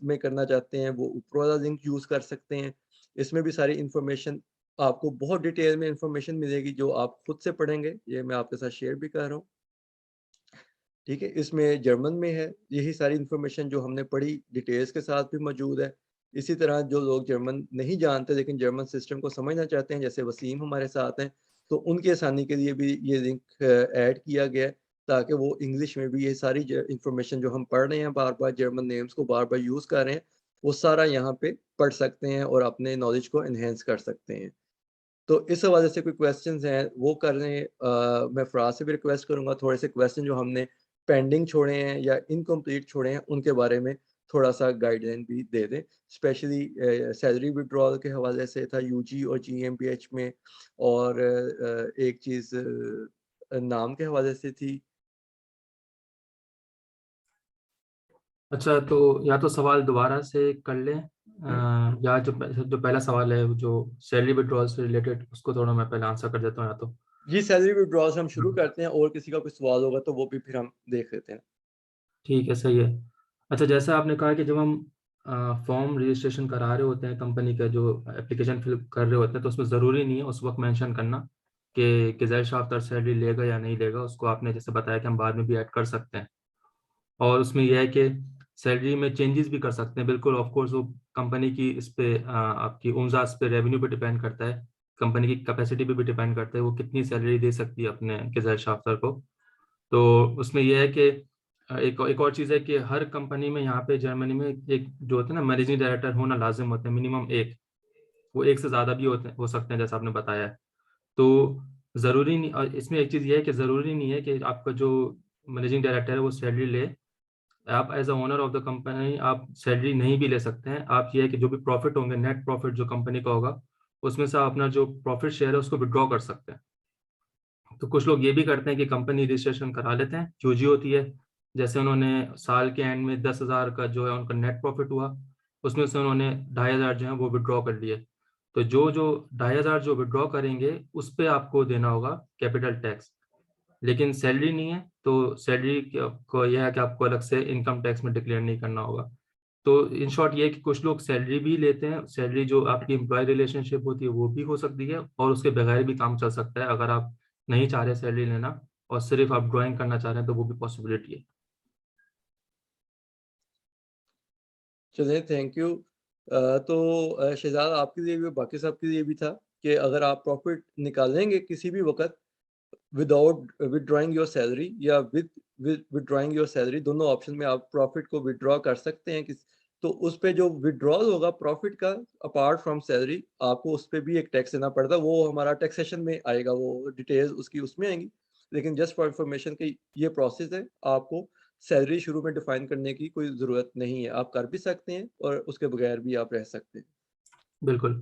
में करना चाहते हैं वो ऊपर वाला लिंक यूज़ कर सकते हैं। इसमें भी सारी इन्फॉर्मेशन आपको बहुत डिटेल में इन्फॉर्मेशन मिलेगी जो आप खुद से पढ़ेंगे, ये मैं आपके साथ शेयर भी कर रहा हूँ। ठीक है, इसमें जर्मन में है, यही सारी इन्फॉर्मेशन जो हमने पढ़ी डिटेल्स के साथ भी मौजूद है। इसी तरह जो लोग जर्मन नहीं जानते लेकिन जर्मन सिस्टम को समझना चाहते हैं, जैसे वसीम हमारे साथ हैं, तो उनकी आसानी के लिए भी ये लिंक ऐड किया गया है ताकि वो इंग्लिश में भी ये सारी इन्फॉर्मेशन जो हम पढ़ रहे हैं बार-बार, जर्मन नेम्स को बार-बार यूज़ कर रहे हैं, वो सारा यहाँ पे पढ़ सकते हैं और अपने नॉलेज को एनहांस कर सकते हैं। तो इस हवाले से कोई क्वेश्चंस हैं वो कर लें। मैं फराज से भी रिक्वेस्ट करूँगा थोड़े से क्वेश्चन जो हमने पेंडिंग छोड़े हैं या इनकम्प्लीट छोड़े हैं उनके बारे में थोड़ा-सा गाइडलाइन भी दे दें। स्पेशली सैलरी विथड्रॉल के हवाले से था यूजी और जीएमपीएच में और एक चीज़ नाम के हवाले से थी। अच्छा, तो या तो सवाल दोबारा से कर लें या जो पहला सवाल है जो सैलरी विड्रॉल से रिलेटेड उसको थोड़ा मैं पहले आंसर कर देता हूँ या तो। जी, सैलरी विथड्रॉल से हम शुरू करते हैं और किसी का कोई सवाल होगा तो वो भी फिर हम देख लेते हैं। ठीक है, सही है। अच्छा, जैसा आपने कहा कि जब हम फॉर्म रजिस्ट्रेशन करा रहे होते हैं कंपनी का, जो एप्लीकेशन फिल कर रहे होते हैं, तो उसमें ज़रूरी नहीं है उस वक्त मेंशन करना कि ज़ैर शाफ्तर सैलरी लेगा या नहीं लेगा। उसको आपने जैसे बताया कि हम बाद में भी ऐड कर सकते हैं। और उसमें यह है कि सैलरी में चेंजेस भी कर सकते हैं। बिल्कुल, ऑफ कोर्स वो कंपनी की इस पे आपकी उमजा इस पे रेवेन्यू पे डिपेंड करता है, कंपनी की कैपेसिटी पे भी डिपेंड करता है वो कितनी सैलरी दे सकती है अपने ज़ैर शाफ्तर को। तो उसमें यह है कि एक और चीज़ है कि हर कंपनी में यहाँ पे जर्मनी में एक जो होता है ना मैनेजिंग डायरेक्टर होना लाजिम होता है, मिनिमम एक। वो एक से ज़्यादा भी हो सकते हैं जैसा आपने बताया है। तो ज़रूरी नहीं, और इसमें एक चीज़ ये है कि ज़रूरी नहीं है कि आपका जो मैनेजिंग डायरेक्टर है वो सैलरी ले। आप as a owner of the company आप सैलरी नहीं भी ले सकते हैं। आप ये है कि जो भी प्रॉफिट होंगे, नेट प्रॉफिट जो कंपनी का होगा, उसमें से आप अपना जो प्रॉफिट शेयर है उसको विड्रॉ कर सकते हैं। तो कुछ लोग ये भी करते हैं कि कंपनी रजिस्ट्रेशन करा लेते हैं, यूजी होती है, जैसे उन्होंने साल के एंड में 10,000 का जो है उनका नेट प्रॉफिट हुआ, उसमें से उन्होंने 2,500 जो है वो विड्रॉ कर लिए। तो जो जो 2,500 जो विड्रॉ करेंगे उस पर आपको देना होगा कैपिटल टैक्स। लेकिन सैलरी नहीं है तो सैलरी को यह है कि आपको अलग से इनकम टैक्स में डिक्लेयर नहीं करना होगा। तो इन शॉर्ट ये है कि कुछ लोग सैलरी भी लेते हैं, सैलरी जो आपकी एम्प्लॉय रिलेशनशिप होती है वो भी हो सकती है, और उसके बगैर भी काम चल सकता है। अगर आप नहीं चाह रहे सैलरी लेना और सिर्फ आप ड्राइंग करना चाह रहे हैं तो वो भी पॉसिबिलिटी है। चलिए, थैंक यू। तो शहजाद आपके लिए भी बाकी सब के लिए भी था कि अगर आप प्रॉफिट निकालेंगे किसी भी वक़्त विदाउट विथड्रॉइंग योर सैलरी या विथड्रॉइंग योर सैलरी, दोनों ऑप्शन में आप प्रॉफिट को विथड्रॉ कर सकते हैं तो उस पे जो विथड्रॉल होगा प्रॉफिट का अपार्ट फ्रॉम सैलरी आपको उस पे भी एक टैक्स देना पड़ता है। वो हमारा टैक्सेशन में आएगा, वो डिटेल्स उसकी उसमें आएंगी। लेकिन जस्ट फॉर इंफॉर्मेशन कि ये प्रोसेस है, आपको सैलरी शुरू में डिफाइन करने की कोई ज़रूरत नहीं है। आप कर भी सकते हैं और उसके बगैर भी आप रह सकते हैं। बिल्कुल।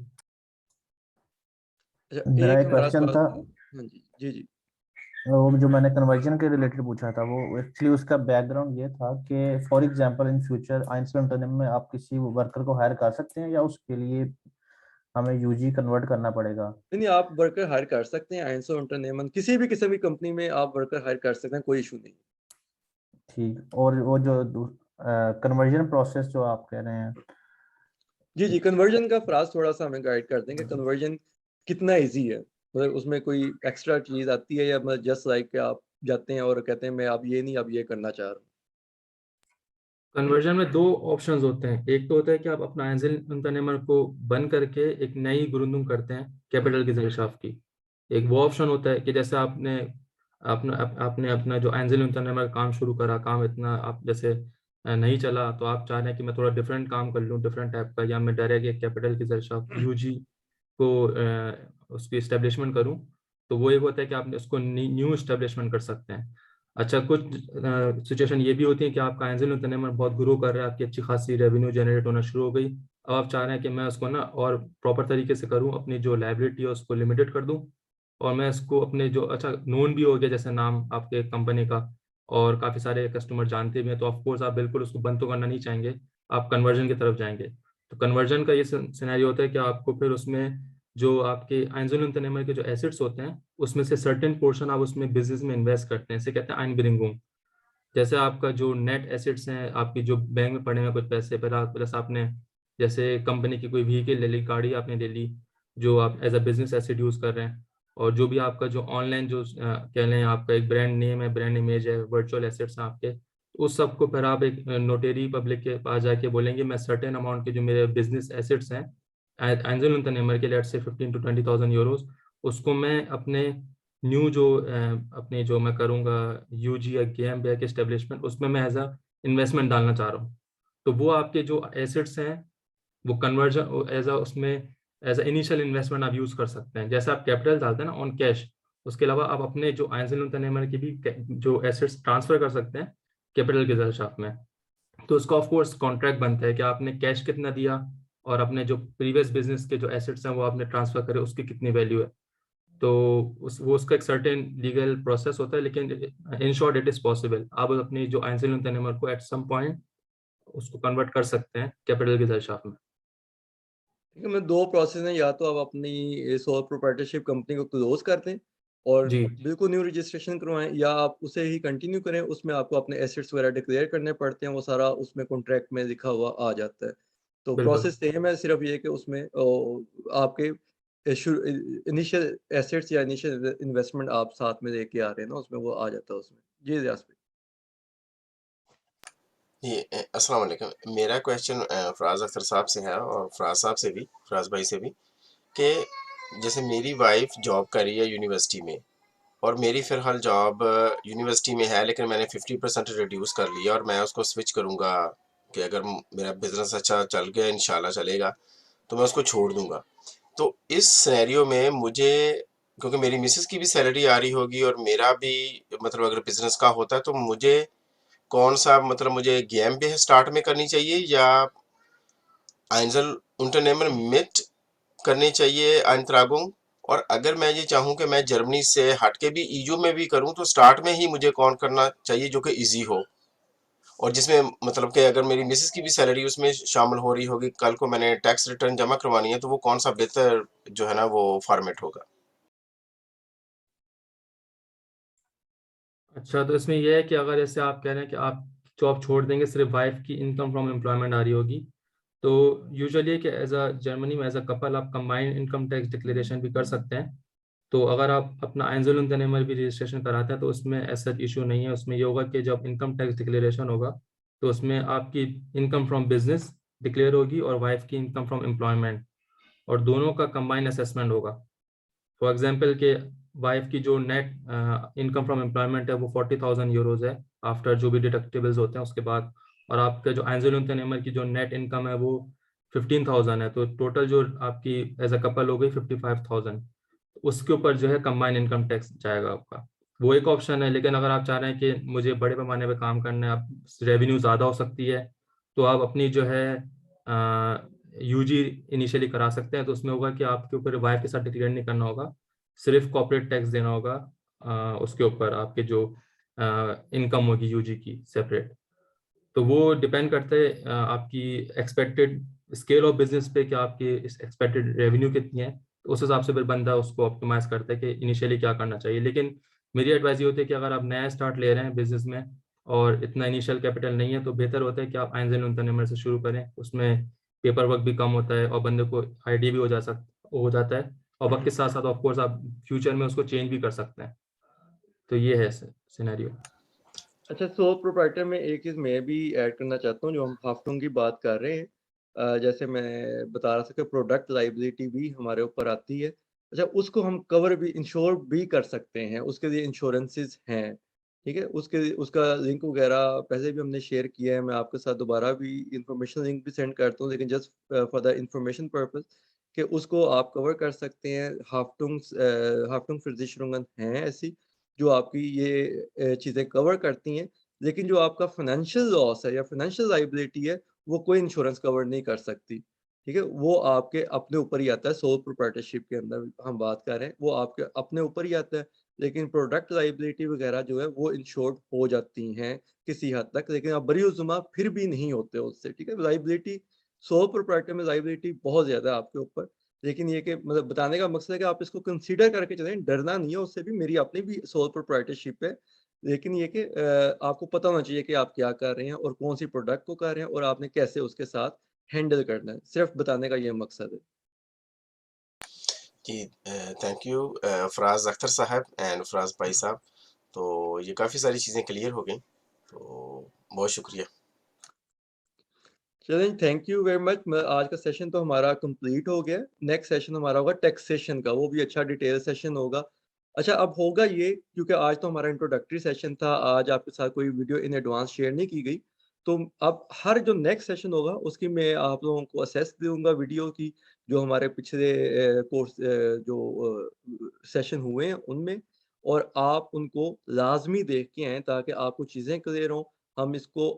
अच्छा, मेरा एक एक हमारा क्वेश्चन सवाल था, हाँ जी, जी, जी। वो जो मैंने कन्वर्जन के रिलेटेड पूछा था, वो एक्चुअली उसका बैकग्राउंड ये था कि for example in future Einstein में आप किसी वर्कर को हायर कर सकते हैं या उसके लिए हमें यूजी कन्वर्ट करना पड़ेगा? नहीं, आप वर्कर हायर कर सकते हैं, आइंसो इंटरनेमन किसी भी किस्म की कंपनी में आप वर्कर हायर कर सकते हैं, कोई इशू नहीं। ठीक, और वो जो कन्वर्जन प्रोसेस जो आप कह रहे हैं, जी, जी, कन्वर्जन का फ्राज थोड़ा-सा हमें गाइड कर देंगे, कन्वर्जन कितना ईज़ी है? मतलब उसमें कोई एक्स्ट्रा चीज़ आती है या मतलब जस्ट लाइक कि आप जाते हैं और कहते हैं मैं अब ये नहीं, अब ये करना चाह रहा हूँ? कन्वर्जन में दो ऑप्शंस होते हैं। एक तो होता है कि आप अपना एंजिल unternehmen को बंद करके एक नई ग्रुंडिंग करते हैं कैपिटल gesellschaft की। एक वो ऑप्शन होता है कि जैसे आपने अपना जो एंजिल unternehmen का काम शुरू करा, काम इतना आप जैसे नहीं चला, तो आप चाह रहे हैं कि मैं थोड़ा डिफरेंट काम कर लूँ, डिफरेंट टाइप का, या मैं डायरेक्ट एक कैपिटल की जरिए यूजी को उसकी इस्टेब्लिशमेंट करूँ, तो वो एक होता है कि आप उसको न्यू इस्टेब्लिशमेंट कर सकते हैं। अच्छा, कुछ सिचुएशन ये भी होती है कि आपका एंजल इंटरनेमर बहुत ग्रो कर रहा है, आपकी अच्छी खासी रेवेन्यू जनरेट होना शुरू हो गई, अब आप चाह रहे हैं कि मैं उसको ना और प्रॉपर तरीके से करूँ, अपनी जो लाइबिलिटी है उसको लिमिटेड कर दूँ, और मैं इसको अपने जो अच्छा नोन भी हो गया जैसे नाम आपके कंपनी का, और काफ़ी सारे कस्टमर जानते भी हैं, तो ऑफकोर्स आप बिल्कुल उसको बंद तो करना नहीं चाहेंगे, आप कन्वर्जन की तरफ जाएंगे। तो कन्वर्जन का ये सिनेरियो होता है कि आपको फिर उसमें जो आपके एंजल इंटरनेमर के जो एसेट्स होते हैं उसमें से सर्टेन पोर्शन आप उसमें बिजनेस में इन्वेस्ट करते हैं, इसे कहते हैं आइनबिरिंगुम। जैसे आपका जो नेट एसेट्स हैं, आपकी जो बैंक में पड़े हैं कुछ पैसे, प्लस आपने जैसे कंपनी की कोई व्हीकल ले ली, गाड़ी आपने ले ली जो आप as a business asset use कर रहे हैं, और जो भी आपका जो ऑनलाइन जो कह लें आपका एक ब्रांड नेम है, ब्रांड इमेज है, वर्चुअल एसेट्स हैं आपके, तो उस सबको फिर आप एक नोटेरी पब्लिक के पास जाके बोलेंगे मैं सर्टेन अमाउंट के जो मेरे बिजनेस एसेट्स हैं एंजल इंटरनेमर के, लेट्स से 15 to 20,000 euros, उसको मैं अपने न्यू जो अपने जो मैं करूँगा यूजी या गेम बैक एस्टेब्लिशमेंट, उसमें मैं एज अ इन्वेस्टमेंट डालना चाह रहा हूँ। तो वो आपके जो एसेट्स हैं वो कन्वर्जन एज अ उसमें एज अ इनिशियल इन्वेस्टमेंट आप यूज़ कर सकते हैं, जैसे आप कैपिटल डालते हैं ना ऑन कैश, उसके अलावा आप अपने जो एंजल इंटरनेमर की भी जो एसेट्स ट्रांसफर कर सकते हैं कैपिटल के दर्शाफ में। तो उसका ऑफ कोर्स कॉन्ट्रैक्ट बनता है कि आपने कैश कितना दिया और अपने जो प्रीवियस बिजनेस के जो एसेट्स हैं वो आपने ट्रांसफर करे, उसकी कितनी वैल्यू है। तो वो उसका एक सर्टेन लीगल प्रोसेस होता है, लेकिन in short it is possible, आप अपनी जो एंजल इंटरनेमर को एट सम पॉइंट उसको कन्वर्ट कर सकते हैं कैपिटल के दर्शाफ में। ठीक है, मैं 2 प्रोसेस हैं, या तो आप अपनी सोल प्रोप्राइटरशिप कंपनी को क्लोज़ कर दें और जी बिल्कुल न्यू रजिस्ट्रेशन करवाएँ, या आप उसे ही कंटिन्यू करें, उसमें आपको अपने एसेट्स वगैरह डिक्लेयर करने पड़ते हैं, वो सारा उसमें कॉन्ट्रैक्ट में लिखा हुआ आ जाता है। तो बिल्कुल। प्रोसेस सेम है, सिर्फ़ ये कि उसमें आपके इनिशियल एसेट्स या इनिशियल इन्वेस्टमेंट आप साथ में लेके आ रहे हैं ना, उसमें वो आ जाता है उसमें। जी, यास्मीन। ये अस्सलाम वालेकुम। मेरा क्वेश्चन फराज अख्तर साहब से है और फराज साहब से भी, फराज भाई से भी, कि जैसे मेरी वाइफ जॉब कर रही है यूनिवर्सिटी में और मेरी फ़िलहाल जॉब यूनिवर्सिटी में है, लेकिन मैंने 50% रिड्यूस कर लिया और मैं उसको स्विच करूँगा कि अगर मेरा बिज़नेस अच्छा चल गया, इंशाल्लाह चलेगा, तो मैं उसको छोड़ दूँगा। तो इस सिनेरियो में मुझे, क्योंकि मेरी मिसेस की भी सैलरी आ रही होगी और मेरा भी मतलब अगर बिज़नेस का होता है, तो मुझे कौन-सा मतलब मुझे गेम पे स्टार्ट में करनी चाहिए या एंजल unternehmen mit करनी चाहिए Eintragung? और अगर मैं ये चाहूँ कि मैं जर्मनी से हट के भी ईयू में भी करूँ, तो स्टार्ट में ही मुझे कौन करना चाहिए जो कि ईज़ी हो? और जिसमें मतलब कि अगर मेरी मिसेस की भी सैलरी उसमें शामिल हो रही होगी, कल को मैंने टैक्स रिटर्न जमा करवानी है, तो वो कौन-सा बेहतर जो है ना वो फॉर्मेट होगा? अच्छा, तो इसमें यह है कि अगर जैसे आप कह रहे हैं कि आप जॉब छोड़ देंगे, सिर्फ वाइफ की इनकम फ्रॉम एम्प्लॉयमेंट आ रही होगी, तो यूजुअली कि एज अ जर्मनी में एज अ कपल आप कंबाइंड इनकम टैक्स डिक्लेरेशन भी कर सकते हैं। तो अगर आप अपना एंजल इंटरनेमर भी रजिस्ट्रेशन कराते हैं तो उसमें ऐसा इशू नहीं है। उसमें ये होगा कि जब इनकम टैक्स डिक्लेरेशन होगा तो उसमें आपकी इनकम फ्रॉम बिजनेस डिक्लेयर होगी और वाइफ की इनकम फ्रॉम एम्प्लॉयमेंट, और दोनों का कंबाइंड असेसमेंट होगा। फॉर एग्जांपल के वाइफ की जो नेट इनकम फ्रॉम एम्प्लॉयमेंट है वो 40,000 यूरोज है आफ्टर जो भी डिडक्टिबल्स होते हैं उसके बाद, और आपका जो एंजल इंटरनेमर की जो नेट इनकम है वो 15,000 है, तो टोटल जो आपकी एज अ कपल हो गई 55,000। उसके ऊपर जो है कंबाइंड इनकम टैक्स जाएगा आपका। वो एक ऑप्शन है, लेकिन अगर आप चाह रहे हैं कि मुझे बड़े पैमाने पे काम करना है, आप रेवेन्यू ज़्यादा हो सकती है, तो आप अपनी जो है यूजी इनिशियली करा सकते हैं। तो उसमें होगा कि आपके ऊपर वाइफ के साथ डिक्लेयर नहीं करना होगा, सिर्फ कॉर्पोरेट टैक्स देना होगा उसके ऊपर आपके जो इनकम होगी यूजी की सेपरेट। तो वो डिपेंड करता है आपकी एक्सपेक्टेड स्केल ऑफ बिजनेस पे कि आपकी एक्सपेक्टेड रेवेन्यू कितनी है, तो उस हिसाब से फिर बंदा उसको ऑप्टिमाइज करता है कि इनिशियली क्या करना चाहिए। लेकिन मेरी एडवाइस ये होती है कि अगर आप नया स्टार्ट ले रहे हैं बिजनेस में और इतना इनिशियल कैपिटल नहीं है, तो बेहतर होता है कि आप एंजल एंटरप्रेन्योर से शुरू करें। उसमें पेपर वर्क भी कम होता है और बंदे को आइडिया भी हो जाता है, और वक्त के साथ साथ ऑफकोर्स आप फ्यूचर में उसको चेंज भी कर सकते हैं। तो ये है सिनेरियो। अच्छा, सोल प्रोप्राइटर में एक चीज़ मैं भी ऐड करना चाहता हूँ, जो हम हाफ्तों की बात कर रहे हैं। जैसे मैं बता रहा था कि प्रोडक्ट लायबिलिटी भी हमारे ऊपर आती है। अच्छा, उसको हम कवर भी इंश्योर भी कर सकते हैं, उसके लिए इंश्योरेंसेस हैं। ठीक है, उसका लिंक वगैरह पहले भी हमने शेयर किया है, मैं आपके साथ दोबारा भी इन्फॉर्मेशन लिंक भी सेंड करता हूँ, लेकिन just for the information purpose कि उसको आप कवर कर सकते हैं। हाफ्टुंग versicherungen हैं ऐसी, जो आपकी ये चीज़ें कवर करती हैं, लेकिन जो आपका फाइनेंशियल लॉस है या फाइनेंशियल लायबिलिटी है, वो कोई इंश्योरेंस कवर नहीं कर सकती। ठीक है, वो आपके अपने ऊपर ही आता है, सोल प्रोप्राइटरशिप के अंदर हम बात कर रहे हैं, वो आपके अपने ऊपर ही आता है। लेकिन प्रोडक्ट लायबिलिटी वगैरह जो है वो इंश्योर्ड हो जाती हैं किसी हद तक, लेकिन आप बरी-उज़्ज़मा फिर भी नहीं होते उससे, ठीक है? लायबिलिटी सोल प्रोप्राइटर में लायबिलिटी बहुत ज़्यादा है आपके ऊपर, लेकिन ये कि मतलब बताने का मकसद है कि आप इसको कंसीडर करके चलें, डरना नहीं है उससे भी, मेरी अपनी भी सोल प्रोप्राइटरशिप है। लेकिन ये कि आपको पता होना चाहिए कि आप क्या कर रहे हैं और कौन-सी प्रोडक्ट को कर रहे हैं और आपने कैसे उसके साथ हैंडल करना है, सिर्फ़ बताने का ये मकसद है। जी, थैंक यू फराज अख्तर साहब एंड फराज भाई साहब। तो ये काफ़ी सारी चीज़ें क्लियर हो गई, तो बहुत शुक्रिया। चलें, थैंक यू वेरी मच। मैं आज का सेशन तो हमारा कंप्लीट हो गया है। नेक्स्ट सेशन हमारा होगा टैक्सेशन का, वो भी अच्छा डिटेल सेशन होगा। अच्छा, अब होगा ये, क्योंकि आज तो हमारा इंट्रोडक्टरी सेशन था, आज आपके साथ कोई वीडियो इन एडवांस शेयर नहीं की गई। तो अब हर जो नेक्स्ट सेशन होगा, उसकी मैं आप लोगों को असेस दूँगा वीडियो की, जो हमारे पिछले सेशन हुए हैं उनमें, और आप उनको लाज़मी देख के आएँ ताकि आपको चीज़ें क्लियर हों। हम इसको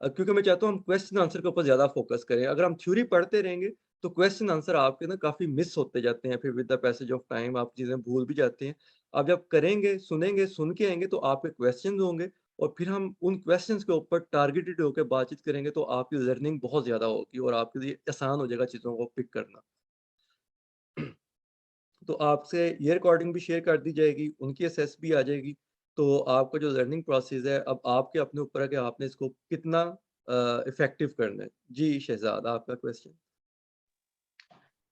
क्योंकि मैं चाहता हूँ हम क्वेश्चन आंसर के ऊपर ज़्यादा फ़ोकस करें। अगर हम थ्योरी पढ़ते रहेंगे, तो क्वेश्चन आंसर आपके ना काफ़ी मिस होते जाते हैं, फिर with the passage of time आप चीज़ें भूल भी जाते हैं। आप जब करेंगे, सुनेंगे, सुन के आएँगे, तो आपके क्वेश्चन्स होंगे और फिर हम उन क्वेश्चन्स के ऊपर टारगेटेड होके बातचीत करेंगे, तो आपकी लर्निंग बहुत ज़्यादा होगी और आपके लिए आसान हो जाएगा चीज़ों को पिक करना। तो आपसे ये रिकॉर्डिंग भी शेयर कर दी जाएगी, उनकी असेस भी आ जाएगी। तो आपका जो लर्निंग प्रोसेस है, अब आपके अपने ऊपर है कि आपने इसको कितना इफ़ेक्टिव करना है। जी, शहज़ाद आपका क्वेश्चन?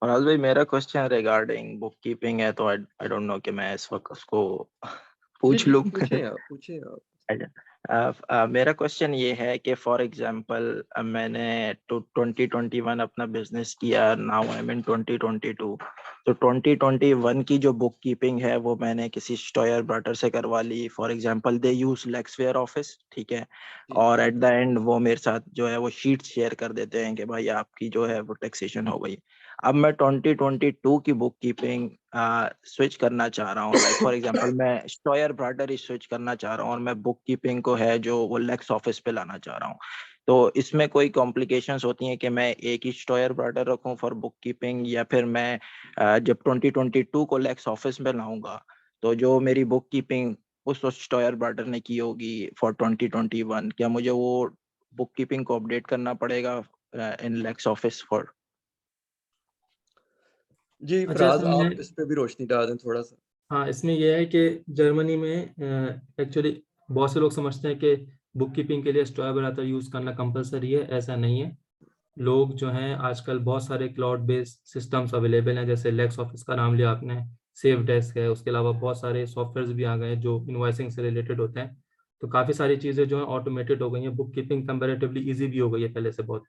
फराज भाई, मेरा क्वेश्चन रिगार्डिंग बुक कीपिंग है, तो आई आई डोंट नो कि मैं इस वक्त उसको जी, पूछ जी, लूं। पूछें आप। अच्छा, मेरा क्वेश्चन ये है कि फॉर एग्जांपल मैंने 2021 अपना बिजनेस किया, नाउ आई एम इन 2022। तो 2021 की जो बुक कीपिंग है वो मैंने किसी स्टॉयर ब्राटर से करवा ली। For example they use Lexware office, ठीक है, जी, और एट द एंड वो मेरे साथ जो है वो शीट शेयर कर देते हैं कि भाई आपकी जो है वो टैक्सेशन हो गई। अब मैं 2022 की बुक कीपिंग स्विच करना चाह रहा हूँ, लाइक फॉर एग्जांपल मैं स्टॉयर ब्राडर ही स्विच करना चाह रहा हूँ और मैं बुक कीपिंग को है जो वो लेक्स ऑफिस पे लाना चाह रहा हूँ। तो इसमें कोई कॉम्प्लिकेशंस होती हैं कि मैं एक ही स्टॉयर ब्राडर रखूँ फॉर बुक कीपिंग, या फिर मैं जब 2022 को लेक्स ऑफिस में लाऊंगा तो जो मेरी बुक कीपिंग उस स्टॉयर ब्राडर ने की होगी फॉर 2021, क्या मुझे वो बुक कीपिंग को अपडेट करना पड़ेगा इन लेक्स ऑफिस फॉर? जी, फ़राज़ जैसे हमने आप इस पे भी रोशनी डाल दें थोड़ा-सा। हाँ, इसमें ये है कि जर्मनी में एक्चुअली बहुत से लोग समझते हैं कि बुक कीपिंग के लिए स्टॉयबर यूज़ करना कंपल्सरी है, ऐसा नहीं है। लोग जो हैं आजकल बहुत सारे क्लाउड बेस्ड सिस्टम्स अवेलेबल हैं, जैसे लेक्स ऑफिस का नाम लिया आपने, सेव डेस्क है, उसके अलावा बहुत सारे सॉफ्टवेयर्स भी आ गए हैं जो इनवॉइसिंग से रिलेटेड होते हैं। तो काफ़ी सारी चीज़ें जो हैं ऑटोमेटेड हो गई हैं, बुक कीपिंग कंपैरेटिवली ईज़ी भी हो गई है पहले से बहुत।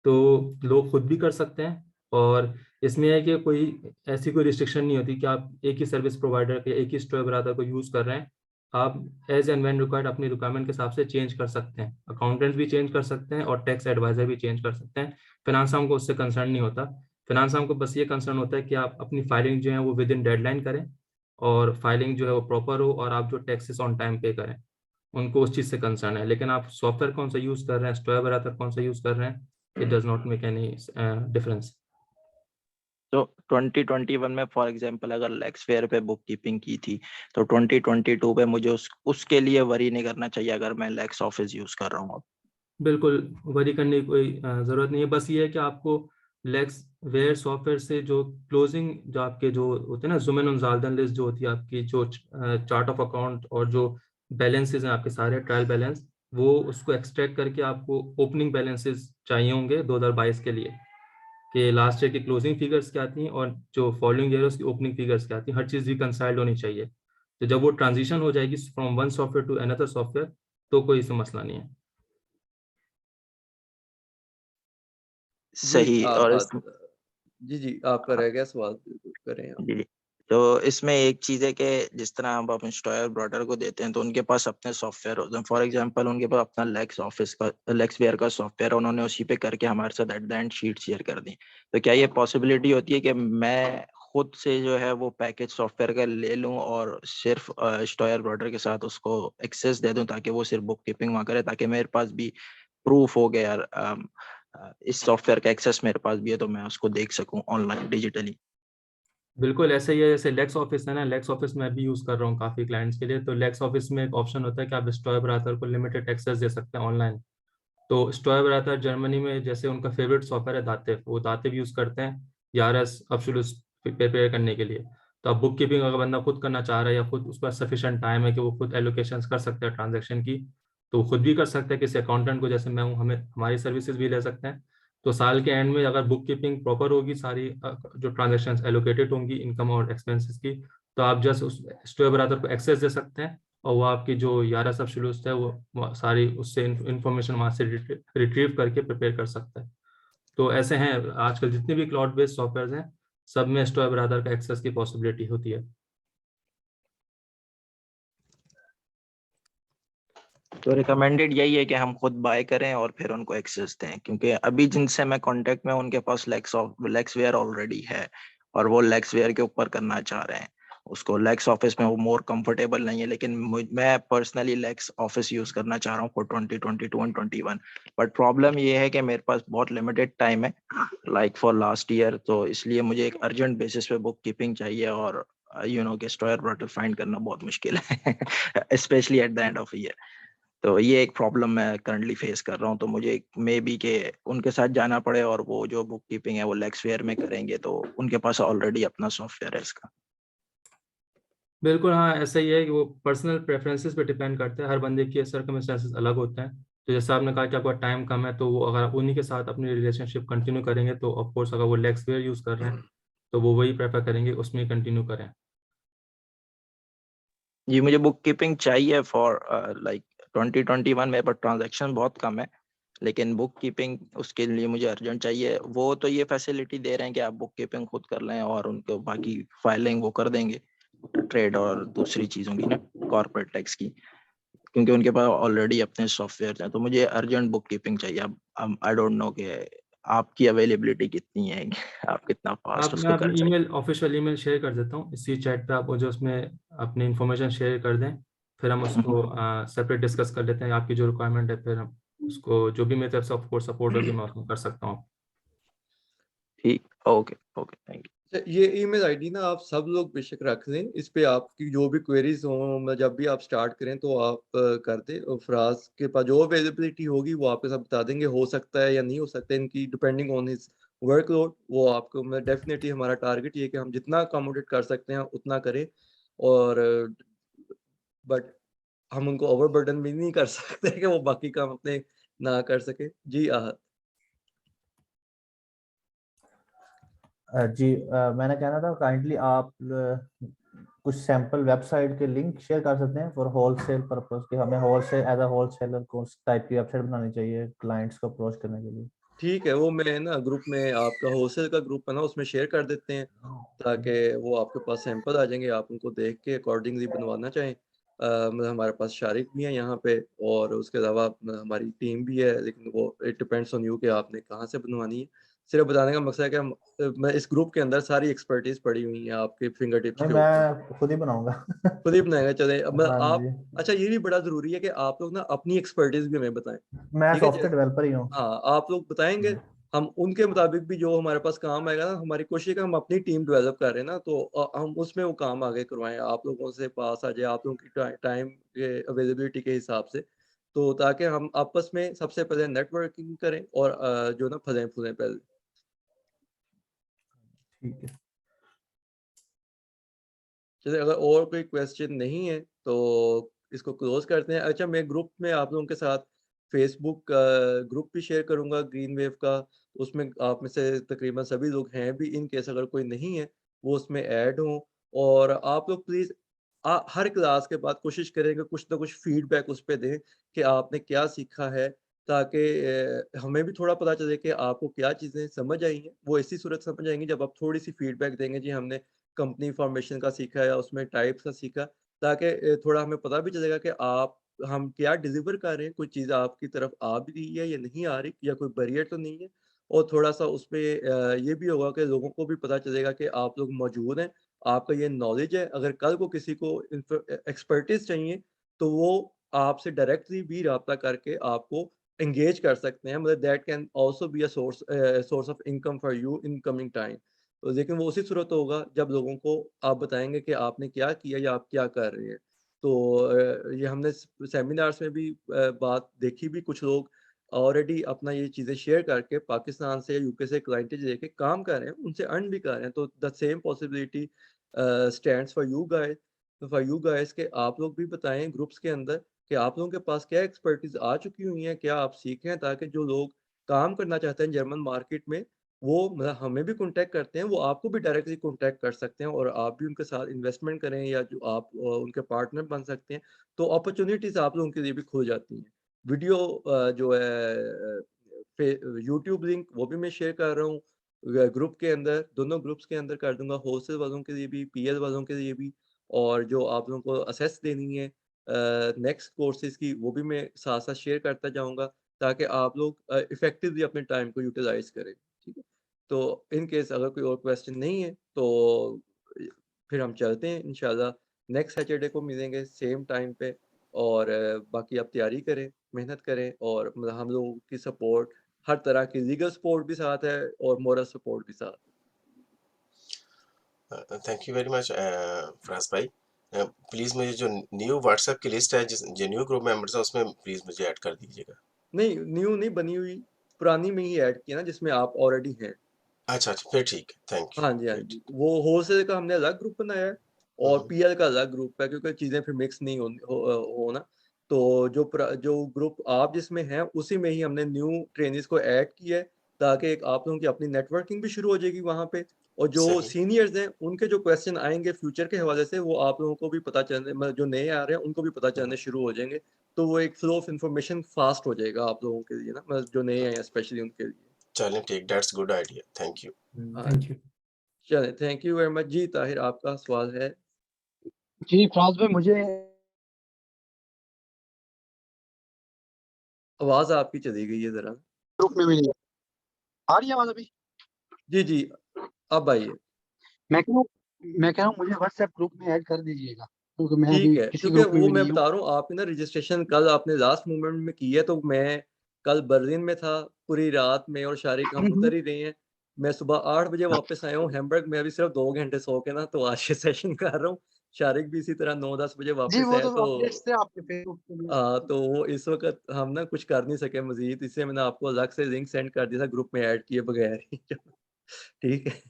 तो लोग खुद भी कर सकते हैं, और इसमें है कि कोई ऐसी कोई रिस्ट्रिक्शन नहीं होती कि आप एक ही सर्विस प्रोवाइडर के एक ही स्टोर ब्रादर को यूज़ कर रहे हैं। आप एज एंड व्हेन रिक्वायर्ड अपनी रिक्वायरमेंट के हिसाब से चेंज कर सकते हैं। अकाउंटेंट भी चेंज कर सकते हैं और टैक्स एडवाइजर भी चेंज कर सकते हैं। फिनांस को उससे कंसर्न नहीं होता। फिनांस को बस ये कंसर्न होता है कि आप अपनी फाइलिंग जो है वो विद इन डेडलाइन करें, और फाइलिंग जो है वो प्रॉपर हो, और आप जो टैक्सेस ऑन टाइम पे करें। उनको उस चीज़ से कंसर्न है, लेकिन आप सॉफ्टवेयर कौन सा यूज़ कर रहे हैं, स्टोर ब्रादर कौन सा यूज़ कर रहे हैं, it does not make any difference. तो 2021 में फॉर एग्जांपल अगर लेक्सफेयर पे बुक कीपिंग की थी, तो 2022 पे मुझे उसके लिए वरी नहीं करना चाहिए अगर मैं लेक्स ऑफिस यूज कर रहा हूँ। बिल्कुल वरी करने की कोई ज़रूरत नहीं है। बस ये है कि आपको लेक्स वेयर सॉफ्टवेयर से जो क्लोजिंग जो आपके जो होते हैं ना, ज़ुमेन और ज़ाल्दन लिस्ट जो होती है आपकी, जो चार्ट ऑफ अकाउंट और जो बैलेंसेस हैं आपके सारे ट्रायल बैलेंस, वो उसको एक्सट्रैक्ट करके आपको ओपनिंग बैलेंसेस चाहिए होंगे 2022 के लिए, कि लास्ट ईयर की क्लोजिंग फिगर्स क्या थी और जो फॉलोइंग ईयर उसकी ओपनिंग फिगर्स क्या थी, हर चीज़ रिकंसाइल्ड होनी चाहिए। तो जब वो ट्रांजिशन हो जाएगी from one software to another software, तो कोई इसमें मसला नहीं है। जी, सही। आप और बात जी, जी, आपका रह गया सवाल, बिल्कुल करें आप। जी, तो इसमें एक चीज़ है कि जिस तरह अब आप इंस्टॉयर ब्रोडर को देते हैं तो उनके पास अपने सॉफ्टवेयर होते हैं। फॉर एग्जांपल उनके पास अपना लेक्सवेयर का सॉफ्टवेयर, उन्होंने उसी पे करके हमारे साथ at the end sheet share कर दी। तो क्या ये पॉसिबिलिटी होती है कि मैं खुद से जो है वो पैकेज सॉफ्टवेयर का ले लूं और सिर्फ इंस्टॉयर ब्रोडर के साथ उसको एक्सेस दे दूं ताकि वो सिर्फ बुक कीपिंग वहाँ करे, ताकि मेरे पास भी प्रूफ हो गया यार इस सॉफ्टवेयर का एक्सेस मेरे पास भी है तो मैं उसको देख सकूं ऑनलाइन डिजिटली। बिल्कुल ऐसे ही है, जैसे लेक्स ऑफिस है ना, लेक्स ऑफिस मैं भी यूज़ कर रहा हूँ काफ़ी क्लाइंट्स के लिए। तो लेक्स ऑफिस में एक ऑप्शन होता है कि आप स्टॉय ब्राउज़र को लिमिटेड एक्सेस दे सकते हैं ऑनलाइन। तो स्टॉय ब्राउज़र जर्मनी में जैसे उनका फेवरेट सॉफ्टवेयर है दातिव, वो दातिव यूज़ करते हैं यारस अब्सोल्यूट प्रिपेयर करने के लिए। तो अब बुक कीपिंग अगर बंदा खुद करना चाह रहा है या खुद उसके पास सफिशिएंट टाइम है कि वो खुद एलोकेशन कर सकता है ट्रांजेक्शन की, तो वो खुद भी कर सकता है। किसी अकाउंटेंट को जैसे मैं हूँ, हमें हमारी सर्विसेज भी ले सकते हैं। तो साल के एंड में अगर बुक कीपिंग प्रॉपर होगी, सारी जो ट्रांजेक्शन्स एलोकेटेड होंगी इनकम और एक्सपेंसेस की, तो आप जस्ट उस स्टोर ब्राउज़र को एक्सेस दे सकते हैं और वो आपकी जो यारस अब्सोल्यूट है वो सारी उससे इंफॉर्मेशन वहाँ से रिट्रीव करके प्रिपेयर कर सकता है। तो ऐसे हैं आजकल जितने भी क्लाउड बेस्ड सॉफ्टवेयर हैं, सब में स्टोर ब्राउज़र का एक्सेस की पॉसिबिलिटी होती है। तो रिकमेंडेड यही है कि हम खुद बाय करें और फिर उनको एक्सेस दें, क्योंकि अभी जिनसे मैं कांटेक्ट में हूं, उनके पास लेक्सवेयर ऑलरेडी है और वो लेक्सवेयर के ऊपर करना चाह रहे हैं उसको। लेक्स ऑफिस में वो मोर कंफर्टेबल नहीं है, लेकिन मैं पर्सनली लेक्स ऑफिस यूज करना चाह रहा हूँ फॉर 2022 एंड 21। बट प्रॉब्लम ये है कि मेरे पास बहुत लिमिटेड टाइम है लाइक फॉर लास्ट ईयर, तो इसलिए मुझे एक अर्जेंट बेसिस पे बुक कीपिंग चाहिए और कि स्टोयर ब्रोडर फाइंड करना बहुत मुश्किल है specially at the end of year. तो ये एक प्रॉब्लम मैं करंटली फेस कर रहा हूँ। तो मुझे मे बी के उनके साथ जाना पड़े और वो जो बुक कीपिंग है वो लेक्सवेयर में करेंगे, तो उनके पास ऑलरेडी अपना सॉफ्टवेयर है इसका। बिल्कुल हाँ, ऐसा ही है कि वो पर्सनल प्रेफरेंसेस पे डिपेंड करता है, हर बंदे के सर्कमस्टेंसेस अलग होते हैं। तो जैसे आपने कहा कि आपका टाइम कम है, तो वो अगर आप उन्हीं के साथ अपनी रिलेशनशिप कंटिन्यू करेंगे तो ऑफ कोर्स अगर वो लेक्सवेयर यूज़ कर रहे हैं तो वो वही प्रेफर करेंगे, उसमें कंटिन्यू करें। जी मुझे बुक कीपिंग चाहिए फॉर लाइक 2021 में, पर ट्रांजैक्शन बहुत कम है, लेकिन बुक कीपिंग उसके लिए मुझे अर्जेंट चाहिए। वो तो ये फैसिलिटी दे रहे हैं कि आप बुक कीपिंग खुद कर लें और उनको बाकी फाइलिंग वो कर देंगे ट्रेड और दूसरी चीज़ों की ना, कॉर्पोरेट टैक्स की, क्योंकि उनके पास ऑलरेडी अपने सॉफ्टवेयर हैं। तो मुझे अर्जेंट बुक कीपिंग चाहिए। अब आई डोंट नो कि आपकी अवेलेबिलिटी कितनी है आप कितना फास्ट आप मैं उसको कर अपनी सकते ईमेल ऑफिशियल ईमेल शेयर कर देता हूँ इसी चैट पे, आप मुझे उसमें अपनी इंफॉर्मेशन शेयर कर दें, फिर हम हैं। उसको सेपरेट डिस्कस कर लेते हैं आपकी जो रिक्वायरमेंट है, फिर हम उसको जो भी मेरी तरफ से ऑफ कोर्स सपोर्ट होगी मैं उसमें कर सकता हूँ। ठीक, ओके ओके, थैंक ये ईमेल आईडी ना आप सब लोग बेशक रख लें, इस पे आपकी जो भी क्वेरीज हों जब भी आप स्टार्ट करें तो आप कर दें। और फराज के पास जो अवेलेबिलिटी होगी वो आपके साथ बता देंगे, हो सकता है या नहीं हो सकता है इनकी, डिपेंडिंग ऑन हिज वर्कलोड। वो आपको मैं डेफिनेटली, हमारा टारगेट ये है कि हम जितना अकोमोडेट कर सकते हैं उतना करें। और बट हम उनको ओवरबर्डन भी नहीं कर सकते कि वो बाकी काम अपने ना कर सके। जी जी मैंने कहना था काइंडली आप कुछ सैंपल वेबसाइट के लिंक शेयर कर सकते हैं फॉर होलसेल पर्पस, कि हमें होलसेल एज अ होलसेलर को टाइप की वेबसाइट बनानी चाहिए क्लाइंट्स को अप्रोच करने के लिए। ठीक है, वो मैं ना ग्रुप में, आपका होलसेल का ग्रुप है ना, उसमें शेयर कर देते हैं ताकि वो आपके पास सैंपल आ जाएंगे, आप उनको देख के अकॉर्डिंगली बनवाना चाहें। मतलब हमारे पास शारिक भी है यहाँ पे और उसके अलावा हमारी टीम भी है, लेकिन वो इट डिपेंड्स ऑन यू कि आपने कहाँ से बनवानी है। सिर्फ बताने का मकसद है कि मैं इस ग्रुप के अंदर सारी एक्सपर्टीज पड़ी हुई है आपके फिंगर टिप्स नहीं के ऊपर। मैं खुद ही बनाऊंगा। खुद ही बनाएगा चले। अब हाँ आप, जी, अच्छा ये भी बड़ा जरूरी है कि आप लोग ना अपनी एक्सपर्टीज भी हमें बताएं। मैं ठीक है, सॉफ्टवेयर डेवलपर ही हूँ। हाँ आप लोग बताएंगे, हम उनके मुताबिक भी जो हमारे पास काम आएगा ना, हमारी कोशिश है कि हम अपनी टीम डेवलप कर रहे हैं ना, तो हम उसमें वो काम आगे करवाएं, आप लोगों से पास आ जाए, आप लोगों की टाइम के अवेलेबिलिटी के हिसाब से। तो ताकि हम आपस में सबसे पहले नेटवर्किंग करें और जो ना फलें फूलें पहले। ठीक है। चलिए, अगर और कोई क्वेश्चन नहीं है तो इसको क्लोज करते हैं। अच्छा, मैं ग्रुप में आप लोगों के साथ फेसबुक का ग्रुप भी शेयर करूंगा ग्रीन वेव का, उसमें आप में से तकरीबन सभी लोग हैं भी, इन केस अगर कोई नहीं है वो उसमें ऐड हो। और आप लोग प्लीज हर क्लास के बाद कोशिश करें कि कुछ ना कुछ फीडबैक उस पर दें कि आपने क्या सीखा है, ताकि हमें भी थोड़ा पता चले कि आपको क्या चीज़ें समझ आई हैं। वो इसी सूरत समझ आएंगी जब आप थोड़ी सी फीडबैक देंगे, जी हमने कंपनी फॉर्मेशन का सीखा या उसमें टाइप्स का सीखा, ताकि थोड़ा हमें पता भी चलेगा कि हम क्या डिलीवर कर रहे हैं, कोई चीज़ आपकी तरफ आ भी रही है या नहीं आ रही, या कोई बैरियर तो नहीं है। और थोड़ा-सा उसपे ये भी होगा कि लोगों को भी पता चलेगा कि आप लोग मौजूद हैं, आपका ये नॉलेज है। अगर कल को किसी को एक्सपर्टीज़ चाहिए, तो वो आपसे डायरेक्टली भी राब्ता करके आपको एंगेज कर सकते हैं। मतलब that can also be a source of income for you in coming time. तो लेकिन वो उसी सूरत होगा जब लोगों को आप बताएँगे कि आपने क्या किया या आप क्या कर रहे हैं। तो ये हमने सेमिनार्स में भी बात देखी भी, कुछ लोग ऑलरेडी अपना ये चीज़ें शेयर करके पाकिस्तान से या यूके से क्लाइंटेज लेके काम कर रहे हैं, उनसे अर्न भी कर रहे हैं। तो the same possibility stands for you guys कि आप लोग भी बताएँ ग्रुप्स के अंदर कि आप लोगों के पास क्या एक्सपर्टीज़ आ चुकी हुई है, क्या आप सीखे हैं, ताकि जो लोग काम करना चाहते हैं जर्मन मार्केट में, वो मतलब हमें भी कॉन्टैक्ट करते हैं, वो आपको भी डायरेक्टली कॉन्टैक्ट कर सकते हैं और आप भी उनके साथ इन्वेस्टमेंट करें या जो आप उनके पार्टनर बन सकते हैं। तो अपॉर्च्युनिटीज़ आप लोगों के लिए भी खुल जाती हैं। वीडियो जो है पे यूट्यूब लिंक वो भी मैं शेयर कर रहा हूँ ग्रुप के अंदर, दोनों ग्रुप्स के अंदर कर दूँगा, होलसेल वालों के लिए भी, पीएल वालों के लिए भी। और जो आप लोगों को असेस देनी है नेक्स्ट कोर्सेज़ की, वो भी मैं साथ-साथ शेयर करता जाऊँगा, ताकि आप लोग इफ़ेक्टिवली अपने टाइम को यूटिलाइज़ करें, ठीक है? तो इन केस अगर कोई और क्वेश्चन नहीं है, तो फिर हम चलते हैं इंशाल्लाह। नेक्स्ट सैटरडे को मिलेंगे सेम टाइम पे। और बाकी आप तैयारी करें, मेहनत करें, और मतलब हम लोगों की सपोर्ट, हर तरह की लीगल सपोर्ट भी साथ है और मोरल सपोर्ट भी साथ। Thank you very much Faraz भाई। प्लीज़ मुझे जो न्यू व्हाट्सएप की लिस्ट है, जो न्यू ग्रुप मेंबर्स है, उसमें प्लीज़ मुझे ऐड कर दीजिएगा। नहीं, न्यू नहीं बनी हुई, पुरानी में ही ऐड किया ना, जिसमें आप ऑलरेडी हैं। अच्छा, फिर ठीक है, थैंक यू, हाँ जी, हाँ फिर जी। ठीक। वो होलसेल का हमने अलग ग्रुप बनाया है और पीएल का अलग ग्रुप है, क्योंकि चीज़ें फिर मिक्स नहीं होना। तो जो ग्रुप आप जिसमें हैं, उसी में ही हमने न्यू ट्रेनीज़ को ऐड किया है, ताकि एक आप लोगों की अपनी नेटवर्किंग भी शुरू हो जाएगी वहाँ पे। और जो सही। सीनियर्स हैं, उनके जो क्वेश्चन आएँगे फ्यूचर के हवाले से, वो आप लोगों को भी पता चलने, मतलब जो नए आ रहे हैं, उनको भी पता चलने शुरू हो जाएँगे। तो वो एक फ्लो ऑफ इन्फॉर्मेशन फास्ट हो जाएगा आप लोगों के लिए ना, मतलब जो नए हैं स्पेशली उनके लिए। चलें ठीक, that's good idea, thank you. हाँ, थैंक यू। चलें, थैंक यू वेरी मच। जी, ताहिर आपका सवाल है? जी, फराज भाई मुझे आवाज़ आपकी चली गई है ज़रा। ग्रुप में भी नहीं आ रही है आवाज़ अभी? जी, जी, अब आई है। मैं कह रहा हूँ मुझे व्हाट्सएप ग्रुप में ऐड कर दीजिएगा, क्योंकि मैं ठीक अभी है, किसी क्योंकि ग्रुप में वो भी मैं नहीं हूँ। बता रहा हूँ, आपने ना रजिस्ट्रेशन कल आपने लास्ट मोमेंट में की है, तो मैं कल बर्लिन में था पूरी रात में, और शारिक हम उधर ही रहे हैं। मैं सुबह 8 बजे वापस आया हूँ हैम्बर्ग में, अभी सिर्फ़ 2 घंटे सो के ना, तो आज ये सेशन कर रहा हूँ। शारिक भी इसी तरह 9-10 बजे जी, वापस वो आया, तो तो अपडेट्स थे आपके फेसबुक पे। तो वो इस वक़्त हम ना कुछ कर नहीं सके मज़ीद, इसलिए मैंने आपको अलग से लिंक सेंड कर दिया था ग्रुप में ऐड किए बगैर ही। ठीक है?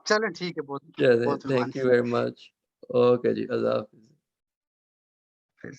चलें ठीक है, बहुत चलें, बहुत थैंक मेहरबानी। You very much. ओके जी, अल्लाह हाफ़िज़। फिर